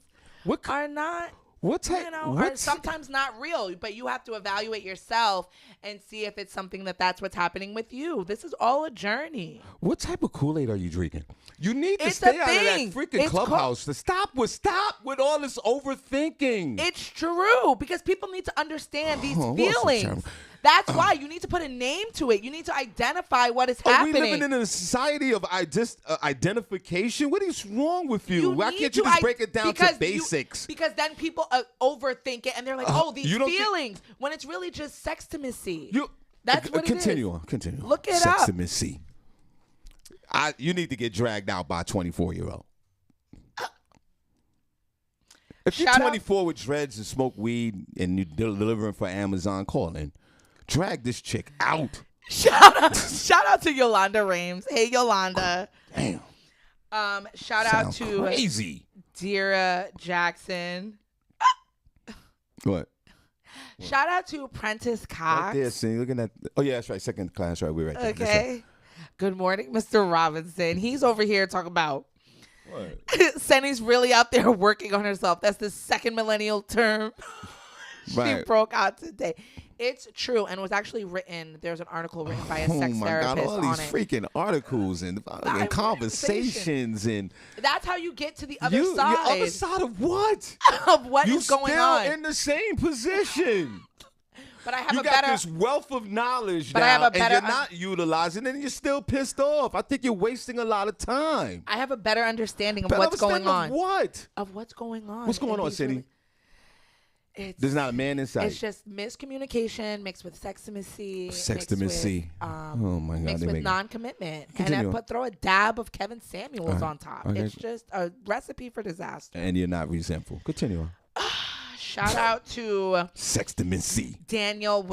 are not... are sometimes not real, but you have to evaluate yourself and see if it's something that's what's happening with you. This is all a journey. What type of Kool-Aid are you drinking? You need to It's stay a out of that thing. freaking It's clubhouse. Stop with all this overthinking. It's true because people need to understand these Oh, what's the feelings. term? That's why you need to put a name to it. You need to identify what is Are happening. we living in a society of identification? What is wrong with you? Why need can't you to just break it down to because basics? because then people overthink it and they're like, these you don't think- feelings, when it's really just sextimacy. You That's what it is. Continue. Look it up. Sextimacy. You need to get dragged out by a 24-year-old. If you're Shout out- 24 with dreads and smoke weed and you're delivering for Amazon, call in. Drag this chick out. Shout out to Yolanda Rames. Hey, Yolanda. Damn. Shout out Sound to crazy. Dira Jackson. What? Shout out to Prentice Cox. Right there, see, looking at. Oh yeah, that's right. Second class, right? We're right there. That's right. Okay. Good morning, Mr. Robinson. He's over here talking about What? Senny's really out there working on herself. That's the second millennial term she Right. broke out today. It's true, and was actually written. There's an article written by a sex Oh my therapist God! All on these it. freaking articles and conversations and That's how you get to the other side. The other side of what? Of what you is going still on. in the same position. But I have You a got better. this wealth of knowledge But now, I have a better and you're not utilizing it, and you're still pissed off. I think you're wasting a lot of time. I have a better understanding of Better what's going understanding on. of what? Of what's going on. What's going And on, these Senny? It's There's not a man in sight. It's just miscommunication mixed with sextimacy. Sextimacy. Oh my God! Mixed they with make it- non-commitment. Continue. And throw a dab of Kevin Samuels All right. on top. Okay. It's just a recipe for disaster. And you're not resentful. Continue on. Shout out to Sextimency. Danielle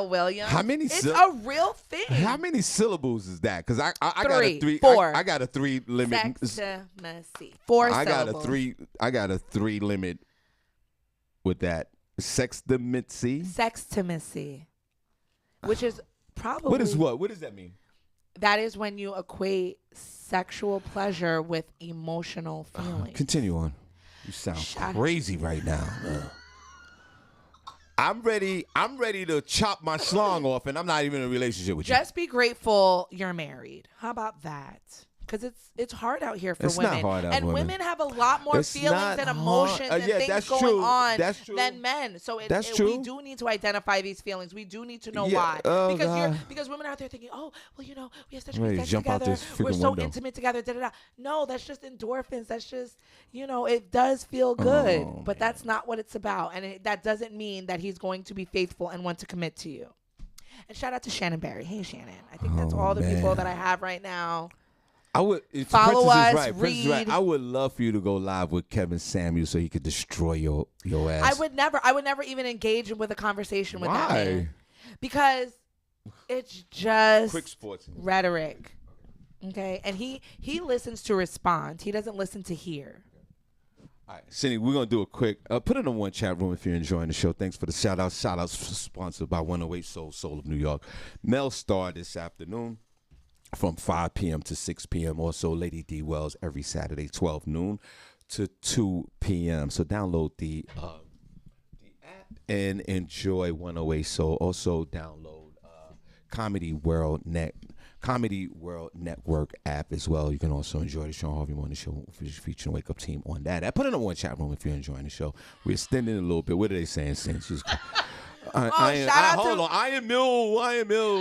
Williams. How many? It's a real thing. How many syllables is that? Because I got a 3. Four. I got a 3 limit. Sextimacy. 4 I got syllables. a 3. I got a 3 limit with that. Sextimacy. Which is probably. What is what? What does that mean? That is when you equate sexual pleasure with emotional feelings. Continue on. You sound crazy right now. I'm ready to chop my schlong off, and I'm not even in a relationship with you. Just be grateful you're married. How about that? Because it's hard out here for It's women. not hard out and women. women have a lot more It's feelings not and hard. emotions and Yeah, things that's going true. on That's true. than men. So That's we true. do need to identify these feelings. We do need to know Yeah. why. Oh, because God. women are out there thinking, oh, well, you know, we have such Ready great to sex jump out together. this freaking We're so window. intimate together. Da, da, da. No, that's just endorphins. That's just, you know, it does feel good. Oh, but that's not what it's about. And that doesn't mean that he's going to be faithful and want to commit to you. And shout out to Shannon Barry. Hey, Shannon. I think that's all the people that I have right now. I would if Follow Princess us, is right. Princess is right. read. I would love for you to go live with Kevin Samuels so he could destroy your ass. I would never even engage with a conversation with that Why? man. Because it's just Quick sports. rhetoric. Okay? And he listens to respond. He doesn't listen to hear. All right, Senny, we're going to do a quick, put it in the one chat room if you're enjoying the show. Thanks for the shout-outs. Shout-outs sponsored by 108 Soul of New York. Mel Star this afternoon from 5 p.m. to 6 p.m. Also, Lady D Wells every Saturday, 12 noon to 2 p.m. So download the app and enjoy 108 Soul. Also, download Comedy World Network app as well. You can also enjoy the Shawn Harvey Morning Show featuring Wake Up Team on that. Put it in the one chat room if you're enjoying the show. We're extending it a little bit. What are they saying, Since hold on. Iron Mill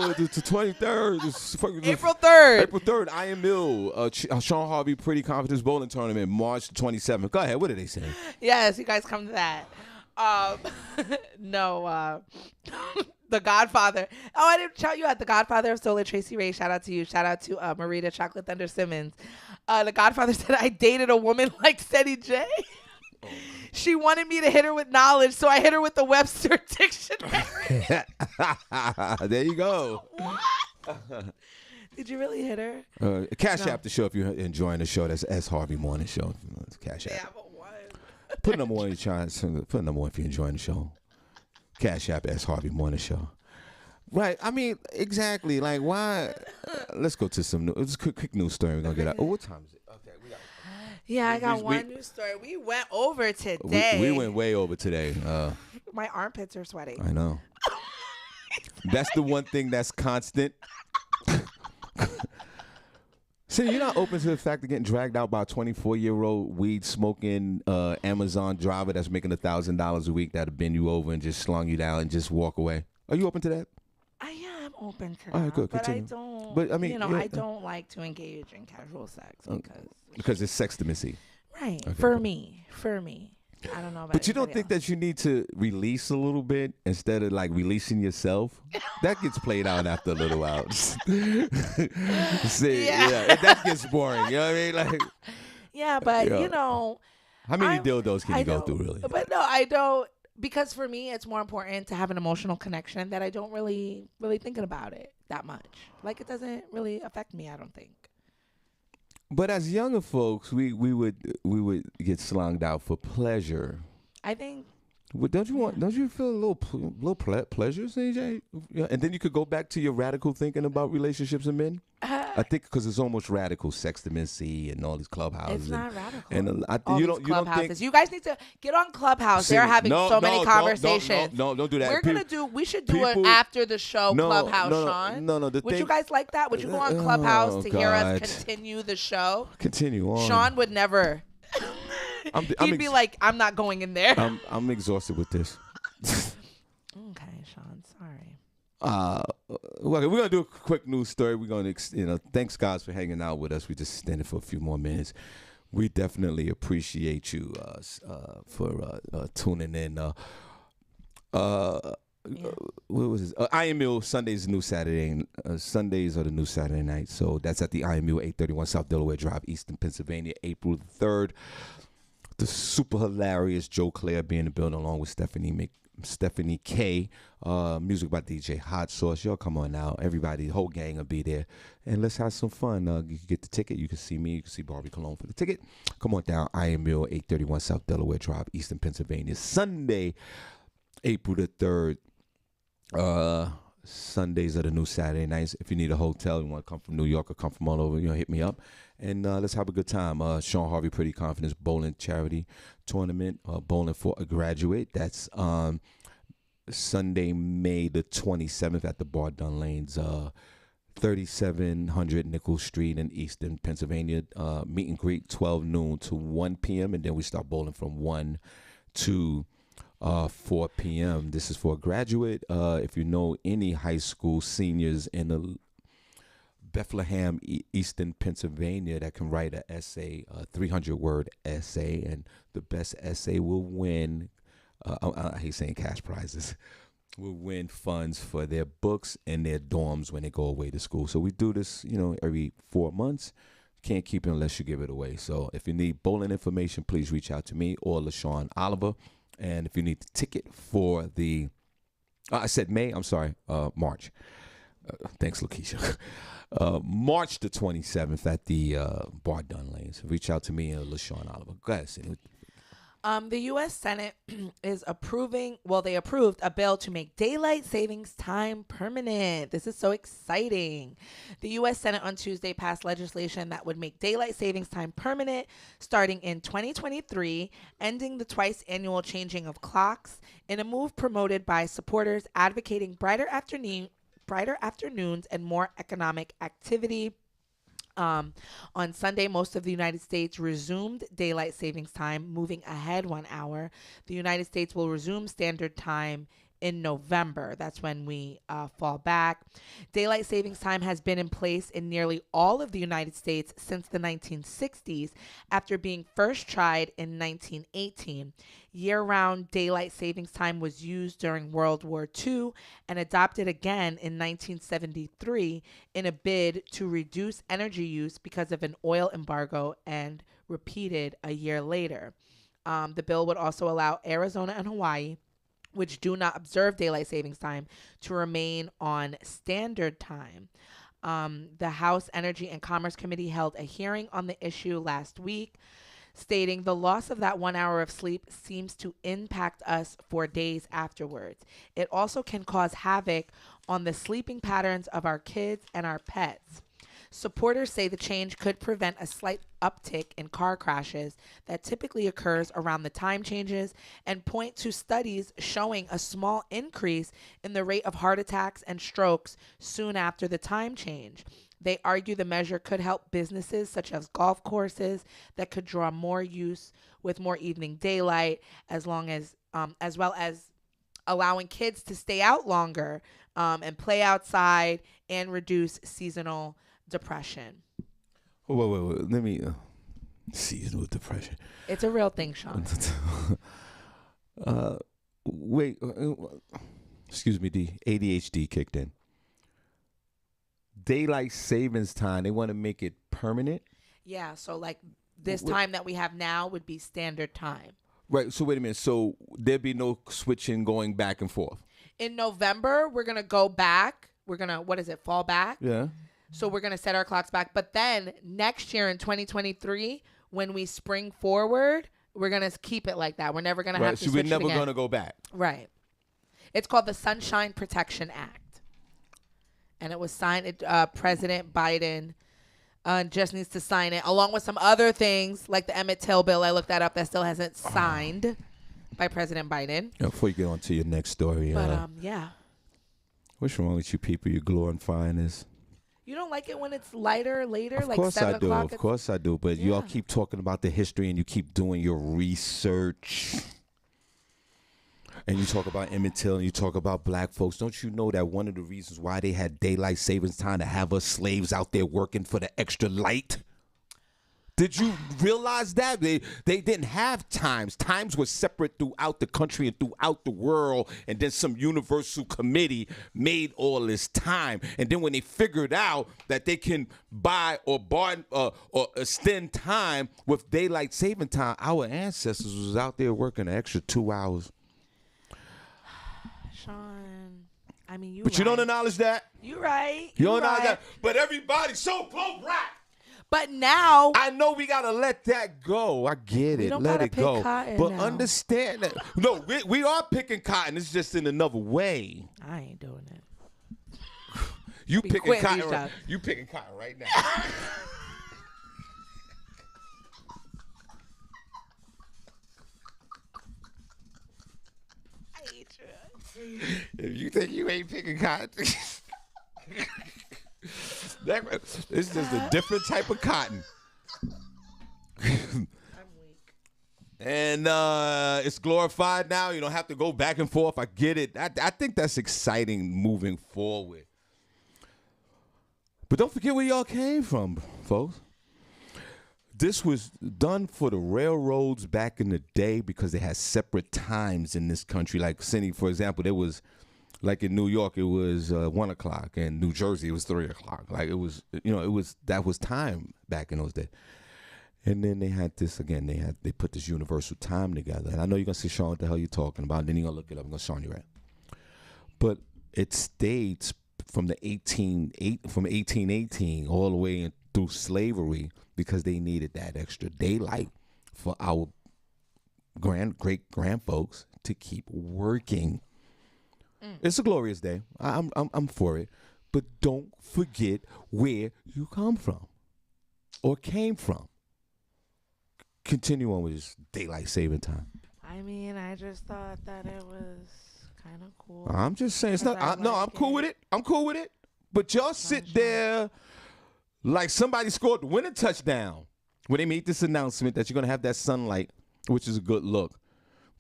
the 23rd. April 3rd. April 3rd, Iron Mill. Shawn Harvey Pretty Confidence Bowling Tournament, March 27th. Go ahead. What are they saying? Yes, you guys come to that. The Godfather. Oh, I didn't shout you out. The Godfather of Solar, Tracy Ray. Shout out to you. Shout out to Marita Chocolate Thunder Simmons. The Godfather said, I dated a woman like Senny J. She wanted me to hit her with knowledge, so I hit her with the Webster Dictionary. There you go. What? Did you really hit her? Cash App the show if you're enjoying the show. That's S Harvey Morning Show. Cash App. Yeah, but what? Put number one if you're enjoying the show. Cash App S Harvey Morning Show. Right. I mean, exactly. Like, why? Let's go to some news. Quick news story. We're gonna get out. Oh, what time is it? Okay, we got. Yeah, I got one news story. We went over today. We went way over today. My armpits are sweating. I know. That's the one thing that's constant. See, you're not open to the fact of getting dragged out by a 24-year-old weed-smoking Amazon driver that's making $1,000 a week that'll bend you over and just slung you down and just walk away. Are you open to that? I am open to that. All right, good. But Continue. I don't. But I mean, I don't like to engage in casual sex because it's sextimacy. Right. Okay, For cool. me. I don't know about. But you don't anybody think that you need to release a little bit instead of like releasing yourself? That gets played out after a little while. See, that gets boring. You know what I mean? Like, yeah, but Yeah. you know. how many dildos can you go through, really? But no, I don't. Because for me, it's more important to have an emotional connection that I don't really thinking about it that much. Like, it doesn't really affect me, I don't think. But as younger folks, we would get slunged out for pleasure. I think. Well, don't you feel a little pleasure, CJ? Yeah, and then you could go back to your radical thinking about relationships and men. I think because it's almost radical, sextimacy and all these clubhouses. It's not radical. And All you these don't clubhouses. think You guys need to get on Clubhouse. They're having so many conversations. No, don't do that. We should do an after the show Clubhouse, Sean. No. Would you guys like that? Would you go on Clubhouse to hear us continue the show? Continue on. Sean would never. He'd be like, I'm not going in there. I'm exhausted with this. Okay, Sean. Sorry. We're gonna do a quick news story. We're gonna, thanks guys for hanging out with us. We just extended for a few more minutes. We definitely appreciate you for tuning in. What was this? Iron Mill Sundays, new Saturday. Sundays are the new Saturday night. So that's at the Iron Mill, 831 South Delaware Drive, Easton, Pennsylvania, April 3rd. the super hilarious Joe Claire be in the building along with Stephanie K. Music by DJ Hot Sauce. Y'all come on now. Everybody, the whole gang will be there. And let's have some fun. You can get the ticket. You can see me. You can see Barbi Cologne for the ticket. Come on down. I Am Real, 831 South Delaware Drive, Eastern Pennsylvania. Sunday, April the 3rd. Sundays are the new Saturday nights. If you need a hotel, you want to come from New York or come from all over, hit me up. And let's have a good time. Shawn Harvey Pretty Confidence Bowling Charity Tournament, Bowling for a Graduate. That's Sunday, May the 27th at the Bar Dun Lanes, 3700 Nichols Street in Eastern Pennsylvania. Meet and greet 12 noon to 1 p.m. And then we start bowling from 1 to 4 p.m. This is for a graduate. If you know any high school seniors in the Bethlehem, Eastern Pennsylvania, that can write an essay, a 300-word essay, and the best essay will win, I hate saying cash prizes, will win funds for their books and their dorms when they go away to school. So we do this, every 4 months. Can't keep it unless you give it away. So if you need bowling information, please reach out to me or LaShawn Oliver. And if you need the ticket for the, I said May, I'm sorry, March. Thanks, Lakeisha. March the 27th at the Bar Dun Lanes. Reach out to me and LaShawn Oliver. Go ahead, Senny. The U.S. Senate is they approved a bill to make daylight savings time permanent. This is so exciting. The U.S. Senate on Tuesday passed legislation that would make daylight savings time permanent starting in 2023, ending the twice annual changing of clocks in a move promoted by supporters advocating brighter afternoons and more economic activity. On Sunday, most of the United States resumed daylight savings time, moving ahead 1 hour. The United States will resume standard time in November. That's when we fall back. Daylight savings time has been in place in nearly all of the United States since the 1960s, after being first tried in 1918. Year-round daylight savings time was used during World War II and adopted again in 1973 in a bid to reduce energy use because of an oil embargo, and repeated a year later. The bill would also allow Arizona and Hawaii, which do not observe daylight savings time, to remain on standard time. The House Energy and Commerce Committee held a hearing on the issue last week, stating the loss of that 1 hour of sleep seems to impact us for days afterwards. It also can cause havoc on the sleeping patterns of our kids and our pets. Supporters say the change could prevent a slight uptick in car crashes that typically occurs around the time changes, and point to studies showing a small increase in the rate of heart attacks and strokes soon after the time change. They argue the measure could help businesses such as golf courses that could draw more use with more evening daylight, as well as allowing kids to stay out longer and play outside, and reduce seasonal depression. Wait. Let me seasonal depression. It's a real thing, Sean. Excuse me, the ADHD kicked in. Daylight savings time, they want to make it permanent? Yeah, so like this time that we have now would be standard time. Right, so wait a minute. So there'd be no switching going back and forth? In November, we're going to go back. We're going to, fall back? Yeah. So we're going to set our clocks back. But then next year in 2023, when we spring forward, we're going to keep it like that. We're never going to have to switch it again. So we're never going to go back. Right. It's called the Sunshine Protection Act. And it was signed, President Biden just needs to sign it, along with some other things like the Emmett Till bill. I looked that up. That still hasn't signed by President Biden. Before you get on to your next story. But, yeah. What's wrong with you people? You're glorifying this. You don't like it when it's later, like 7 o'clock? Of course I do. But y'all keep talking about the history and you keep doing your research. And you talk about Emmett Till and you talk about black folks. Don't you know that one of the reasons why they had daylight savings time to have us slaves out there working for the extra light? Did you realize that? They didn't have times. Times were separate throughout the country and throughout the world, and then some universal committee made all this time. And then when they figured out that they can buy or extend time with daylight saving time, our ancestors was out there working an extra 2 hours. Sean, I mean, But you don't acknowledge that? You right. You don't acknowledge that? But everybody's so pro-black. But now I know we gotta let that go. I get it. don't Let gotta it pick go. cotton But now. understand that. No, we are picking cotton. It's just in another way. I ain't doing it. You Be picking quitting cotton. these Right, jobs. you picking cotton right now. I hate you. If you think you ain't picking cotton, it's just a different type of cotton. I'm weak. And it's glorified now. You don't have to go back and forth. I get it. I think that's exciting moving forward. But don't forget where y'all came from, folks. This was done for the railroads back in the day because they had separate times in this country. Like Senny, for example, there was, like in New York, it was 1 o'clock, and New Jersey it was 3 o'clock. Like it was, that was time back in those days. And then they had this again. They put this universal time together. And I know you're gonna say, Sean, what the hell you talking about? Then you're gonna look it up and go, Sean, you're right. But it stayed from 1818 all the way through slavery because they needed that extra daylight for our great grandfolks to keep working. It's a glorious day. I'm for it. But don't forget where you come from or came from. Continue on with this daylight saving time. I mean, I just thought that it was kind of cool. I'm just saying it's not. I No, I'm like cool it. with it. I'm cool with it. But y'all sit there like somebody scored the winning touchdown when they made this announcement that you're gonna have that sunlight, which is a good look.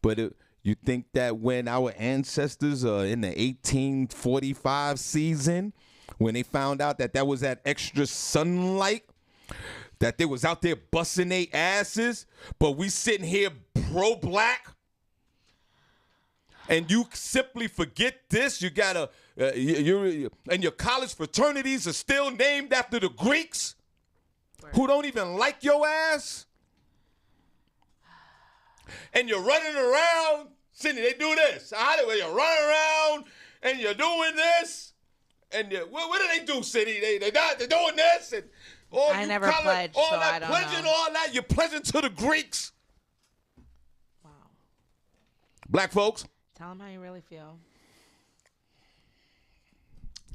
But you think that when our ancestors in the 1845 season, when they found out that was that extra sunlight, that they was out there busting their asses, but we sitting here pro-black, and you simply forget this. You gotta, and your college fraternities are still named after the Greeks, who don't even like your ass, and you're running around. Cindy, they do this. You're running around and you're doing this, and what do they do, Cindy? They're doing this, and I never pledged, all so that I don't pledging, know. all that. You're pledging to the Greeks. Wow. Black folks, Tell them how you really feel.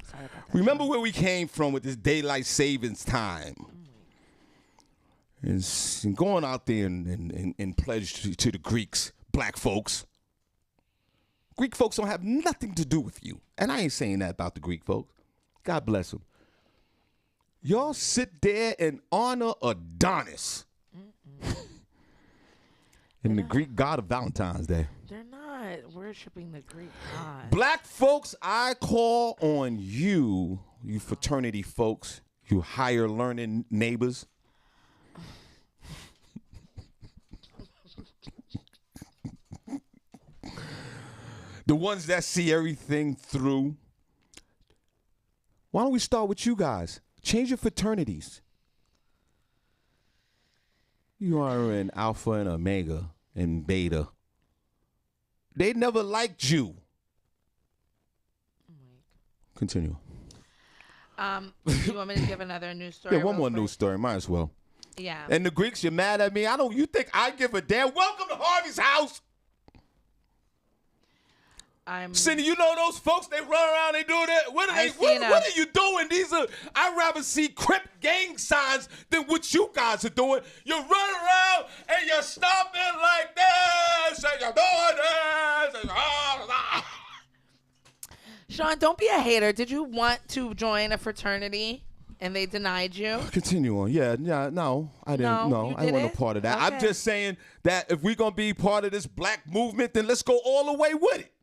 Sorry about that. remember where we came from with this daylight savings time. And going out there and pledge to the Greeks, black folks. Greek folks don't have nothing to do with you. And I ain't saying that about the Greek folks. God bless them. Y'all sit there and honor Adonis. And the Greek god of Valentine's Day. They're not worshiping the Greek god. Black folks, I call on you, you fraternity folks, you higher learning neighbors. The ones that see everything through. Why don't we start with you guys? Change your fraternities. You are an alpha and omega and beta. They never liked you. Continue. You want me to give another news story? Yeah, one real more quick? news story. Might as well. Yeah. And the Greeks, you're mad at me? You think I give a damn? Welcome to Harvey's house. Cindy, you know those folks, they run around, they do that. What are you doing? I'd rather see Crip gang signs than what you guys are doing. You run around and you're stomping like this, and you're doing this. Sean, don't be a hater. Did you want to join a fraternity and they denied you? Continue on. Yeah, no, I didn't. No, I wasn't a part of that. Okay. I'm just saying that if we're going to be part of this black movement, then let's go all the way with it.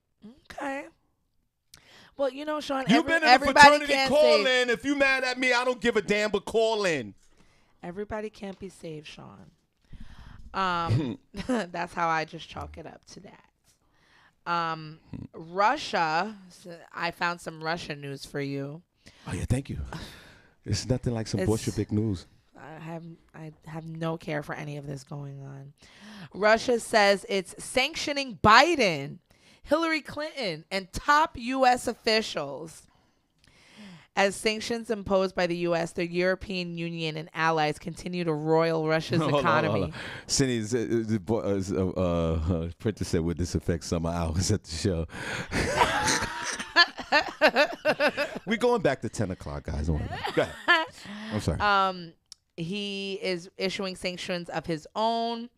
Okay. Well, Sean, You've been in a everybody fraternity, can't call say, in. If you mad at me, I don't give a damn, but call in. Everybody can't be saved, Sean. That's how I just chalk it up to that. Russia. I found some Russian news for you. Oh yeah, thank you. It's nothing like some Bolshevik news. I have no care for any of this going on. Russia says it's sanctioning Biden, Hillary Clinton, and top U.S. officials. As sanctions imposed by the U.S., the European Union and allies continue to roil Russia's economy. Hold on. Senny's printer said, would this affect summer hours at the show? We're going back to 10 o'clock, guys. Go ahead. I'm sorry. He is issuing sanctions of his own.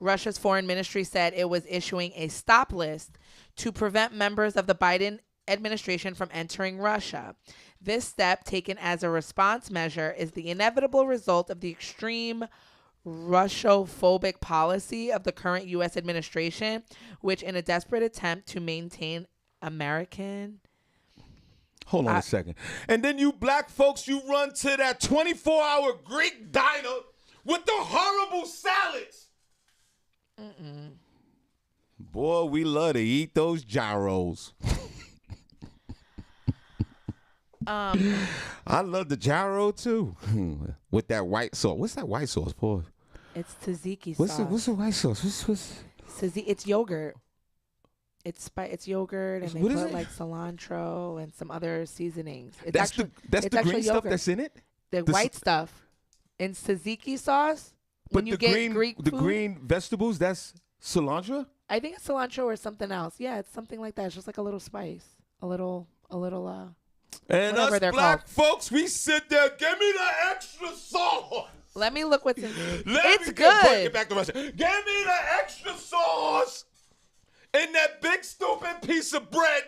Russia's foreign ministry said it was issuing a stop list to prevent members of the Biden administration from entering Russia. This step, taken as a response measure, is the inevitable result of the extreme Russophobic policy of the current U.S. administration, which, in a desperate attempt to maintain American... Hold on a second. And then you black folks, you run to that 24-hour Greek diner with the horrible salads. Boy, we love to eat those gyros. I love the gyro too. With that white sauce. What's that white sauce, Paul? It's tzatziki sauce. What's the white sauce? It's yogurt. It's yogurt, and they What is put it? like cilantro and some other seasonings. That's the green stuff yogurt. that's in it? The white stuff. In tzatziki sauce, But when you the get green, Greek the food, green vegetables, that's cilantro? I think it's cilantro or something else. Yeah, it's something like that. It's just like a little spice. A little And whatever us they're black called. folks, we sit there, give me the extra sauce. Let me look what's in it. Let It's me good. Get back to Russia. Give me the extra sauce in that big stupid piece of bread.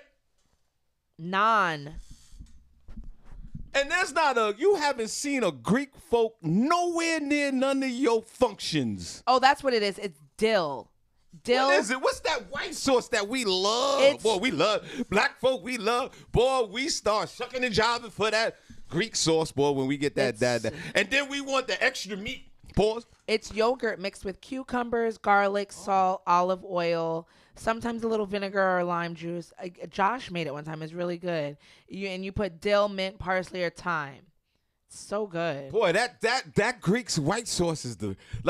Naan. And there's not you haven't seen a Greek folk nowhere near none of your functions. Oh, that's what it is. It's dill. Dill. What is it? What's that white sauce that we love? Boy, we love. Black folk, we love. Boy, we start shucking and jiving for that Greek sauce, boy, when we get that. And then we want the extra meat. Pause. It's yogurt mixed with cucumbers, garlic, salt, olive oil, sometimes a little vinegar or lime juice. Josh made it one time. It's really good. You put dill, mint, parsley, or thyme. It's so good. Boy, that Greek's white sauce is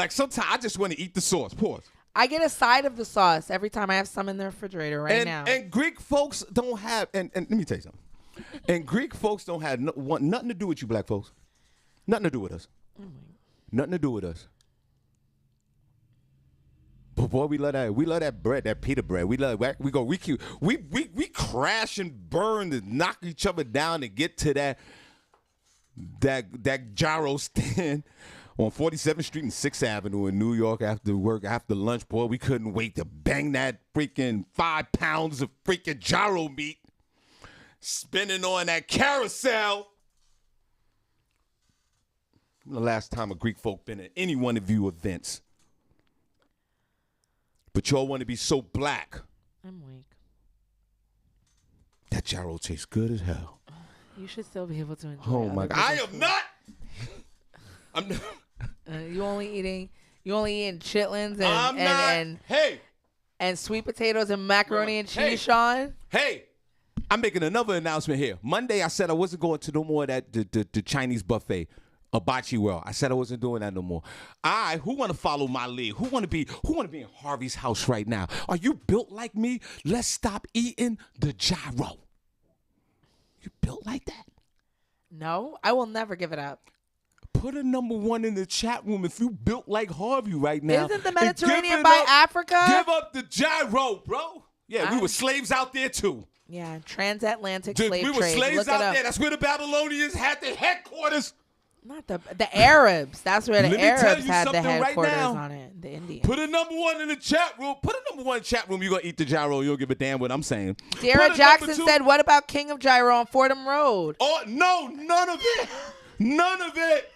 sometimes I just want to eat the sauce. Pause. I get a side of the sauce every time. I have some in the refrigerator now. And Greek folks don't have, and let me tell you something. And Greek folks don't have want nothing to do with you black folks. Nothing to do with us. Nothing to do with us. But boy, we love that. We love that bread, that pita bread. We crash and burn and knock each other down to get to that gyro stand on 47th Street and 6th Avenue in New York after work, after lunch. Boy, we couldn't wait to bang that freaking 5 pounds of freaking gyro meat spinning on that carousel. The last time a Greek folk been at any one of you events. But y'all want to be so black. I'm weak. That gyro tastes good as hell. You should still be able to enjoy. Oh my God! I am not. I'm not. You only eating chitlins and sweet potatoes and macaroni and cheese, Sean. Hey, I'm making another announcement here. Monday, I said I wasn't going to no more of that the Chinese buffet. Hibachi World. I said I wasn't doing that no more. Who want to follow my lead? Who want to be in Harvey's house right now? Are you built like me? Let's stop eating the gyro. You built like that? No, I will never give it up. Put a number 1 in the chat room if you built like Harvey right now. Isn't the Mediterranean by Africa? Give up the gyro, bro. Yeah, we were slaves out there too. Yeah, transatlantic slave trade. We were slaves Look out there. That's where the Babylonians had their headquarters. Not the Arabs. That's where the Arabs had the headquarters right on it. The Indians. Put a number 1 in the chat room. Put a number 1 in the chat room. You're going to eat the gyro. You don't give a damn what I'm saying. Dara Jackson said, what about King of Gyro on Fordham Road? Oh, no, none of it. None of it.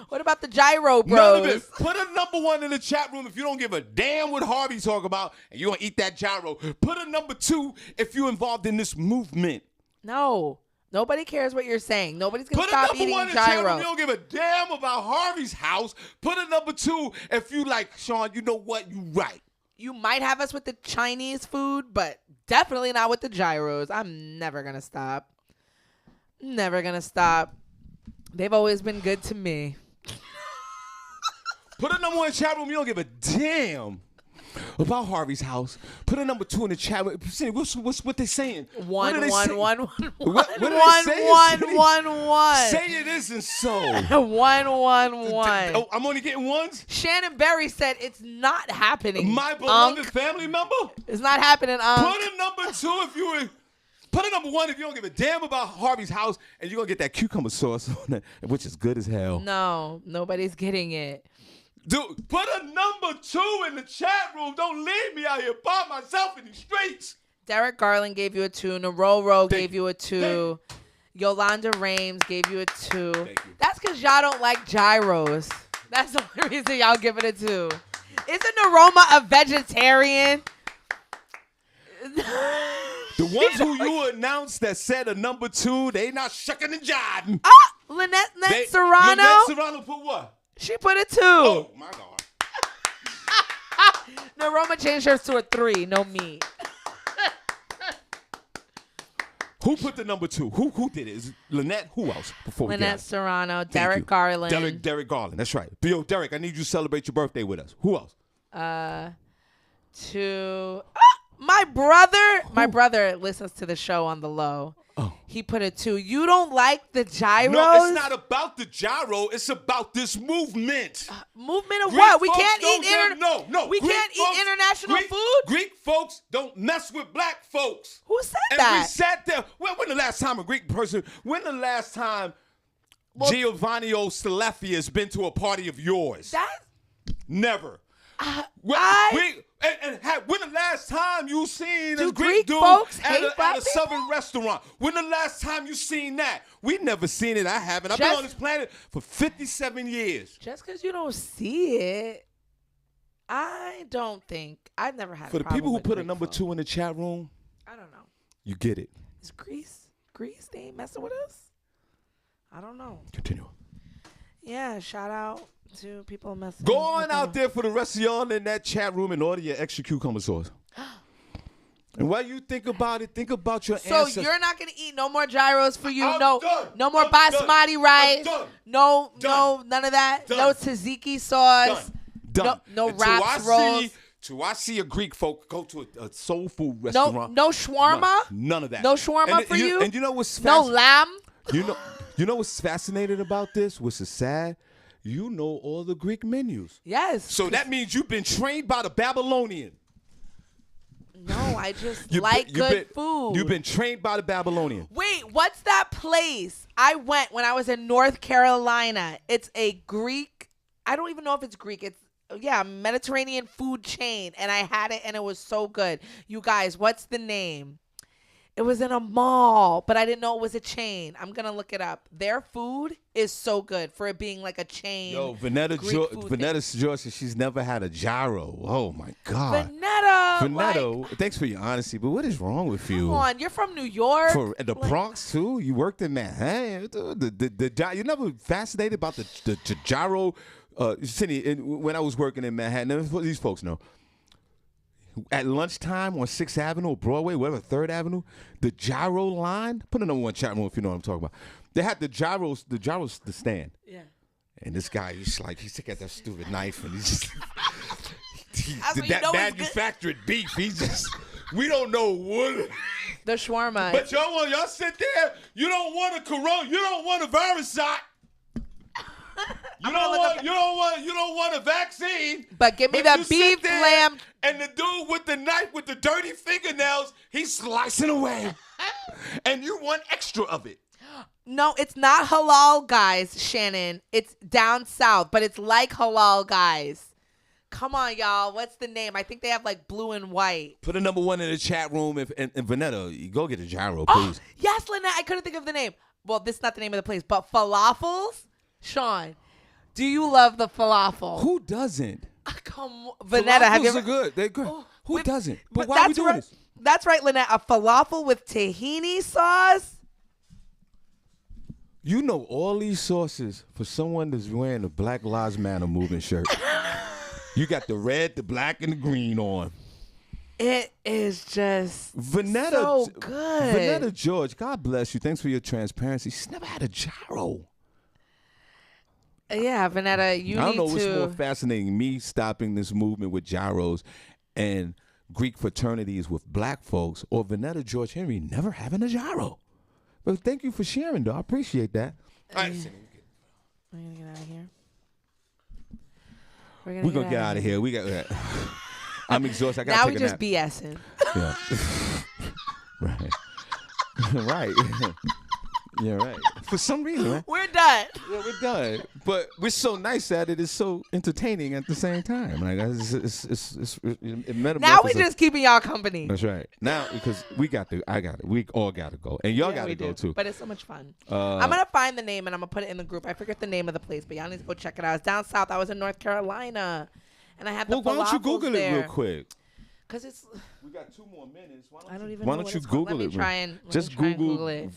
What about the Gyro Bros? None of it. Put a number 1 in the chat room if you don't give a damn what Harvey talk about and you going to eat that gyro. Put a number 2 if you're involved in this movement. No. Nobody cares what you're saying. Nobody's going to Put a stop number eating one in the chat room. gyro. You don't give a damn about Harvey's house. Put a number two if you like, Shawn, you know what? You right. You might have us with the Chinese food, but definitely not with the gyros. I'm never going to stop. Never going to stop. They've always been good to me. Put a number one in the chat room. You don't give a damn about Harvey's house. Put a number two in the chat room. Cindy, what's what they saying? What are they saying? What are they saying? Say it isn't so. 111. Oh, I'm only getting ones? Shannon Berry said it's not happening. My beloved family member? It's not happening, Put a number two if you were. Put a number one if you don't give a damn about Harvey's house, and you're going to get that cucumber sauce on it, which is good as hell. No, nobody's getting it. Dude, put a number two in the chat room. Don't leave me out here by myself in the streets. Derek Garland gave you a 2. Naroro gave you a 2. Yolanda Rames gave you a 2. Thank you. That's because y'all don't like gyros. That's the only reason y'all give it a 2. Isn't Naroma a vegetarian? The ones who you announced that said a number two, they not shucking and jiving. Lynette Serrano? Lynette Serrano put what? She put a 2. Oh, my God. Naroma changed hers to a 3. No meat. Who put the number two? Who did it? Is it Lynette? Who else? Before Lynette Serrano, Thank Derek you. Garland. Derek Garland. That's right. Yo, Derek, I need you to celebrate your birthday with us. Who else? 2. My brother listens to the show on the low. Oh. He put a 2. You don't like the gyros? No, it's not about the gyro. It's about this movement. Movement of Greek what? We folks can't don't eat We Greek can't folks- eat international food? Greek folks don't mess with black folks. Who said And that? we sat there. When the last time a Greek person, when the last time Giovanni O'Stalafia has been to a party of yours? Never. When the last time you seen a Greek dude folks at a people? Southern restaurant? When the last time you seen that? We never seen it. I haven't. I've been on this planet for 57 years. Just because you don't see it, I don't think. I've never had For a the problem people who with put a Greek number folk. 2 in the chat room, I don't know. you get it. Is Greece, they ain't messing with us? I don't know. Continue. Yeah, shout out to people messing. Go on out there for the rest of y'all in that chat room and order your extra cucumber sauce. And while you think about it, think about your ancestors. So you're not gonna eat no more gyros for you? I'm No more I'm basmati done. rice. I'm done. No, Done. none of that. Done. No tzatziki sauce. Done. No Until wraps, rolls. Till I see a Greek folk go to a soul food restaurant. No shawarma. None of that. No shawarma for you. And you know what's No lamb. You know what's fascinating about this? What's sad? You know all the Greek menus. Yes. So that means you've been trained by the Babylonian. No, I just like good food. You've been trained by the Babylonian. Wait, what's that place I went when I was in North Carolina? It's a Greek. I don't even know if it's Greek. It's Mediterranean food chain, and I had it, and it was so good. You guys, what's the name? It was in a mall, but I didn't know it was a chain. I'm going to look it up. Their food is so good for it being like a chain. Yo, Vanetta Georgia, she's never had a gyro. Oh, my God. Vanetta, thanks for your honesty, but what is wrong with you? come on, you're from New York. For the Bronx, too? You worked in Manhattan. You're never fascinated about the gyro? Senny, when I was working in Manhattan, these folks know. At lunchtime on 6th Avenue or Broadway, whatever, 3rd Avenue, the gyro line, put a number one chat room if you know what I'm talking about. They had the gyros to stand. Yeah. And this guy, he's took out that stupid knife and he's just, that manufactured beef. He's just, we don't know what. The shawarma. But y'all sit there, you don't want a corona, you don't want a virus shot. You don't want a vaccine. But give me the beef lamb. And the dude with the knife with the dirty fingernails, he's slicing away. And you want extra of it. No, it's not halal, guys, Shannon. It's down south, but it's like halal, guys. Come on, y'all. What's the name? I think they have like blue and white. Put a number one in the chat room. And Vanetta, you go get a gyro, please. Yes, Lynette. I couldn't think of the name. Well, this is not the name of the place, but falafels. Shawn, do you love the falafel? Who doesn't? Come, Vanetta, have you ever? Falafels are good. They're good. Who doesn't? But why that's are we doing right, this? That's right, Lynette. A falafel with tahini sauce. You know all these sources for someone that's wearing a Black Lives Matter movement shirt. You got the red, the black, and the green on. It is just so good. Vanetta George, God bless you. Thanks for your transparency. She's never had a gyro. Yeah, Vanetta, I don't know what's more fascinating, me stopping this movement with gyros and Greek fraternities with black folks, or Vanetta George Henry never having a gyro. But thank you for sharing, though. I appreciate that. All right, Senny, we're going to get out of here. We're going to get out of here. We got. I'm exhausted. I got to take a nap. Now we just BSing. Yeah. Right. Right. Yeah, right. For some reason, right? We're done. Yeah, we're done. But we're so nice at it. It's so entertaining at the same time. Like now we're just keeping y'all company. That's right. Now because I got it. We all got to go, and y'all got to go too. But it's so much fun. I'm gonna find the name and I'm gonna put it in the group. I forget the name of the place, but y'all need to go check it out. It's down south. I was in North Carolina, and I had the falafels there. Why don't you Google it real quick? Because it's. We got 2 more minutes. I don't even why know don't what you it's Google called. it? Let me try and just Google it.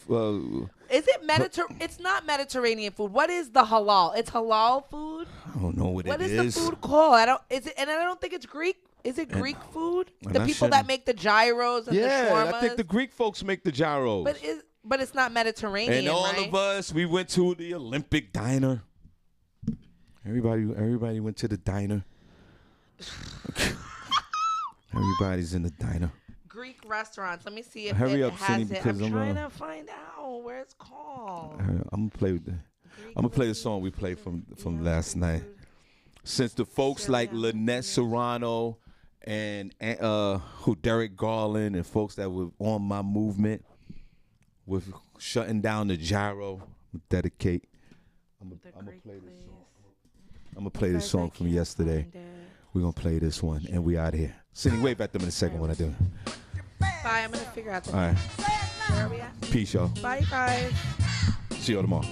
Is it Mediterranean? It's not Mediterranean food. What is the halal? It's halal food. I don't know what it is. What is the food called? I don't think it's Greek. Is it Greek food? The people that make the gyros and the shawarmas? I think the Greek folks make the gyros. But it's not Mediterranean. And all right? of us, we went to the Olympic diner. Everybody went to the diner. Everybody's in the diner. Greek restaurants. Let me see if Hurry it up, has Senny, it. because I'm trying to find out where it's called. I'm gonna play the song we played from last night. Since the folks like Lynette Serrano and Derek Garland and folks that were on my movement with shutting down the gyro, I'm gonna play this song. I'm gonna play this song from yesterday. We're gonna play this one and we out here. Senny, wave at them in a second when I do. Bye. I'm gonna figure out the All right. Where are we at? Peace, y'all. Bye, guys. See y'all tomorrow.